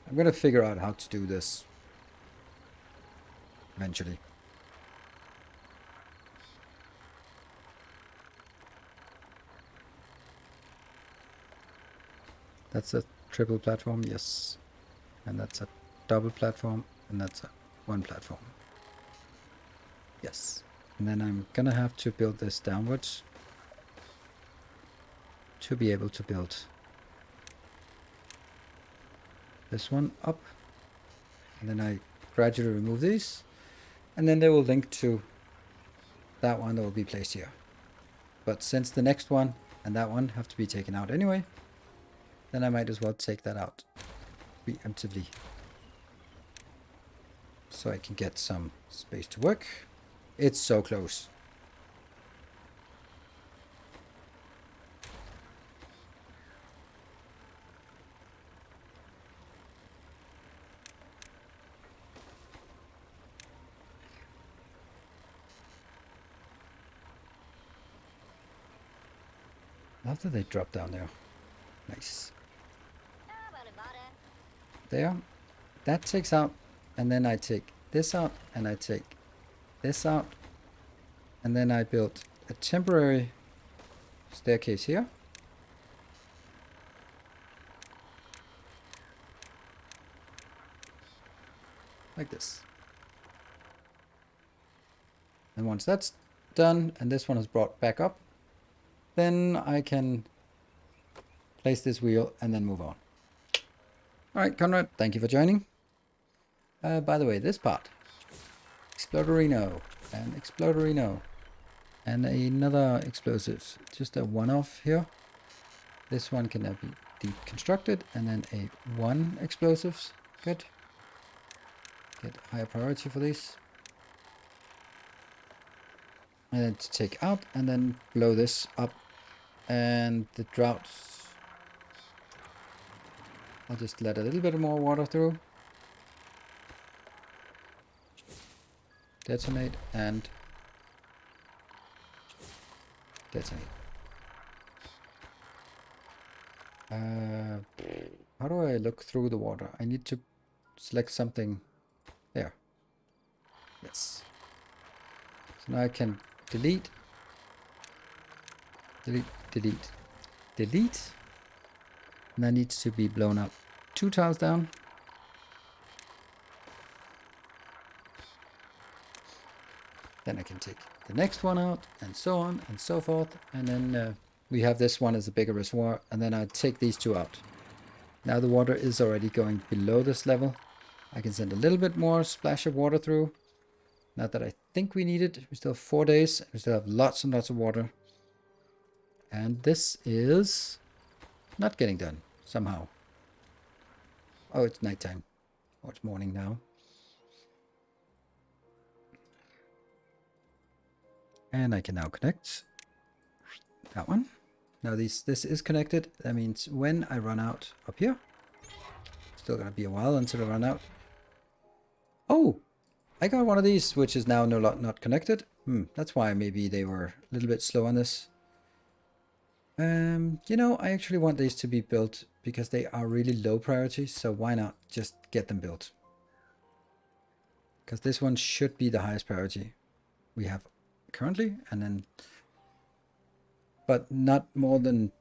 I'm gonna figure out how to do this eventually. That's a triple platform, yes. And that's a double platform, and that's a one platform. Yes. And then I'm gonna have to build this downwards to be able to build this one up. And then I gradually remove these, and then they will link to that one that will be placed here. But since the next one and that one have to be taken out anyway, then I might as well take that out preemptively, so I can get some space to work. It's so close. Love that they drop down there. Nice. There. That takes out, and then I take this out, and I take this out, and then I built a temporary staircase here. Like this. And once that's done, and this one is brought back up, then I can place this wheel and then move on. Alright, Conrad, thank you for joining. By the way, this part. Explodorino. And Explodorino. And another explosive. Just a one-off here. This one can now be deconstructed. And then a one explosives. Good. Get higher priority for these. And then to take out. And then blow this up. And the droughts. I'll just let a little bit more water through. Detonate and detonate. How do I look through the water? I need to select something there. Yes. So now I can delete, delete, delete, delete. And that needs to be blown up 2 tiles down. Then I can take the next one out, and so on and so forth. And then we have this one as a bigger reservoir, and then I take these 2 out. Now the water is already going below this level. I can send a little bit more splash of water through. Not that I think we need it. We still have 4 days. We still have lots and lots of water. And this is not getting done somehow. Oh, it's nighttime. Or it's morning now. And I can now connect that one. Now this is connected. That means when I run out up here, still gonna be a while until I run out. Oh, I got one of these, which is now not connected. That's why maybe they were a little bit slow on this. You know, I actually want these to be built because they are really low priority. So why not just get them built? Because this one should be the highest priority we have currently, and then, but not more than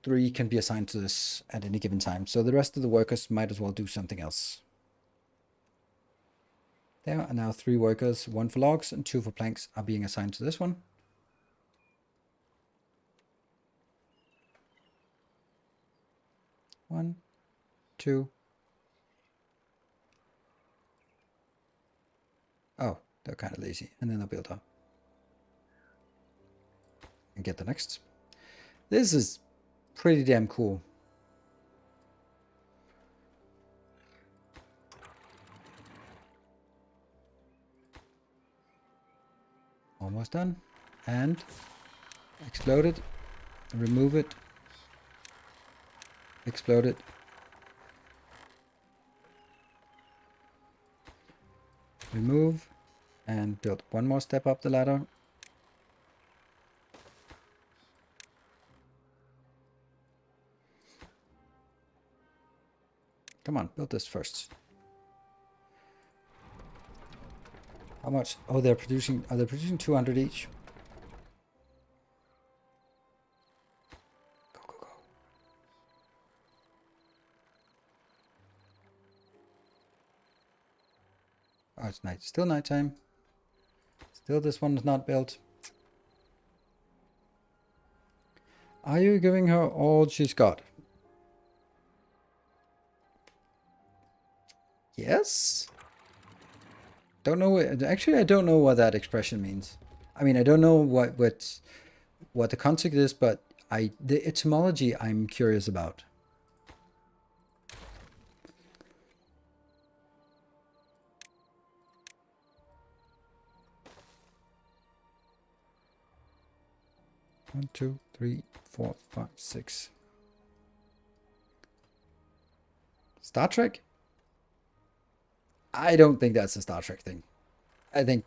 3 can be assigned to this at any given time. So the rest of the workers might as well do something else. There are now 3 workers, 1 for logs and 2 for planks, are being assigned to this one. One, 2. Oh, they're kind of lazy, and then they'll build up and get the next. This is pretty damn cool. Almost done. And explode it, remove it, explode it, remove, and build 1 more step up the ladder. Come on, build this first. How much? Oh, they're producing. Are they producing 200 each? Go, go, go. Oh, it's night. Still nighttime. Still, this one is not built. Are you giving her all she's got? Yes? Don't know. Actually, I don't know what that expression means. I mean, I don't know what the concept is, but the etymology I'm curious about. One, two, three, 4, 5, 6. Star Trek? I don't think that's a Star Trek thing. I think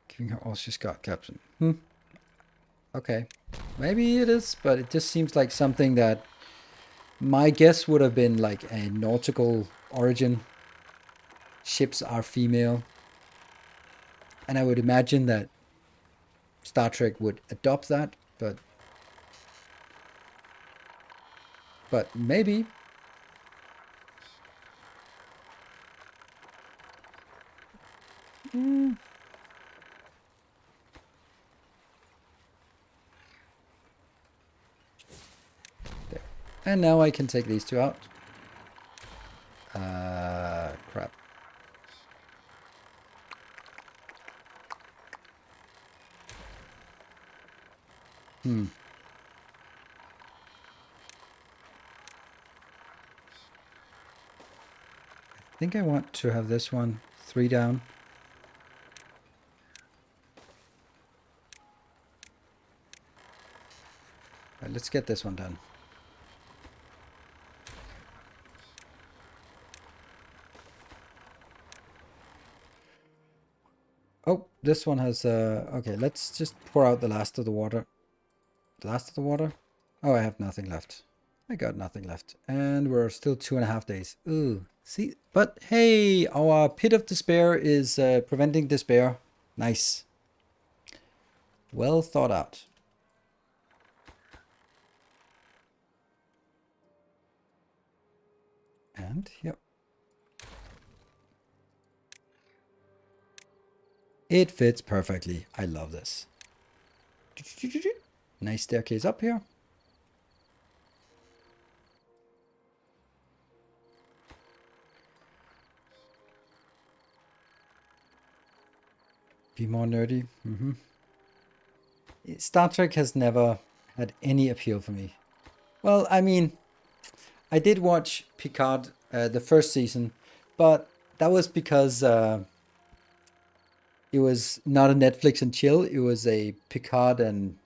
giving her all she's got, Captain. Okay. Maybe it is, but it just seems like something that my guess would have been like a nautical origin. Ships are female. And I would imagine that Star Trek would adopt that, but maybe. There. And now I can take these two out. Crap. I think I want to have this one 3 down. All right, let's get this one done. Oh, this one has, okay, let's just pour out the last of the water. The last of the water? Oh, I have nothing left. I got nothing left. And we're still 2.5 days. Ooh, see, but hey, our pit of despair is preventing despair. Nice. Well thought out. And, yep. It fits perfectly. I love this. Nice staircase up here. Be more nerdy. Star Trek has never had any appeal for me. Well, I mean, I did watch Picard the first season, but that was because it was not a Netflix and chill. It was a Picard and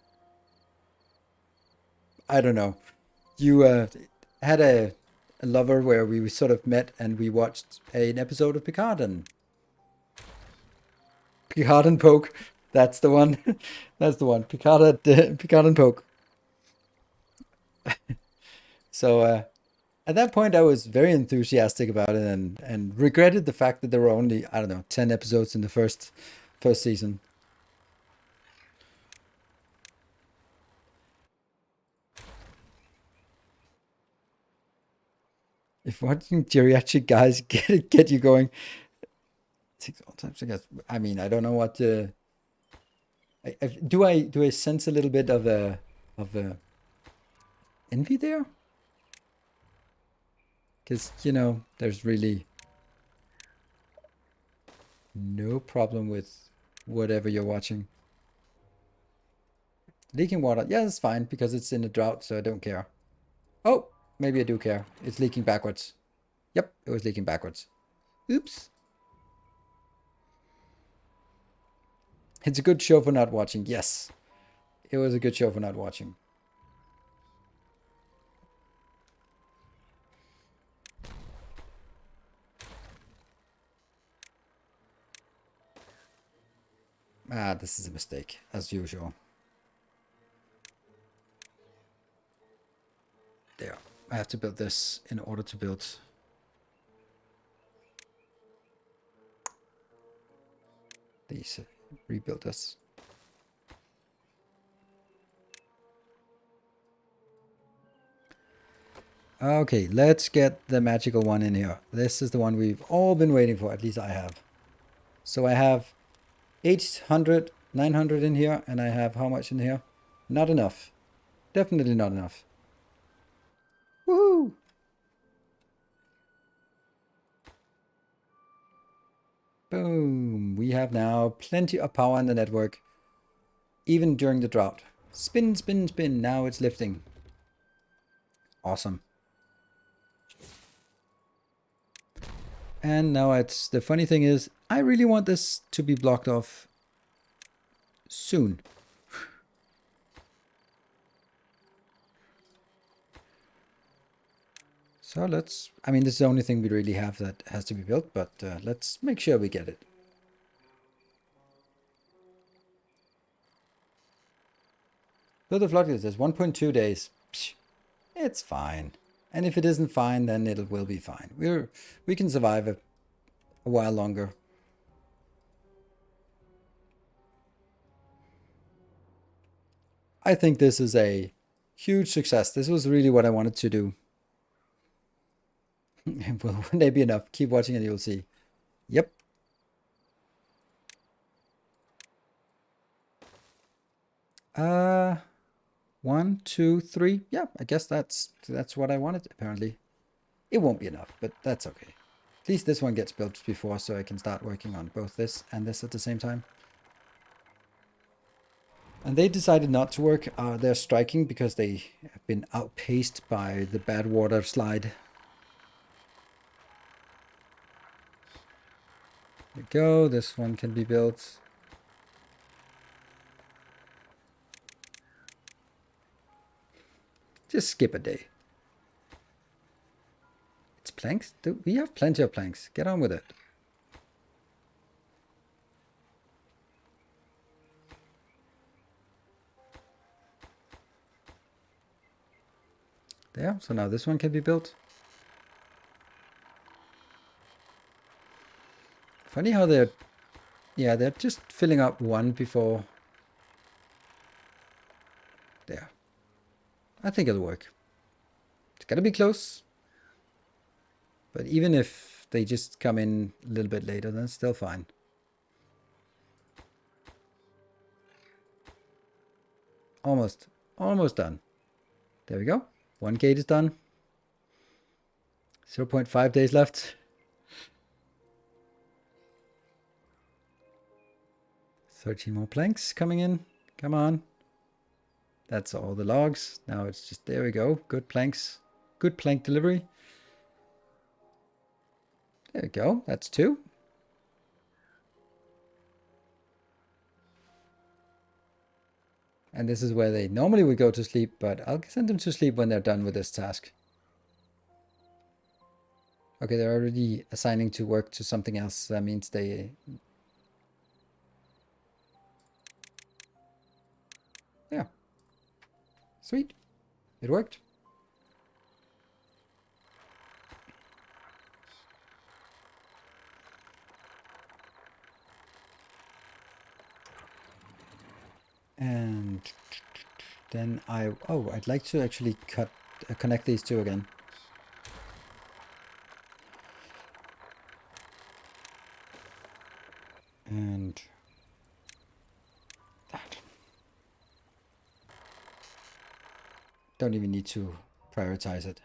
I don't know. You had a lover where we sort of met and we watched an episode of Picard and Poke. That's the one. That's the one. Picard and Poke. So at that point, I was very enthusiastic about it and regretted the fact that there were only, I don't know, 10 episodes in the first season. If watching geriatric guys get you going, takes all times, I guess. I mean, I don't know what to. Do I sense a little bit of a envy there? Because there's really no problem with whatever you're watching. Leaking water, yeah, that's fine because it's in a drought, so I don't care. Oh, maybe I do care. It's leaking backwards. Yep, it was leaking backwards. Oops. It's a good show for not watching. Yes, it was a good show for not watching. Ah, this is a mistake, as usual. There. I have to build this in order to build these. Rebuild this. Okay, let's get the magical one in here. This is the one we've all been waiting for, at least I have. So I have 800, 900 in here, and I have how much in here? Not enough. Definitely not enough. Woohoo! Boom! We have now plenty of power in the network, even during the drought. Spin, spin, spin. Now it's lifting. Awesome. And now it's, the funny thing is, I really want this to be blocked off soon. So let's, I mean, this is the only thing we really have that has to be built, but let's make sure we get it. Build a floodgates, there's 1.2 days. Psh, it's fine. And if it isn't fine, then it will be fine. We can survive a while longer. I think this is a huge success. This was really what I wanted to do. Will they be enough? Keep watching and you'll see. Yep. Uh, 1, 2, 3. Yeah, I guess that's what I wanted, apparently. It won't be enough, but that's okay. At least this one gets built before, so I can start working on both this and this at the same time. And they decided not to work. They're striking because they have been outpaced by the bad water slide. There we go. This one can be built. Just skip a day. It's planks? We have plenty of planks. Get on with it. There. So now this one can be built. Funny how they're just filling up one before. There. I think it'll work. It's gotta be close. But even if they just come in a little bit later, then it's still fine. Almost done. There we go. One gate is done. 0.5 days left. 13 more planks coming in. Come on. That's all the logs. Now it's just, there we go. Good planks. Good plank delivery. There we go. That's 2. And this is where they normally would go to sleep, but I'll send them to sleep when they're done with this task. Okay, they're already assigning to work to something else. That means they... Yeah. Sweet. It worked. And then I'd like to actually connect these two again. And that. Don't even need to prioritize it.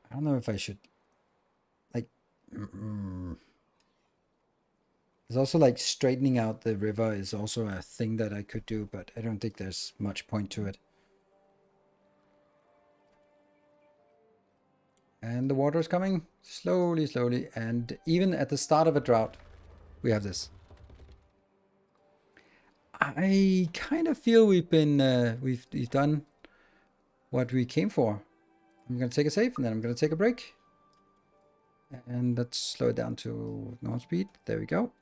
I don't know if I should, like, there's also like straightening out the river is also a thing that I could do, but I don't think there's much point to it. And the water is coming slowly, slowly. And even at the start of a drought, we have this. I kind of feel we've done what we came for. I'm going to take a save and then I'm going to take a break. And let's slow it down to normal speed. There we go.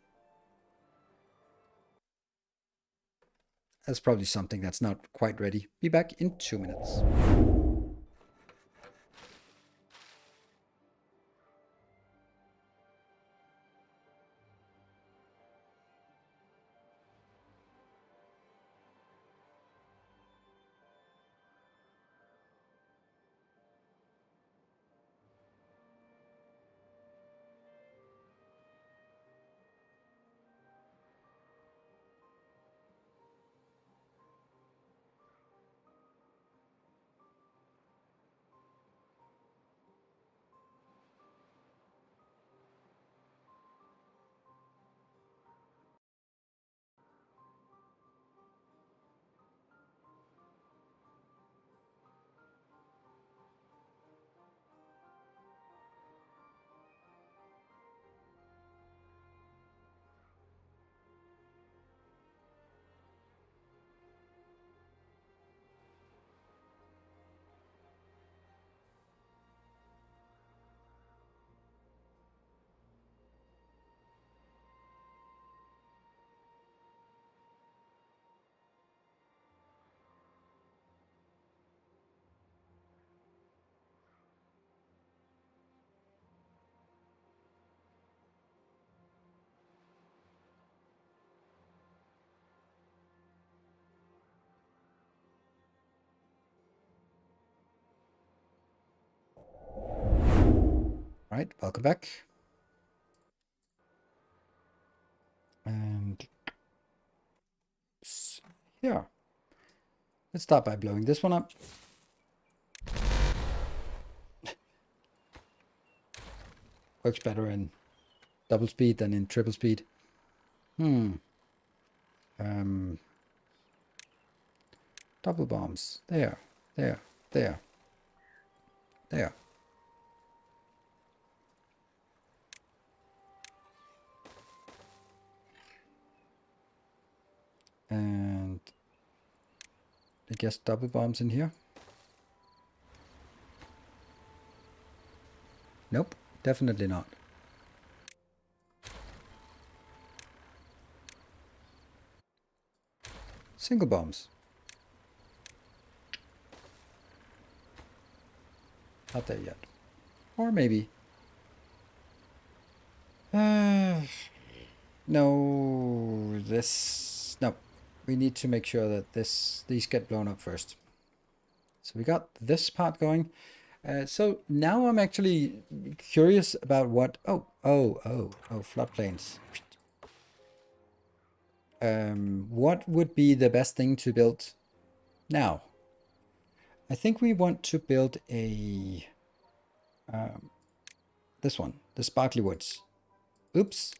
That's probably something that's not quite ready. Be back in 2 minutes. Right, welcome back. And here. Let's start by blowing this one up. Works better in double speed than in triple speed. Double bombs. There. There. There. There. And I guess double bombs in here. Nope, definitely not. Single bombs. Not there yet. Or maybe. No, this... No. We need to make sure that these get blown up first. So we got this part going. So now I'm actually curious about what... Oh, floodplains. What would be the best thing to build now? I think we want to build a... this one, the Sparkly Woods. Oops.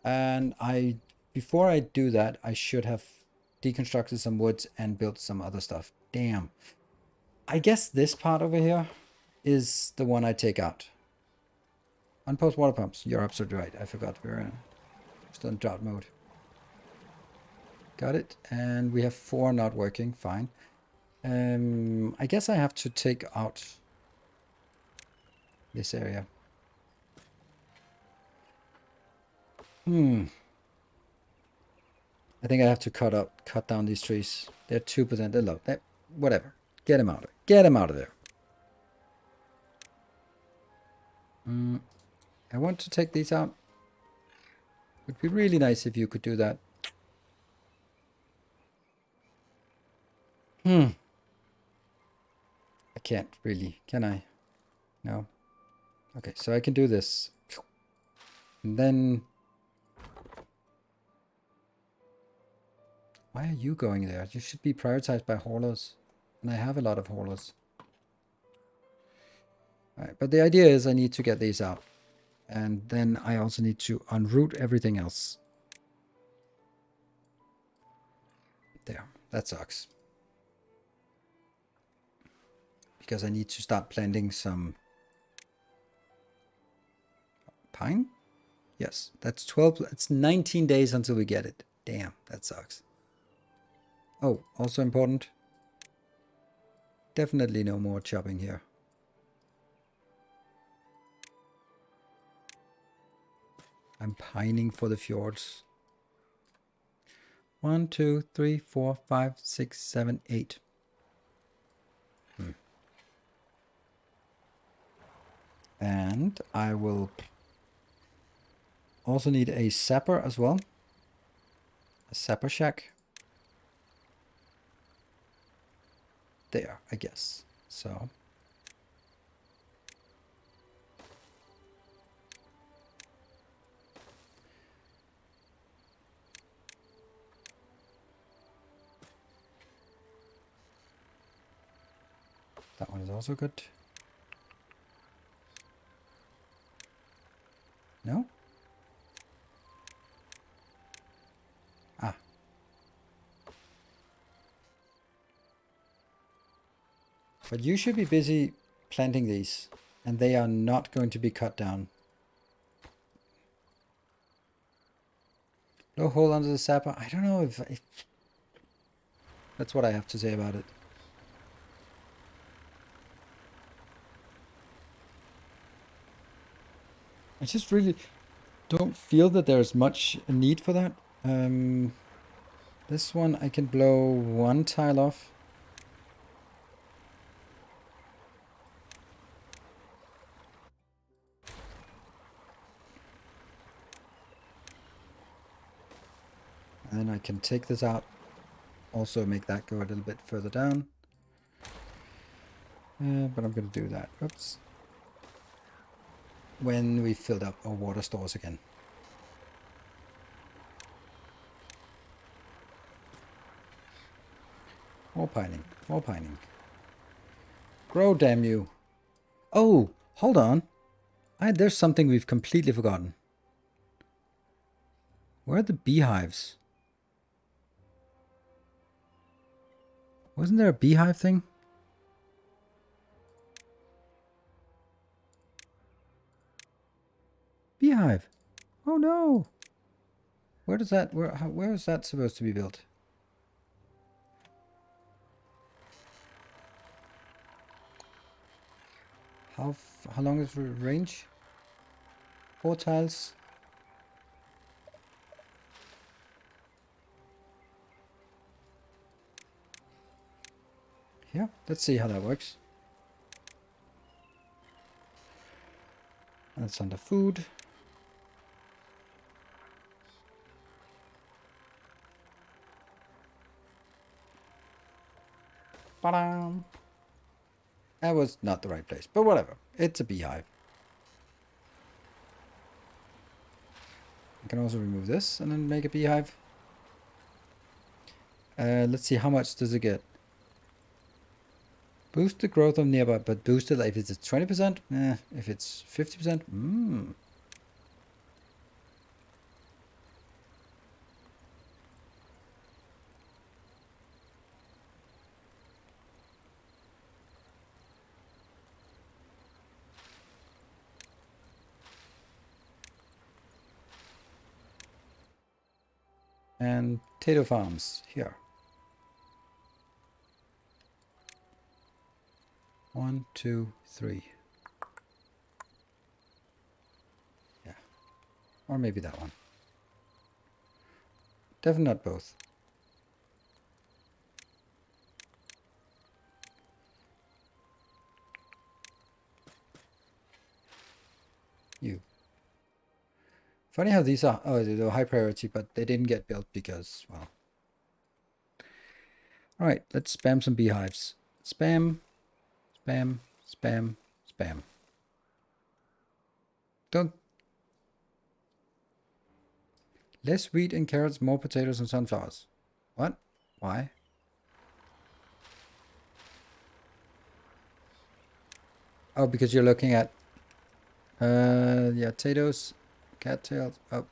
And before I do that, I should have deconstructed some woods and built some other stuff. Damn. I guess this part over here is the one I take out. Unpost water pumps. You're absolutely right. I forgot we're still in drought mode. Got it. And we have 4 not working. Fine. I guess I have to take out this area. I think I have to cut down these trees. They're 2%. They're low. Whatever. Get them out of there. Get them out of there. I want to take these out. It would be really nice if you could do that. I can't really, can I? No. Okay, so I can do this. And then... Why are you going there? You should be prioritized by haulers. And I have a lot of haulers. Alright, but the idea is I need to get these out. And then I also need to unroot everything else. There, that sucks. Because I need to start planting some pine. Yes, that's 12. It's 19 days until we get it. Damn, that sucks. Oh, also important. Definitely no more chopping here. I'm pining for the fjords. 1, 2, 3, 4, 5, 6, 7, 8. And I will also need a sapper as well. A sapper shack. There, I guess. So. That one is also good. No? Ah. But you should be busy planting these, and they are not going to be cut down. No hole under the sapper. I don't know if that's what I have to say about it. I just really don't feel that there's much need for that. This one I can blow 1 tile off. And then I can take this out. Also make that go a little bit further down. But I'm going to do that. Oops. when we filled up our water stores again. More pining, more pining. Grow, damn you. Oh, hold on. There's something we've completely forgotten. Where are the beehives? Wasn't there a beehive thing? Beehive. Oh no. Where does that, where is that supposed to be built? How long is the range? 4 tiles. Yeah, let's see how that works. That's under food. Ba-dam. That was not the right place, but whatever. It's a beehive. I can also remove this and then make a beehive. Let's see, how much does it get? Boost the growth of nearby, but boost it if it's 20%? If it's 50%? And potato farms here. 1, 2, 3. Yeah. Or maybe that one. Definitely not both. You. Funny how these are, oh, they're high priority, but they didn't get built because, well. Alright, let's spam some beehives. Spam, spam, spam, spam. Don't. Less wheat and carrots, more potatoes and sunflowers. What? Why? Oh, because you're looking at, yeah, potatoes, cattails, oh,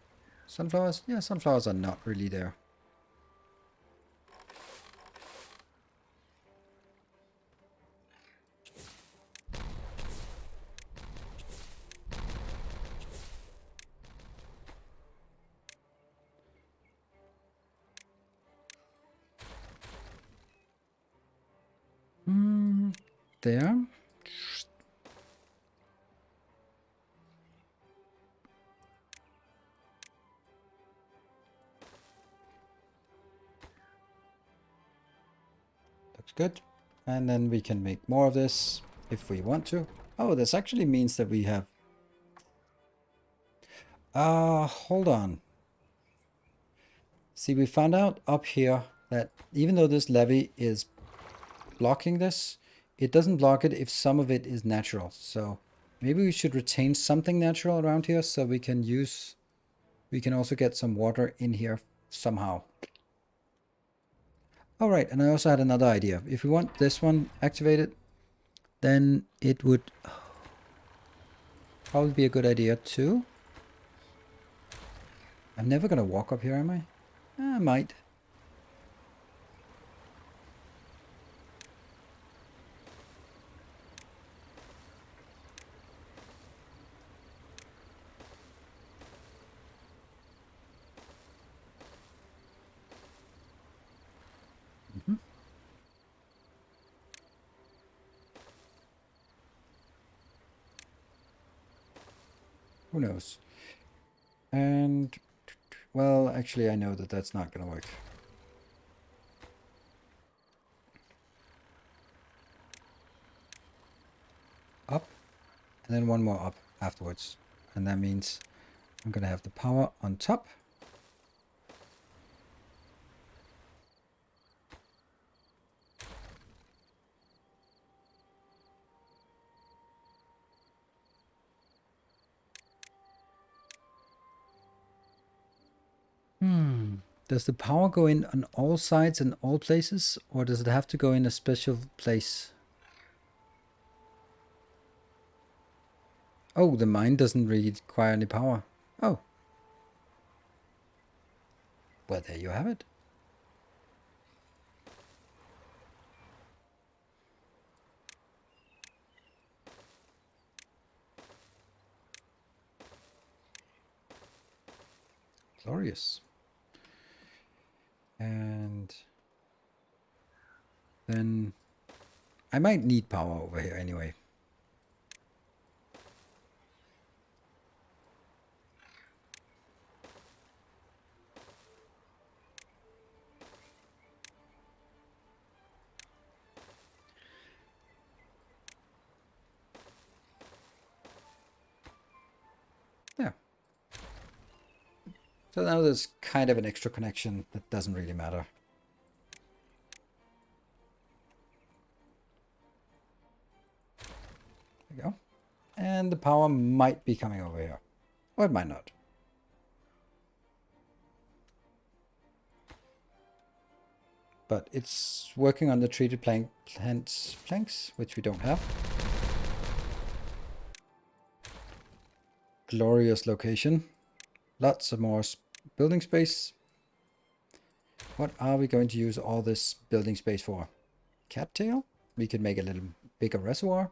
sunflowers? Yeah, sunflowers are not really there. There. Looks good. And then we can make more of this if we want to. Oh, this actually means that we have... hold on. See, we found out up here that even though this levee is blocking this, it doesn't block it if some of it is natural. So maybe we should retain something natural around here so we can use... We can also get some water in here somehow. All right, and I also had another idea. If we want this one activated, then it would probably be a good idea too. I'm never gonna walk up here, am I? I might. Who knows? And, well, actually I know that that's not gonna work. Up, and then one more up afterwards. And that means I'm gonna have the power on top. Does the power go in on all sides and all places, or does it have to go in a special place? Oh, the mine doesn't really require any power. Oh. Well, there you have it. Glorious. And then I might need power over here anyway. Yeah. So now there's kind of an extra connection that doesn't really matter. There we go. And the power might be coming over here. Or it might not. But it's working on the treated planks, which we don't have. Glorious location. Lots of more building space. What are we going to use all this building space for? Cattail? We could make a little bigger reservoir.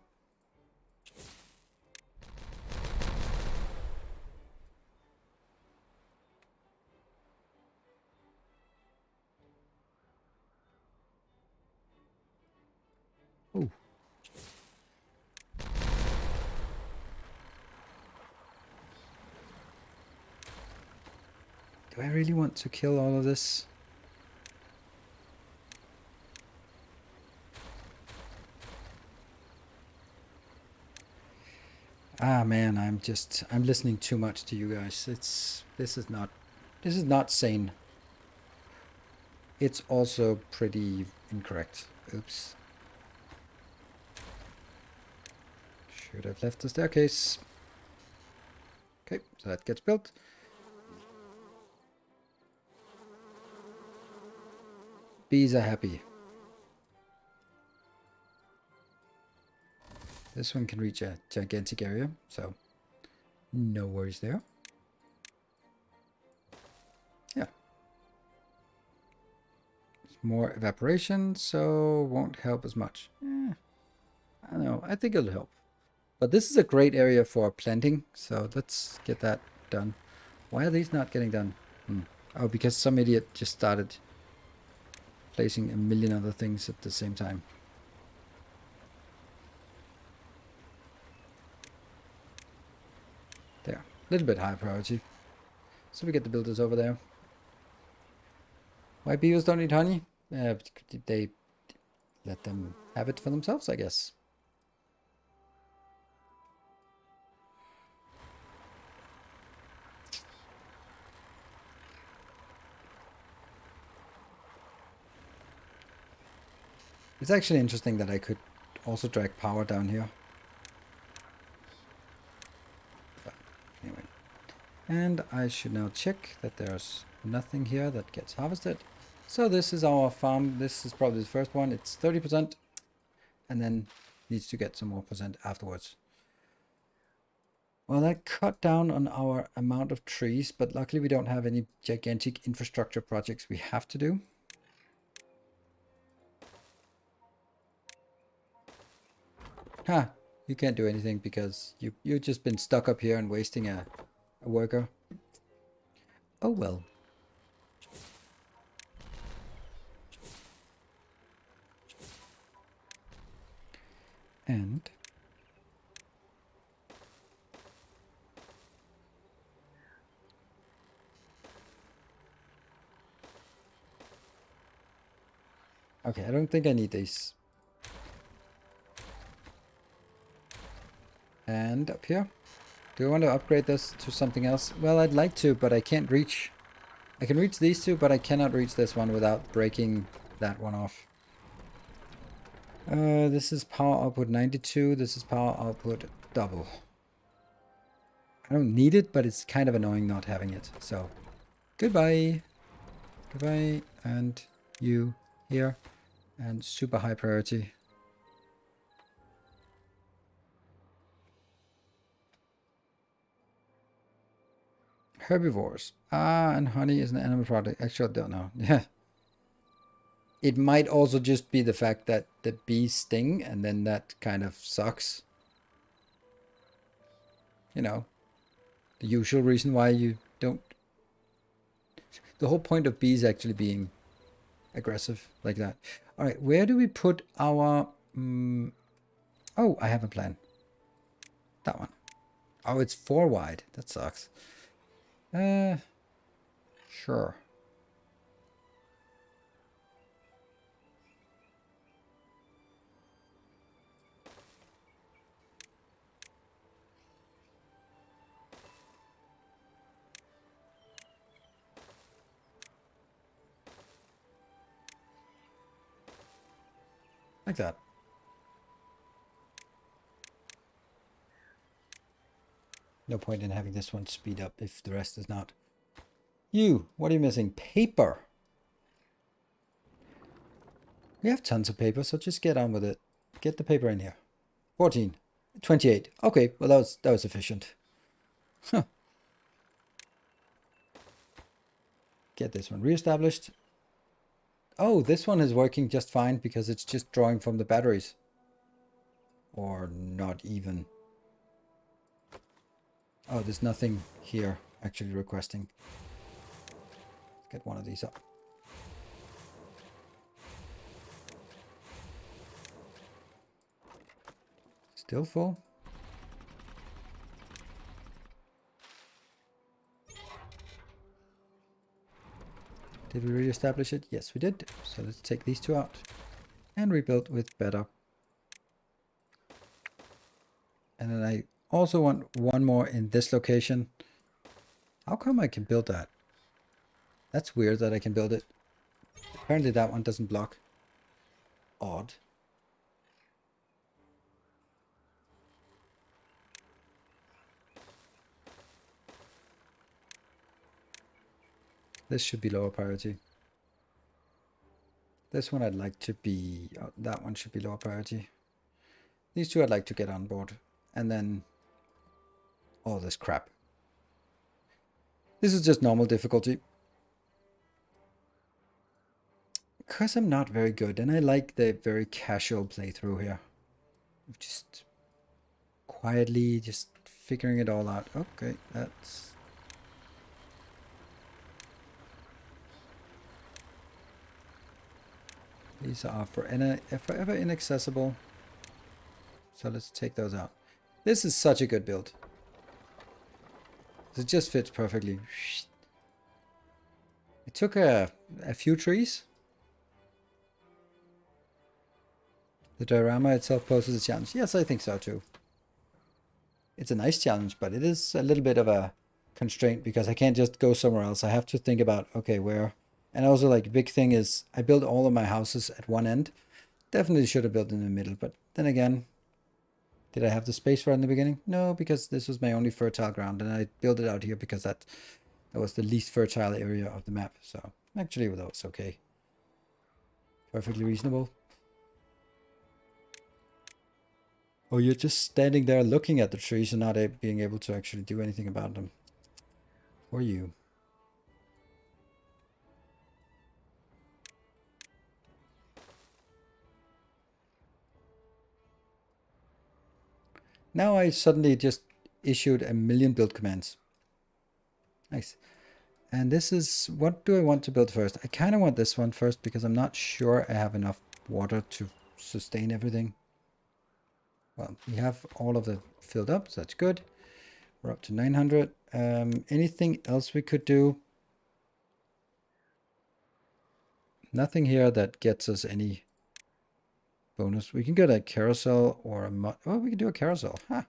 Ooh. Do I really want to kill all of this? Ah man, I'm listening too much to you guys. This is not sane. It's also pretty incorrect. Oops. Should have left the staircase. Okay, so that gets built. Bees are happy. This one can reach a gigantic area, so no worries there. Yeah. It's more evaporation, so won't help as much. I don't know. I think it'll help. But this is a great area for planting, so let's get that done. Why are these not getting done? Oh, because some idiot just started placing a million other things at the same time. There. A little bit higher priority. So we get the builders over there. Why beavers don't eat honey? They let them have it for themselves, I guess. It's actually interesting that I could also drag power down here. But anyway. And I should now check that there's nothing here that gets harvested. So this is our farm. This is probably the first one. It's 30%. And then needs to get some more percent afterwards. Well, that cut down on our amount of trees, but luckily we don't have any gigantic infrastructure projects we have to do. Ha! You can't do anything because you've just been stuck up here and wasting a worker. Oh well. And okay, I don't think I need these. And up here. Do I want to upgrade this to something else? Well, I'd like to, but I can't reach. I can reach these two, but I cannot reach this one without breaking that one off. This is power output 92. This is power output double. I don't need it, but it's kind of annoying not having it. So, goodbye. away, and you here, and super high priority. Herbivores. Ah, and honey is an animal product. Actually, I don't know. Yeah. It might also just be the fact that the bees sting, and then that kind of sucks. You know, the usual reason why you don't. The whole point of bees actually being aggressive like that. All right, where do we put our... oh, I have a plan. That one. Oh, it's 4 wide. That sucks. Sure. Like that. No point in having this one speed up if the rest is not. You, what are you missing? Paper. We have tons of paper, so just get on with it. Get the paper in here. 14. 28. Okay, well that was efficient. Huh. Get this one reestablished. Oh, this one is working just fine because it's just drawing from the batteries. Or not even. Oh, there's nothing here actually requesting. Let's get one of these up. Still full. Did we reestablish it? Yes, we did. So let's take these two out and rebuild with better. And then I also want one more in this location. How come I can build that? That's weird that I can build it. Apparently that one doesn't block. Odd. This should be lower priority. This one I'd like to be... oh, that one should be lower priority. These two I'd like to get on board. And then all this crap. This is just normal difficulty. Because I'm not very good, and I like the very casual playthrough here. Just quietly, just figuring it all out. Okay, that's... These are forever inaccessible. So let's take those out. This is such a good build. It just fits perfectly. It took a few trees. The diorama itself poses a challenge. Yes, I think so too. It's a nice challenge, but it is a little bit of a constraint because I can't just go somewhere else. I have to think about, okay, where. And also, like, big thing is I built all of my houses at one end. Definitely should have built in the middle, but then again, did I have the space for it in the beginning? No, because this was my only fertile ground, and I built it out here because that was the least fertile area of the map. So actually, that was okay. Perfectly reasonable. Oh, you're just standing there looking at the trees and not being able to actually do anything about them. Or you. Now I suddenly just issued a million build commands. Nice. And this is, what do I want to build first? I kind of want this one first because I'm not sure I have enough water to sustain everything. Well, we have all of the filled up, so that's good. We're up to 900. Anything else we could do? Nothing here that gets us any bonus. We can get a carousel or a... oh, we can do a carousel. Huh.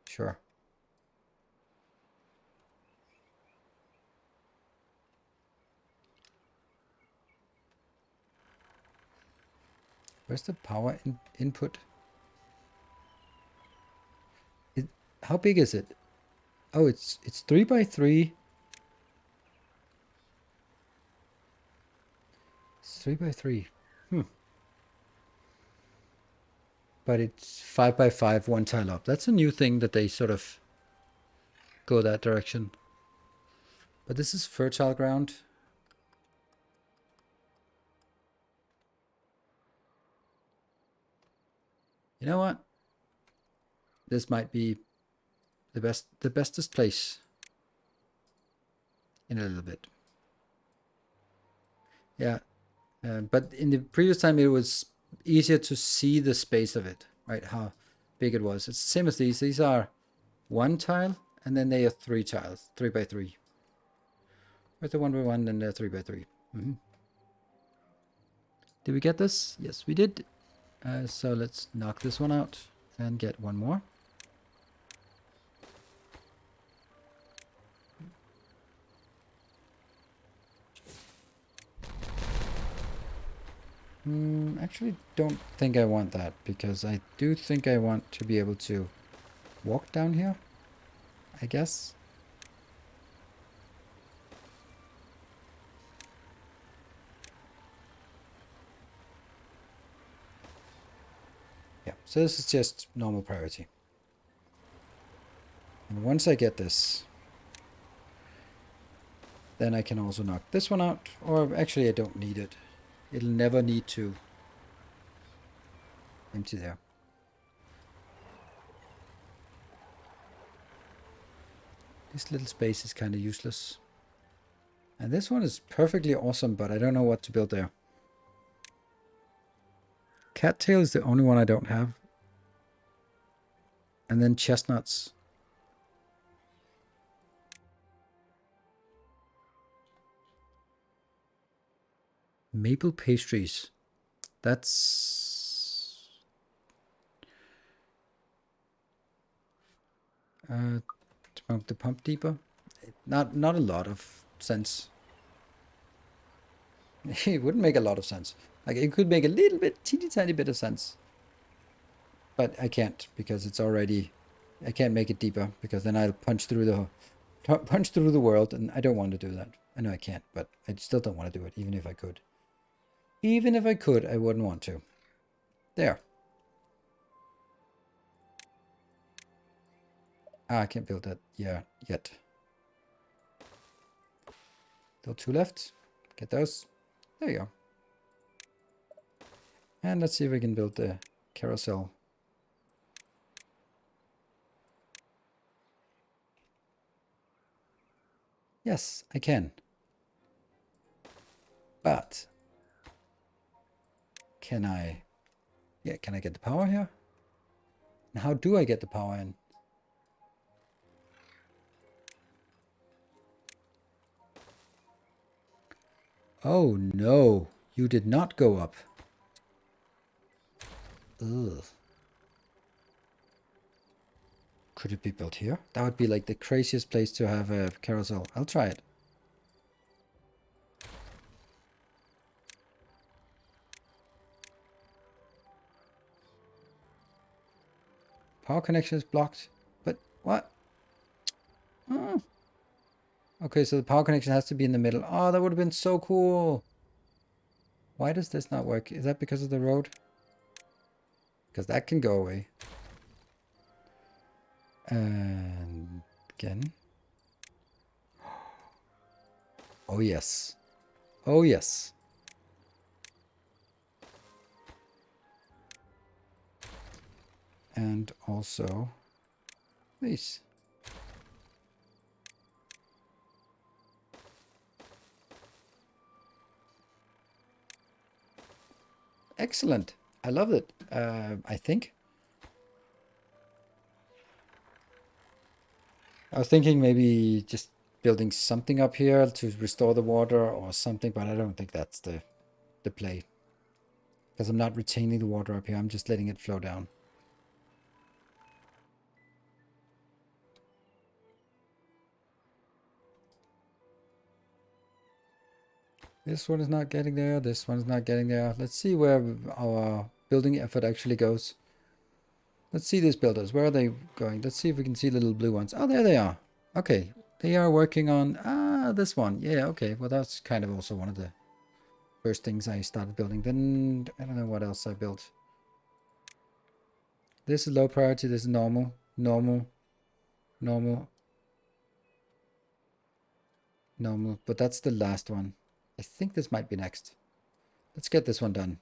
Sure. Where's the power input? How big is it? Oh, it's 3 by 3. 3x3. But it's 5x5, one tile up. That's a new thing that they sort of go that direction. But this is fertile ground. You know what? This might be the bestest place in a little bit. Yeah, but in the previous time it was easier to see the space of it, right? How big it was. It's the same as these. These are one tile, and then they are 3 tiles, 3x3. With the 1x1, and they're 3x3. Did we get this? Yes, we did. So let's knock this one out and get one more. Actually don't think I want that, because I do think I want to be able to walk down here, I guess. Yeah, so this is just normal priority. And once I get this, then I can also knock this one out, or actually I don't need it. It'll never need to empty there. This little space is kind of useless. And this one is perfectly awesome, but I don't know what to build there. Cattail is the only one I don't have. And then chestnuts. Maple pastries. That's... to pump the pump deeper. Not a lot of sense. It wouldn't make a lot of sense. Like, it could make a little bit, teeny tiny bit of sense. But I can't, because it's already... I can't make it deeper, because then I'll punch through the world, and I don't want to do that. I know I can't, but I still don't want to do it, even if I could. Even if I could, I wouldn't want to. There. Ah, I can't build that yet. Still 2 left. Get those. There you go. And let's see if we can build the carousel. Yes, I can. But can I... Yeah, can I get the power here? And how do I get the power in? Oh no, you did not go up. Ugh. Could it be built here? That would be like the craziest place to have a carousel. I'll try it. Power connection is blocked. But what? Oh. Okay, so the power connection has to be in the middle. Oh, that would have been so cool. Why does this not work? Is that because of the road? Because that can go away. And again. Oh, yes. Oh, yes. And also these. Excellent. I love it. I think. I was thinking maybe just building something up here to restore the water or something, but I don't think that's the play. Because I'm not retaining the water up here, I'm just letting it flow down. This one is not getting there, this one's not getting there. Let's see where our building effort actually goes. Let's see these builders. Where are they going? Let's see if we can see little blue ones. Oh, there they are. Okay. They are working on... this one. Yeah, okay. Well, that's kind of also one of the first things I started building. Then I don't know what else I built. This is low priority. This is normal, normal, normal, normal. But that's the last one. I think this might be next. Let's get this one done.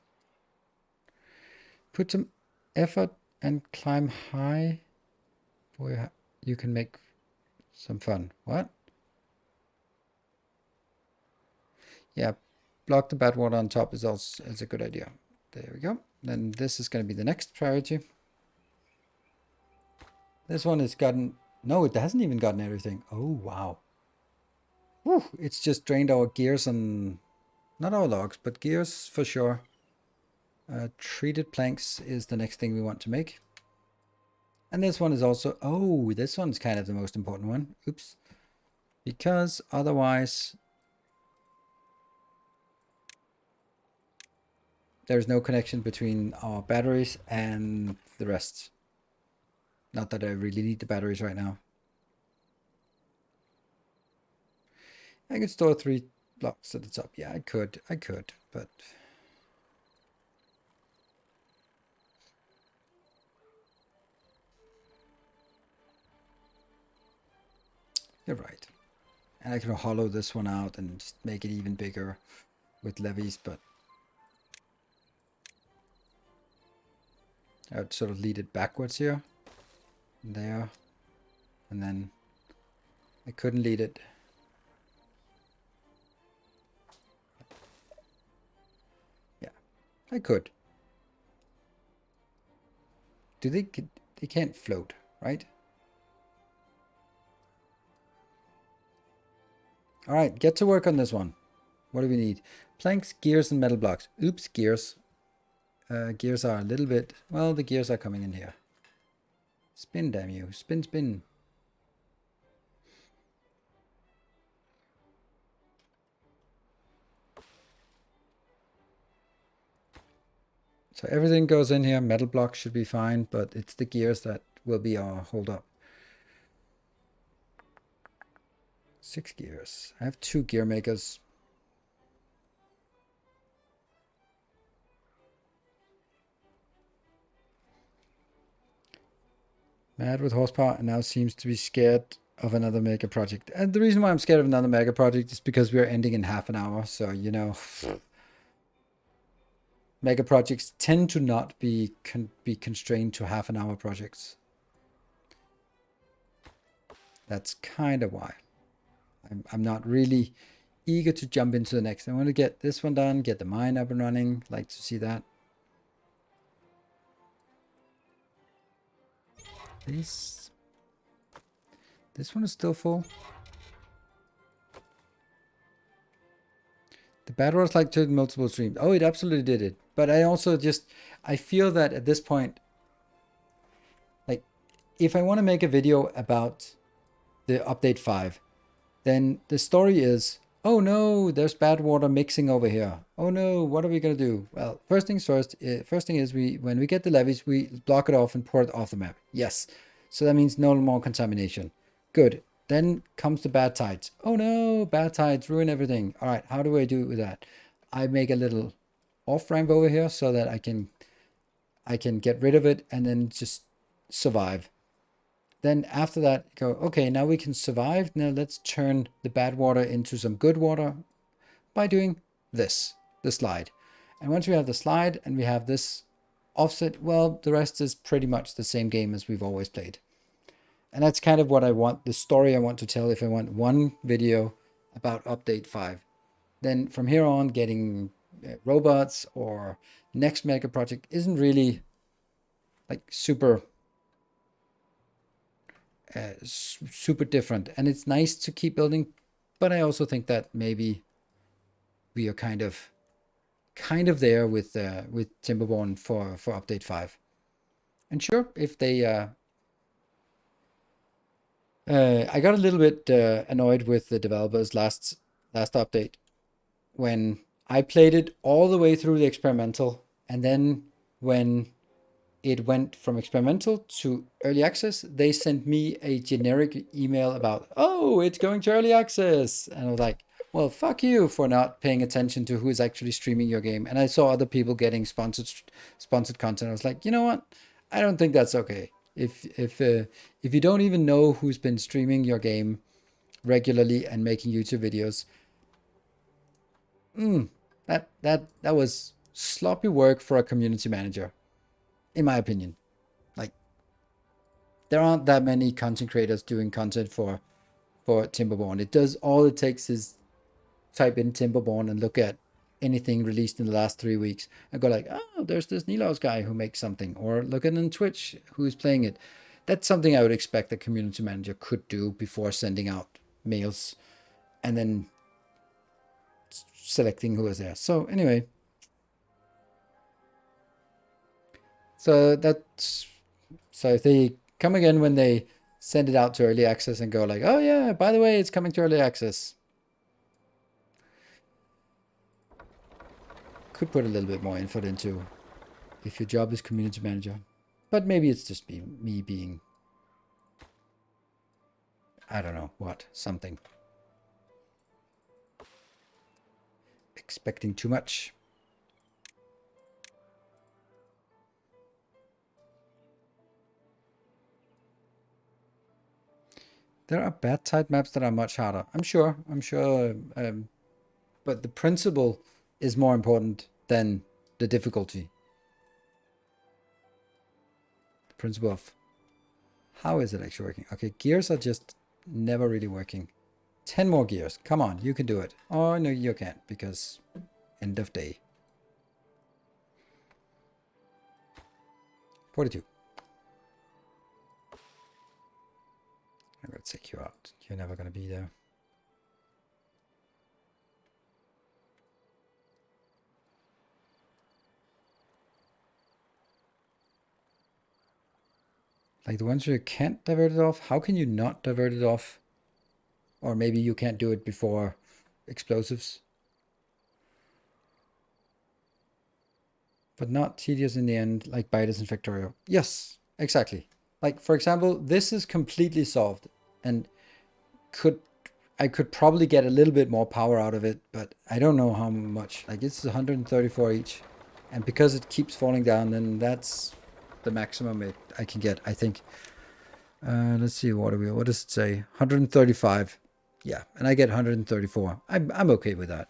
Put some effort and climb high. Boy, you can make some fun. What? Yeah, block the bad water on top is also a good idea. There we go. Then this is going to be the next priority. This one has gotten... No, it hasn't even gotten everything. Oh, wow. Whew, it's just drained our gears and... Not our logs, but gears for sure. Treated planks is the next thing we want to make. And this one is also... Oh, this one's kind of the most important one. Oops. Because otherwise... There's no connection between our batteries and the rest. Not that I really need the batteries right now. I could store 3 blocks at the top. Yeah, I could, but... You're right. And I could hollow this one out and just make it even bigger with levees, but... I would sort of lead it backwards here. There. And then... I couldn't lead it. Yeah, I could. Do they can't float, right? All right, get to work on this one. What do we need? Planks, gears, and metal blocks. Oops, gears. Gears are a little bit... Well, the gears are coming in here. Spin, damn you. Spin, spin. So everything goes in here. Metal blocks should be fine, but it's the gears that will be our hold up. 6 gears. I have 2 gear makers. Mad with horsepower and now seems to be scared of another mega project. And the reason why I'm scared of another mega project is because we're ending in half an hour. So, you know, mega projects tend to not be constrained to half an hour projects. That's kind of why. I'm not really eager to jump into the next. I want to get this one done, get the mine up and running. Like to see that. This one is still full. The bad words like to multiple streams. Oh, it absolutely did it. But I also I feel that at this point, like, if I want to make a video about the update 5, then the story is, oh no, there's bad water mixing over here. Oh no, what are we going to do? Well, first things first. First thing is when we get the levees, we block it off and pour it off the map. Yes. So that means no more contamination. Good. Then comes the Badtides. Oh no, Badtides ruin everything. All right, how do I do with that? I make a little off ramp over here so that I can get rid of it and then just survive. Then after that, go, okay, now we can survive. Now let's turn the bad water into some good water by doing this, the slide. And once we have the slide and we have this offset, well, the rest is pretty much the same game as we've always played. And that's kind of what I want, the story I want to tell if I want one video about update 5. Then from here on, getting robots or next mega project isn't really like super different. And it's nice to keep building, but I also think that maybe we are kind of there with Timberborn for update 5. And sure, if they I got a little bit annoyed with the developers last update when I played it all the way through the experimental, and then when it went from experimental to early access, they sent me a generic email about, oh, it's going to early access. And I was like, well, fuck you for not paying attention to who is actually streaming your game. And I saw other people getting sponsored content. I was like, you know what? I don't think that's okay. If you don't even know who's been streaming your game regularly and making YouTube videos, that was sloppy work for a community manager, in my opinion. Like, there aren't that many content creators doing content for Timberborn. All it takes is type in Timberborn and look at anything released in the last 3 weeks and go like, oh, there's this Nilaus guy who makes something, or look at on Twitch who's playing it. That's something I would expect a community manager could do before sending out mails and then selecting who is there. So anyway, so if they come again when they send it out to early access and go like, oh yeah, by the way, it's coming to early access. Could put a little bit more effort into if your job is community manager. But maybe it's just me being, I don't know what, something. Expecting too much. There are Badtide maps that are much harder. I'm sure. But the principle is more important than the difficulty. The principle of how is it actually working? Okay, gears are just never really working. 10 more gears. Come on, you can do it. Oh, no, you can't because end of day. 42. I'm going to take you out. You're never going to be there. Like the ones where you can't divert it off, how can you not divert it off? Or maybe you can't do it before explosives. But not tedious in the end, like Badtides and Factorio. Yes, exactly. Like, for example, this is completely solved. And I could probably get a little bit more power out of it, but I don't know how much. Like, it's 134 each. And because it keeps falling down, then that's the maximum I can get, I think. Let's see, what does it say? 135. Yeah, and I get 134. I'm okay with that.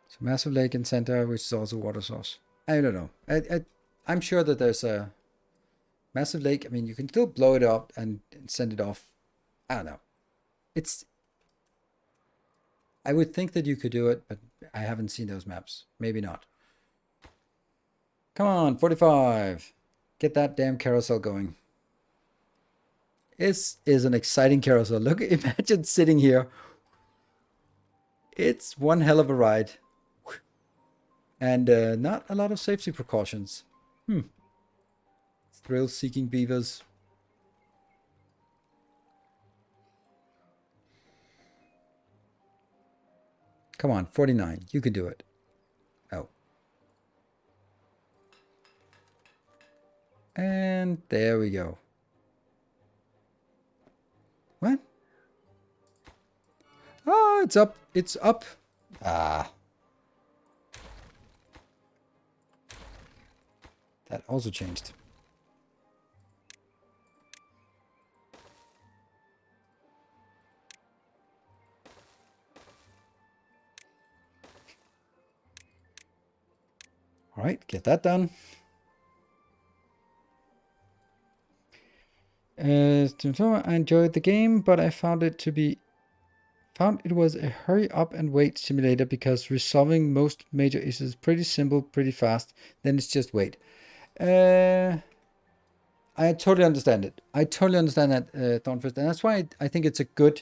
So massive lake in center, which is also water source. I don't know. I'm sure that there's a massive lake. I mean, you can still blow it up and send it off. I don't know. I would think that you could do it, but I haven't seen those maps. Maybe not. Come on, 45. Get that damn carousel going. This is an exciting carousel. Look, imagine sitting here. It's one hell of a ride. And not a lot of safety precautions. Thrill-seeking beavers. Come on, 49. You can do it. Oh. And there we go. What? Oh, it's up. It's up. Ah. That also changed. All right, get that done. I enjoyed the game, but I found it was a hurry up and wait simulator because resolving most major issues is pretty simple, pretty fast. Then it's just wait. I totally understand it. I totally understand that, Thornfist, and that's why I think it's a good.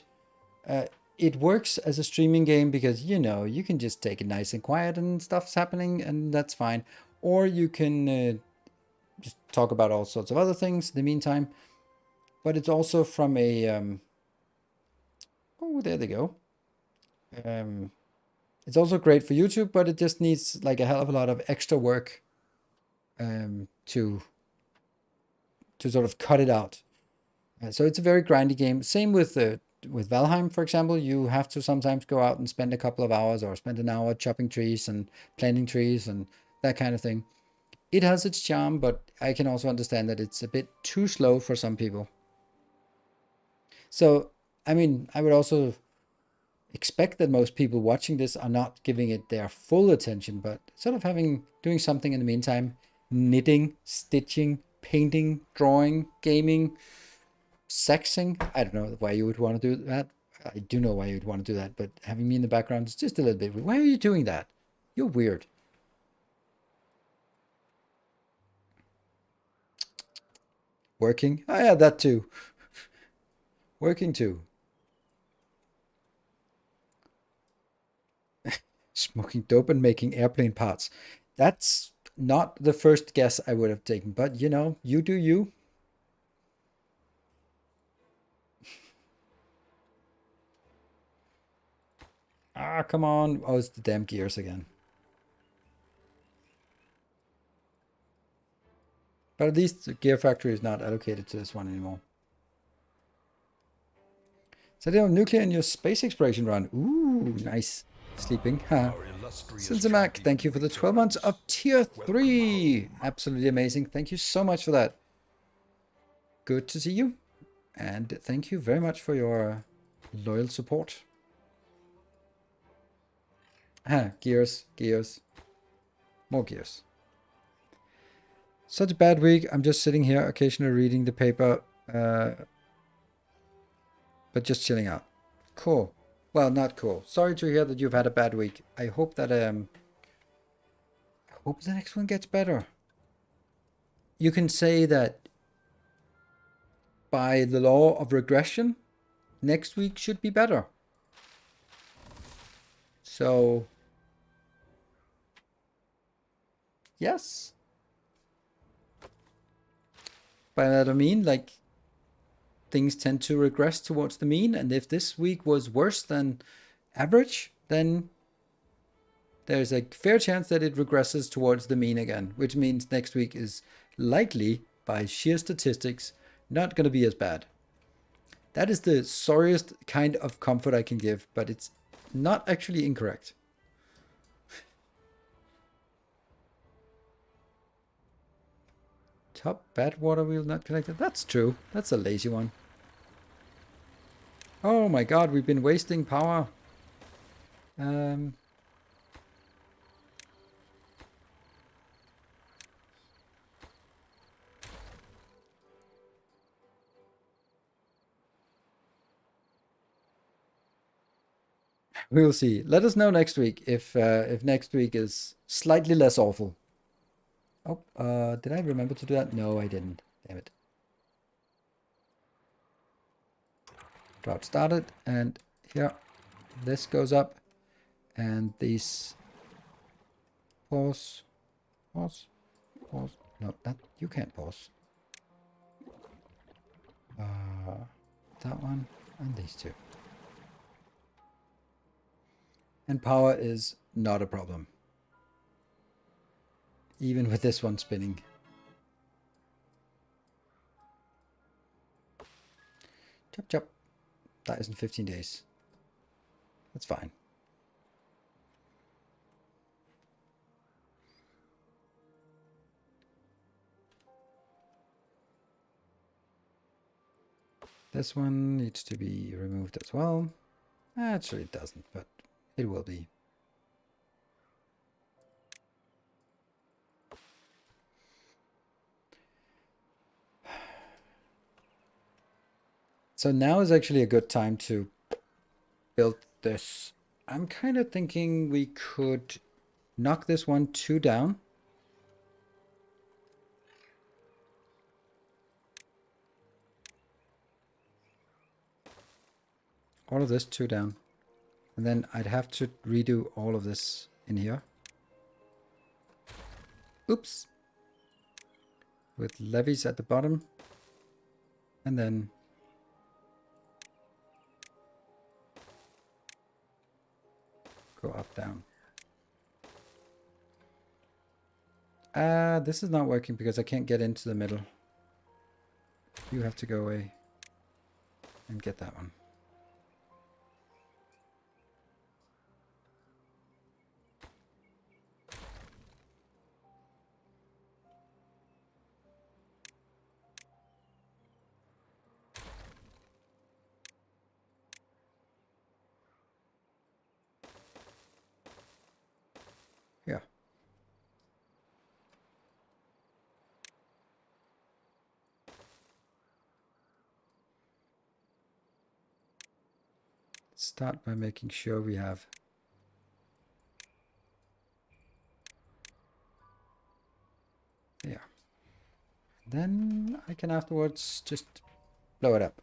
It works as a streaming game because you can just take it nice and quiet and stuff's happening and that's fine, or you can just talk about all sorts of other things in the meantime. But it's also from a oh, there they go. It's also great for YouTube, but it just needs like a hell of a lot of extra work to sort of cut it out. So it's a very grindy game. Same with Valheim, for example. You have to sometimes go out and spend a couple of hours or spend an hour chopping trees and planting trees and that kind of thing. It has its charm, but I can also understand that it's a bit too slow for some people. So, I mean, I would also expect that most people watching this are not giving it their full attention, but sort of doing something in the meantime, knitting, stitching, painting, drawing, gaming, sexing. I don't know why you would want to do that. I do know why you'd want to do that, but having me in the background is just a little bit weird. Why are you doing that? You're weird. Working? Oh yeah, that too. Working too. Smoking dope and making airplane parts. That's not the first guess I would have taken, but you know, you do you. Ah, come on. Oh, it's the damn gears again. But at least the gear factory is not allocated to this one anymore. So they have nuclear in your space exploration run. Ooh, nice. Sleeping. Ha. Our illustrious Sinzamac, thank you for the 12 months returns. of tier 3. Absolutely amazing. Thank you so much for that. Good to see you. And thank you very much for your loyal support. Ah, gears, gears. More gears. Such a bad week. I'm just sitting here occasionally reading the paper, but just chilling out. Cool. Well, not cool. Sorry to hear that you've had a bad week. I hope that I hope the next one gets better. You can say that by the law of regression, next week should be better. So, yes. By that I mean, like, things tend to regress towards the mean, and if this week was worse than average, then there's a fair chance that it regresses towards the mean again, which means next week is likely, by sheer statistics, not going to be as bad. That is the sorriest kind of comfort I can give, but it's not actually incorrect. Top bad water wheel not connected. That's true. That's a lazy one. Oh my god, we've been wasting power. We'll see. Let us know next week if next week is slightly less awful. Oh, did I remember to do that? No, I didn't. Damn it. Drought started, and here, this goes up, and these pause, pause, pause. No, that you can't pause. That one and these two. And power is not a problem, even with this one spinning. Chop chop. That is in 15 days. That's fine. This one needs to be removed as well. Actually, it doesn't, but it will be. So now is actually a good time to build this. I'm kind of thinking we could knock this 1-2 down. All of this 2 down. And then I'd have to redo all of this in here. Oops. With levees at the bottom. And then go up, down. This is not working because I can't get into the middle. You have to go away. and get that one. Yeah. Start by making sure we have then I can afterwards just blow it up.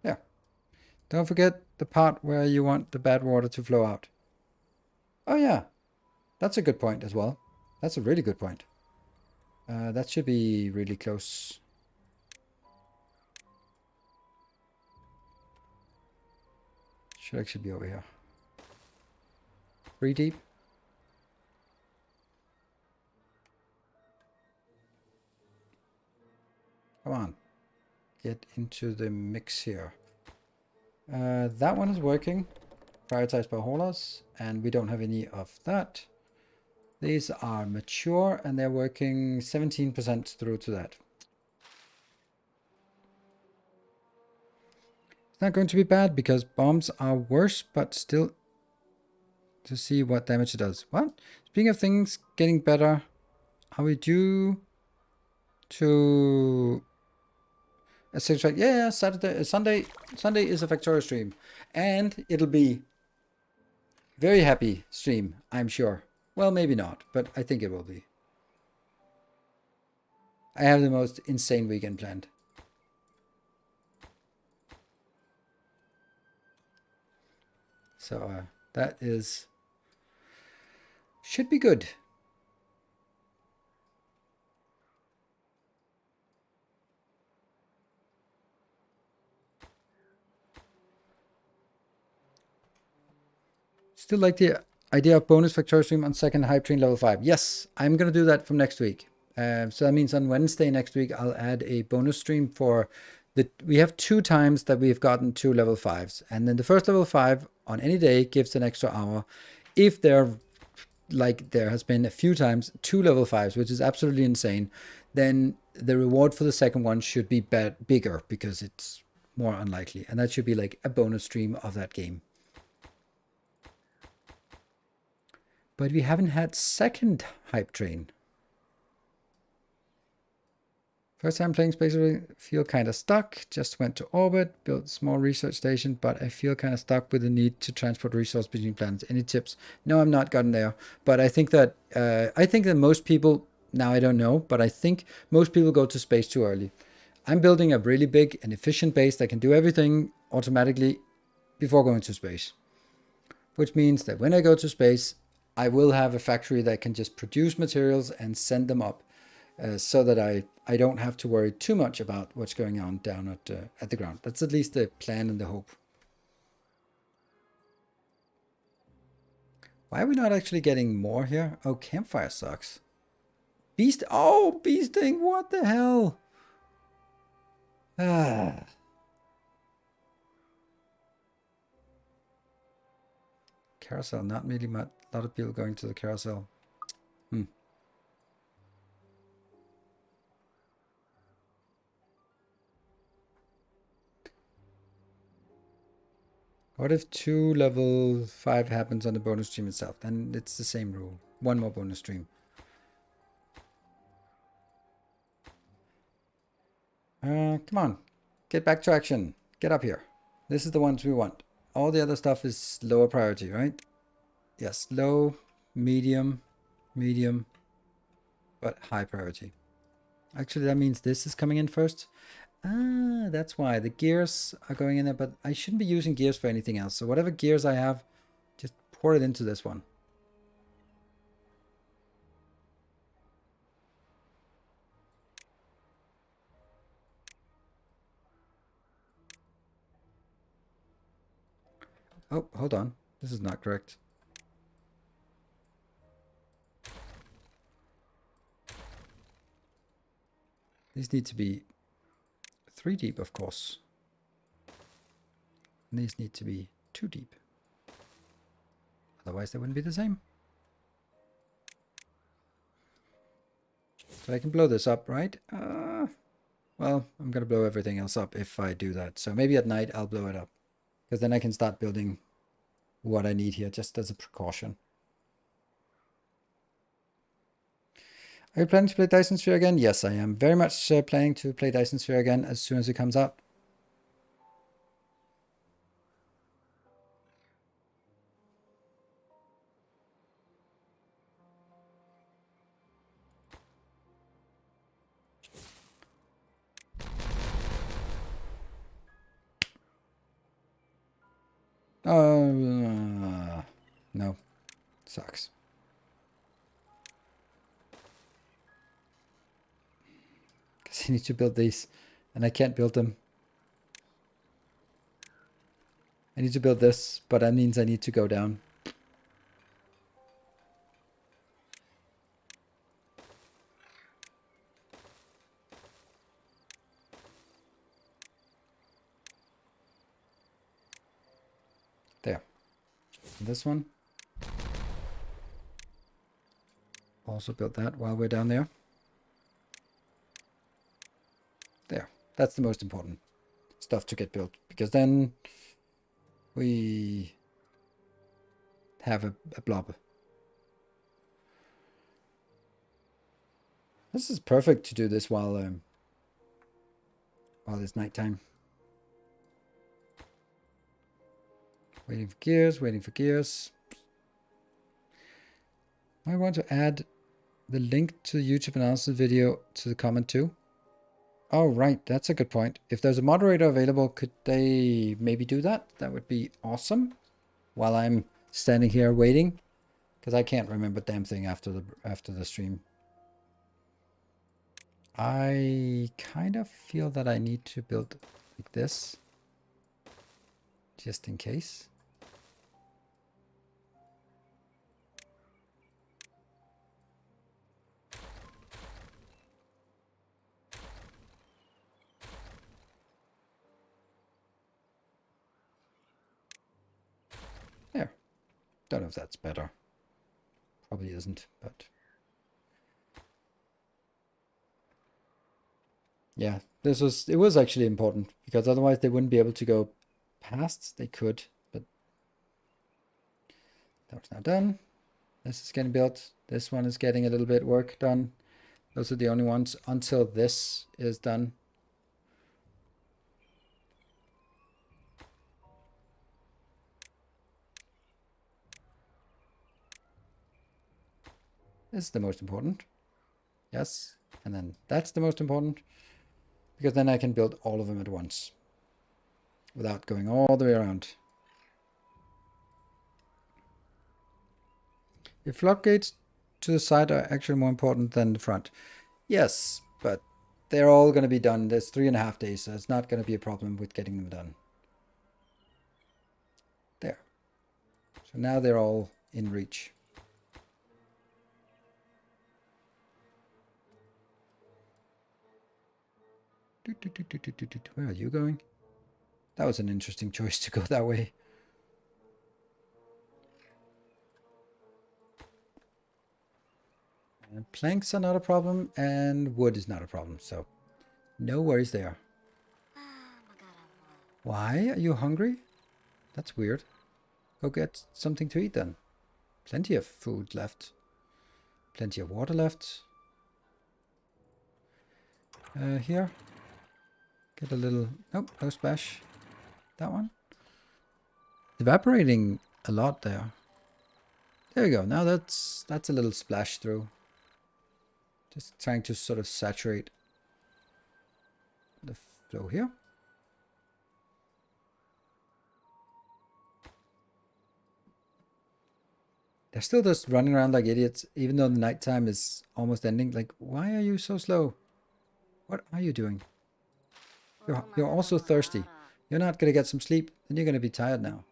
Yeah. Don't forget the part where you want the bad water to flow out. Oh yeah, that's a good point as well. That's a really good point. That should be really close. Should actually be over here. 3 deep. Come on. Get into the mix here. That one is working. Prioritized by haulers. And we don't have any of that. These are mature and they're working 17% through to that. It's not going to be bad because bombs are worse, but still to see what damage it does. What? Speaking of things getting better, are we due to a six track? Yeah, Sunday is a Factorio stream, and it'll be very happy stream, I'm sure. Well, maybe not, but I think it will be. I have the most insane weekend planned. So that should be good. Still like the idea of bonus Factorio stream on second hype train level 5. Yes, I'm going to do that from next week. So that means on Wednesday next week, I'll add a bonus stream for we have 2 times that we've gotten 2 level 5s. And then the first level 5 on any day gives an extra hour. If there has been a few times 2 level 5s, which is absolutely insane, then the reward for the second one should be bigger because it's more unlikely. And that should be like a bonus stream of that game. But we haven't had second hype train. First time playing Space, I feel kind of stuck. Just went to orbit, built a small research station, but I feel kind of stuck with the need to transport resources between planets. Any tips? No, I'm not gotten there. But I think that most people, now I don't know, but I think most people go to space too early. I'm building a really big and efficient base that can do everything automatically before going to space. Which means that when I go to space, I will have a factory that can just produce materials and send them up so that I don't have to worry too much about what's going on down at the ground. That's at least the plan and the hope. Why are we not actually getting more here? Oh, campfire sucks. Beast. Oh, bee sting. What the hell? Ah. Carousel. Not really much. A lot of people going to the carousel. What if 2 level 5 happens on the bonus stream itself? Then it's the same rule. 1 more bonus stream. Come on. Get back to action. Get up here. This is the ones we want. All the other stuff is lower priority, right? Yes, low, medium, but high priority. Actually, that means this is coming in first. Ah, that's why. The gears are going in there, but I shouldn't be using gears for anything else. So whatever gears I have, just pour it into this one. Oh, hold on. This is not correct. These need to be 3 deep, of course. And these need to be 2 deep. Otherwise they wouldn't be the same. So I can blow this up, right? Well, I'm going to blow everything else up if I do that. So maybe at night I'll blow it up. Because then I can start building what I need here, just as a precaution. Are you planning to play Dyson Sphere again? Yes, I am very much planning to play Dyson Sphere again as soon as it comes out. No, sucks. Because I need to build these, and I can't build them. I need to build this, but that means I need to go down. There. And this one. Also build that while we're down there. There. That's the most important stuff to get built, because then we have a blob. This is perfect to do this while it's nighttime. Waiting for gears, waiting for gears. I want to add the link to the YouTube analysis video to the comment too. Oh, right. That's a good point. If there's a moderator available, could they maybe do that? That would be awesome. While I'm standing here waiting, because I can't remember damn thing after the stream. I kind of feel that I need to build like this, just in case. There. Don't know if that's better. Probably isn't, but yeah, it was actually important, because otherwise they wouldn't be able to go past. They could, but that was now done. This is getting built. This one is getting a little bit work done. Those are the only ones until this is done. This is the most important. Yes, and then that's the most important, because then I can build all of them at once without going all the way around. If floodgates to the side are actually more important than the front. Yes, but they're all going to be done. There's 3.5 days, so it's not going to be a problem with getting them done. There. So now they're all in reach. Where are you going? That was an interesting choice to go that way. And planks are not a problem, and wood is not a problem, so no worries there. Why? Are you hungry? That's weird. Go get something to eat then. Plenty of food left. Plenty of water left. Here. Get a little... Nope, no splash. That one. Evaporating a lot there. There we go. Now that's a little splash through. Just trying to sort of saturate the flow here. They're still just running around like idiots, even though the nighttime is almost ending. Like, why are you so slow? What are you doing? You're also thirsty. You're not going to get some sleep, then you're going to be tired now.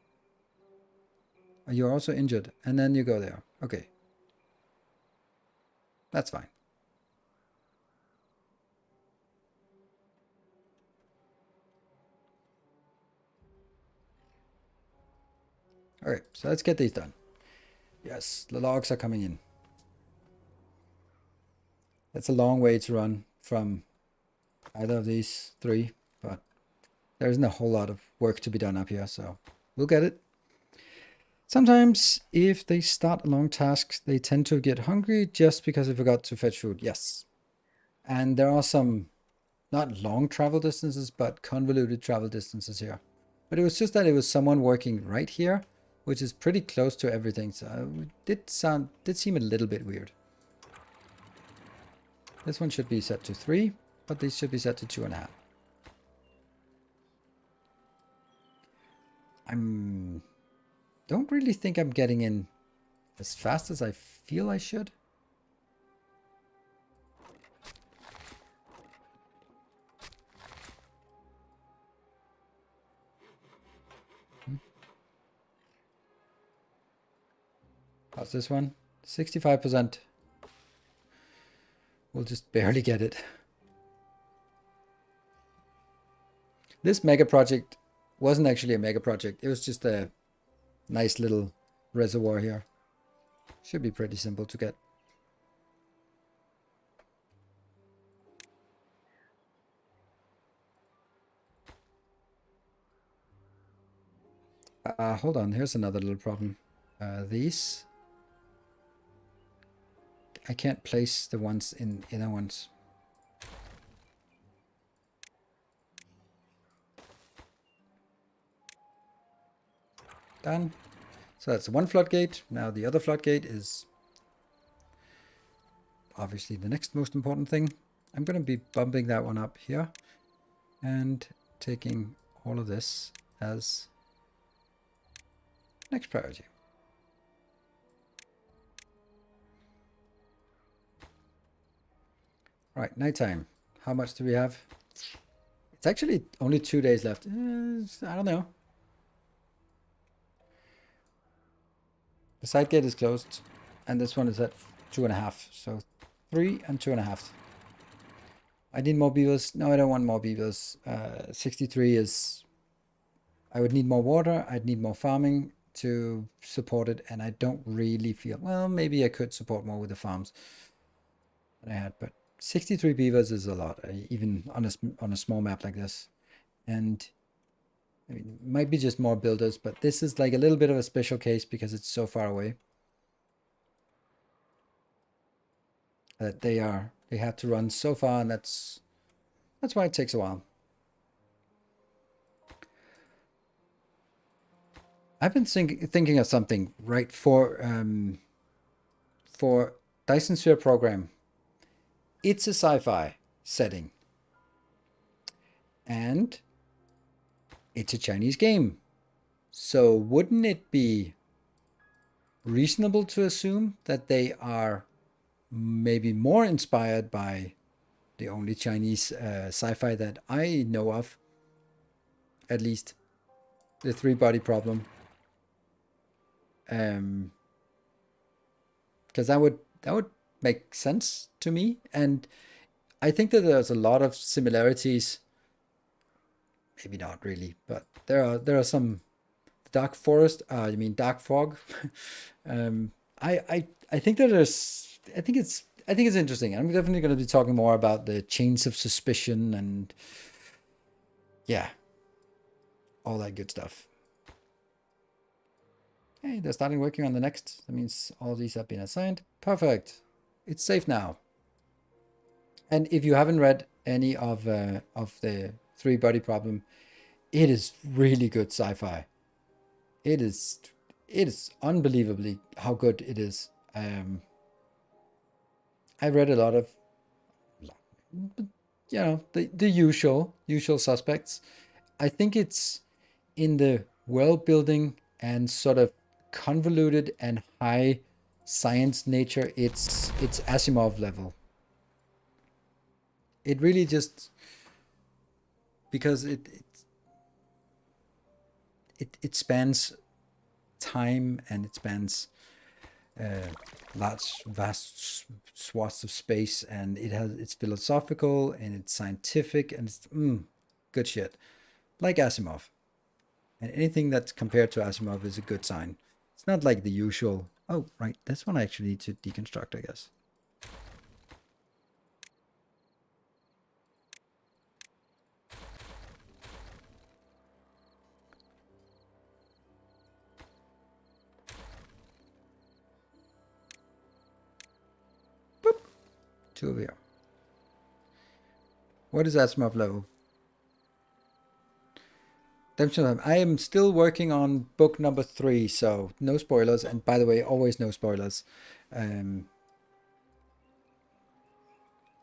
You're also injured, and then you go there. Okay. That's fine. Okay, so let's get these done. Yes, the logs are coming in. That's a long way to run from either of these three, but there isn't a whole lot of work to be done up here, so we'll get it. Sometimes if they start a long task, they tend to get hungry just because they forgot to fetch food. Yes. And there are some, not long travel distances, but convoluted travel distances here. But it was just that it was someone working right here, which is pretty close to everything. So it did seem a little bit weird. This one should be set to 3, but these should be set to 2.5. Don't really think I'm getting in as fast as I feel I should. How's this one? 65%. We'll just barely get it. This mega project wasn't actually a mega project. It was just a nice little reservoir here. Should be pretty simple to get. Hold on, here's another little problem. These. I can't place the ones in inner ones. Done. So that's one floodgate. Now the other floodgate is obviously the next most important thing. I'm going to be bumping that one up here and taking all of this as next priority. Right, nighttime. How much do we have? It's actually only 2 days left. I don't know. The side gate is closed, and this one is at 2.5. So 3 and 2.5. I need more beavers. No, I don't want more beavers. 63 is... I would need more water. I'd need more farming to support it, and I don't really feel... Well, maybe I could support more with the farms that I had, but 63 beavers is a lot, even on a small map like this. And I mean, it might be just more builders, but this is like a little bit of a special case because it's so far away that they have to run so far, and that's why it takes a while. I've been thinking of something, right, for Dyson Sphere program. It's a sci-fi setting, and it's a Chinese game. So wouldn't it be reasonable to assume that they are maybe more inspired by the only Chinese sci-fi that I know of, at least the three-body problem? Because that would make sense to me, and I think that there's a lot of similarities. Maybe not really, but there are some. Dark forest. You mean dark fog? I think that there's. I think it's interesting. I'm definitely going to be talking more about the chains of suspicion and yeah, all that good stuff. Hey, they're starting working on the next. That means all these have been assigned. Perfect. It's safe now. And if you haven't read any of the three-body problem, it is really good sci-fi. It is unbelievably how good it is. I read a lot of, the usual suspects. I think it's in the world building and sort of convoluted and high science nature. It's Asimov level. It really just, because it spans time, and it spans vast swaths of space, and it's philosophical and it's scientific, and it's good shit, like Asimov. And anything that's compared to Asimov is a good sign. It's not like the usual, oh, right, this one I actually need to deconstruct, I guess. Boop. 2 over here. What is Asimov level? I am still working on book number 3, so no spoilers. And by the way, always no spoilers. It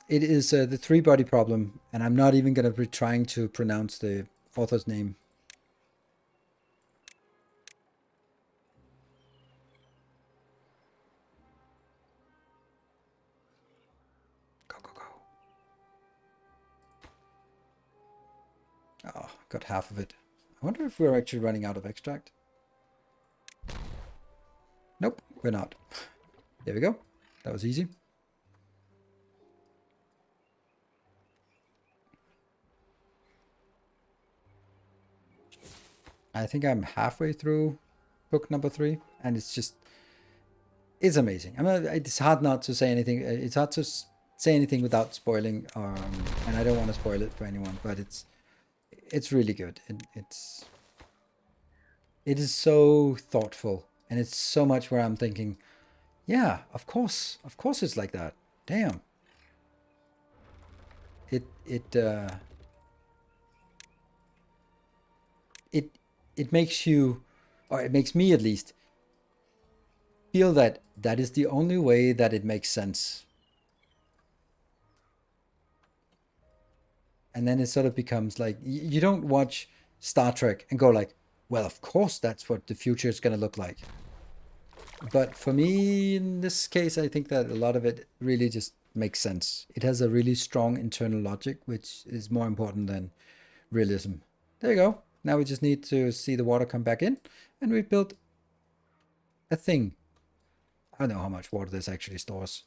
is the 3-body problem, and I'm not even going to be trying to pronounce the author's name. Go, go, go. Oh, got half of it. I wonder if we're actually running out of extract. Nope, we're not. There we go. That was easy. I think I'm halfway through book number 3, and it's it's amazing. It's hard not to say anything. It's hard to say anything without spoiling, and I don't want to spoil it for anyone, but it's really good. It is so thoughtful, and it's so much where I'm thinking, yeah, of course it's like that. Damn. It makes you, or it makes me at least, feel that that is the only way that it makes sense. And then it sort of becomes like, you don't watch Star Trek and go like, well, of course that's what the future is going to look like. But for me, in this case, I think that a lot of it really just makes sense. It has a really strong internal logic, which is more important than realism. There you go. Now we just need to see the water come back in, and we built a thing. I don't know how much water this actually stores.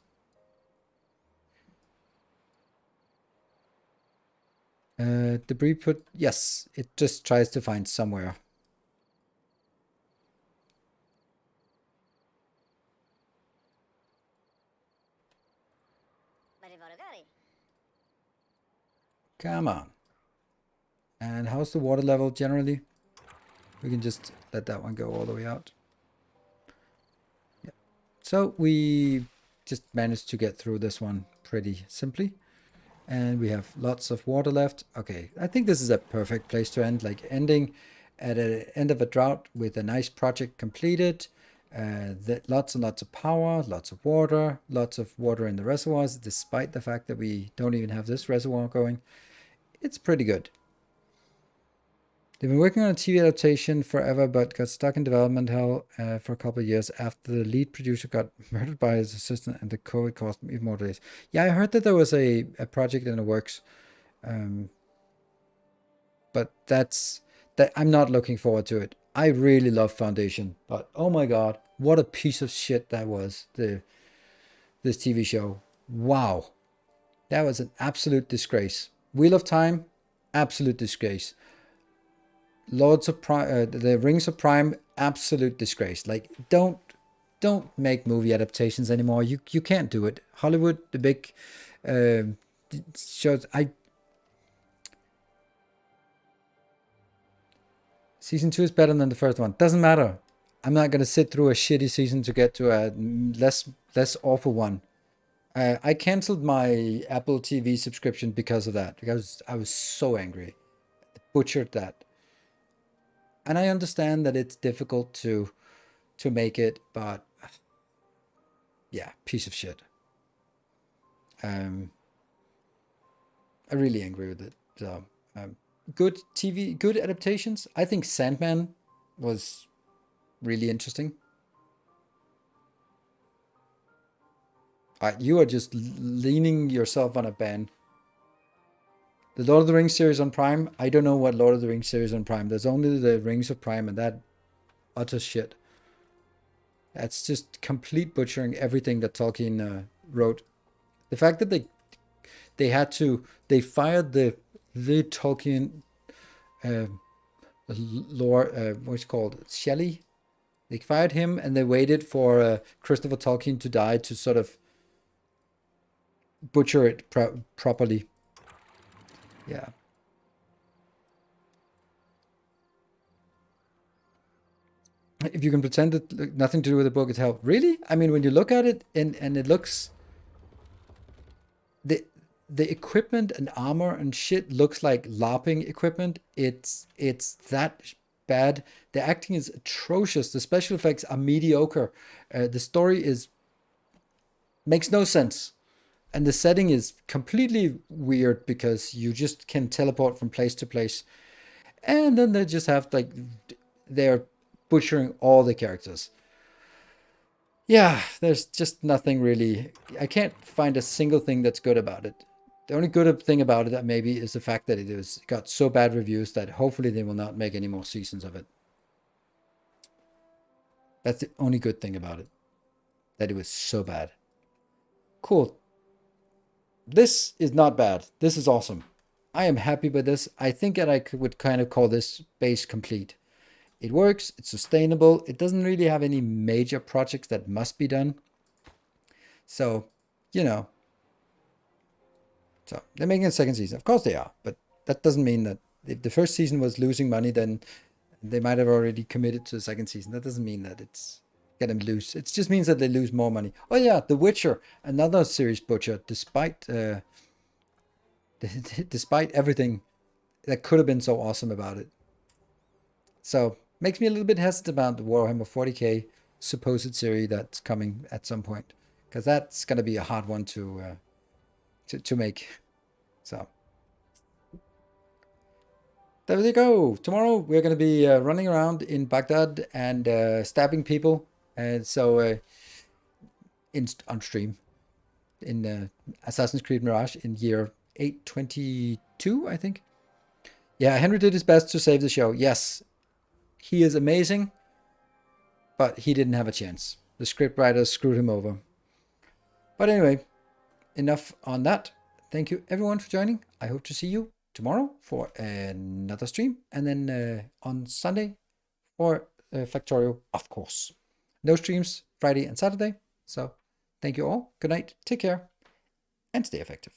Debris put, yes, it just tries to find somewhere. Come on. And how's the water level generally? We can just let that one go all the way out. Yeah. So we just managed to get through this one pretty simply. And we have lots of water left. Okay, I think this is a perfect place to end, like ending at the end of a drought with a nice project completed. Lots and lots of power, lots of water in the reservoirs, despite the fact that we don't even have this reservoir going. It's pretty good. They've been working on a TV adaptation forever, but got stuck in development hell for a couple of years after the lead producer got murdered by his assistant and the COVID cost even more delays. Yeah, I heard that there was a project in the works. But that I'm not looking forward to it. I really love Foundation, but oh my god, what a piece of shit that was, this TV show. Wow. That was an absolute disgrace. Wheel of Time, absolute disgrace. Lords of Prime, the Rings of Prime, absolute disgrace. Like, don't make movie adaptations anymore. You can't do it. Hollywood, the big shows. Season 2 is better than the first one. Doesn't matter. I'm not gonna sit through a shitty season to get to a less awful one. I canceled my Apple TV subscription because of that. Because I was so angry. Butchered that. And I understand that it's difficult to make it, but yeah, piece of shit. I'm really angry with it. So good TV, good adaptations. I think Sandman was really interesting. You are just leaning yourself on a ban. The Lord of the Rings series on Prime. I don't know what Lord of the Rings series on Prime. There's only the Rings of Prime, and that utter shit. That's just complete butchering everything that Tolkien wrote. The fact that they fired the Tolkien Lord, what's it called? Shelley. They fired him and they waited for Christopher Tolkien to die to sort of butcher it properly. Yeah. If you can pretend that nothing to do with the book, it helped. Really? I mean, when you look at it and it looks the equipment and armor and shit looks like LARPing equipment. It's that bad. The acting is atrocious. The special effects are mediocre. The story is makes no sense. And the setting is completely weird because you just can teleport from place to place. And then they just have like they're butchering all the characters. Yeah, there's just nothing really. I can't find a single thing that's good about it. The only good thing about it maybe is the fact that it got so bad reviews that hopefully they will not make any more seasons of it. That's the only good thing about it. That it was so bad. Cool. This is not bad. This is awesome. I am happy with this. I think that would kind of call this base complete. It works, it's sustainable, it doesn't really have any major projects that must be done. So, you know. So they're making a second season. Of course they are, but that doesn't mean that if the first season was losing money, then they might have already committed to the second season. That doesn't mean that it's gonna lose. It just means that they lose more money. Oh yeah, The Witcher, another series butcher, despite despite everything that could have been so awesome about it. So makes me a little bit hesitant about the Warhammer 40k supposed series that's coming at some point, because that's gonna be a hard one to make. So there you go. Tomorrow we're going to be running around in Baghdad and stabbing people. And so on stream in Assassin's Creed Mirage in year 822, I think. Yeah, Henry did his best to save the show. Yes, he is amazing, but he didn't have a chance. The scriptwriters screwed him over. But anyway, enough on that. Thank you everyone for joining. I hope to see you tomorrow for another stream, and then on Sunday for Factorio, of course. No streams Friday and Saturday. So thank you all. Good night. Take care and stay effective.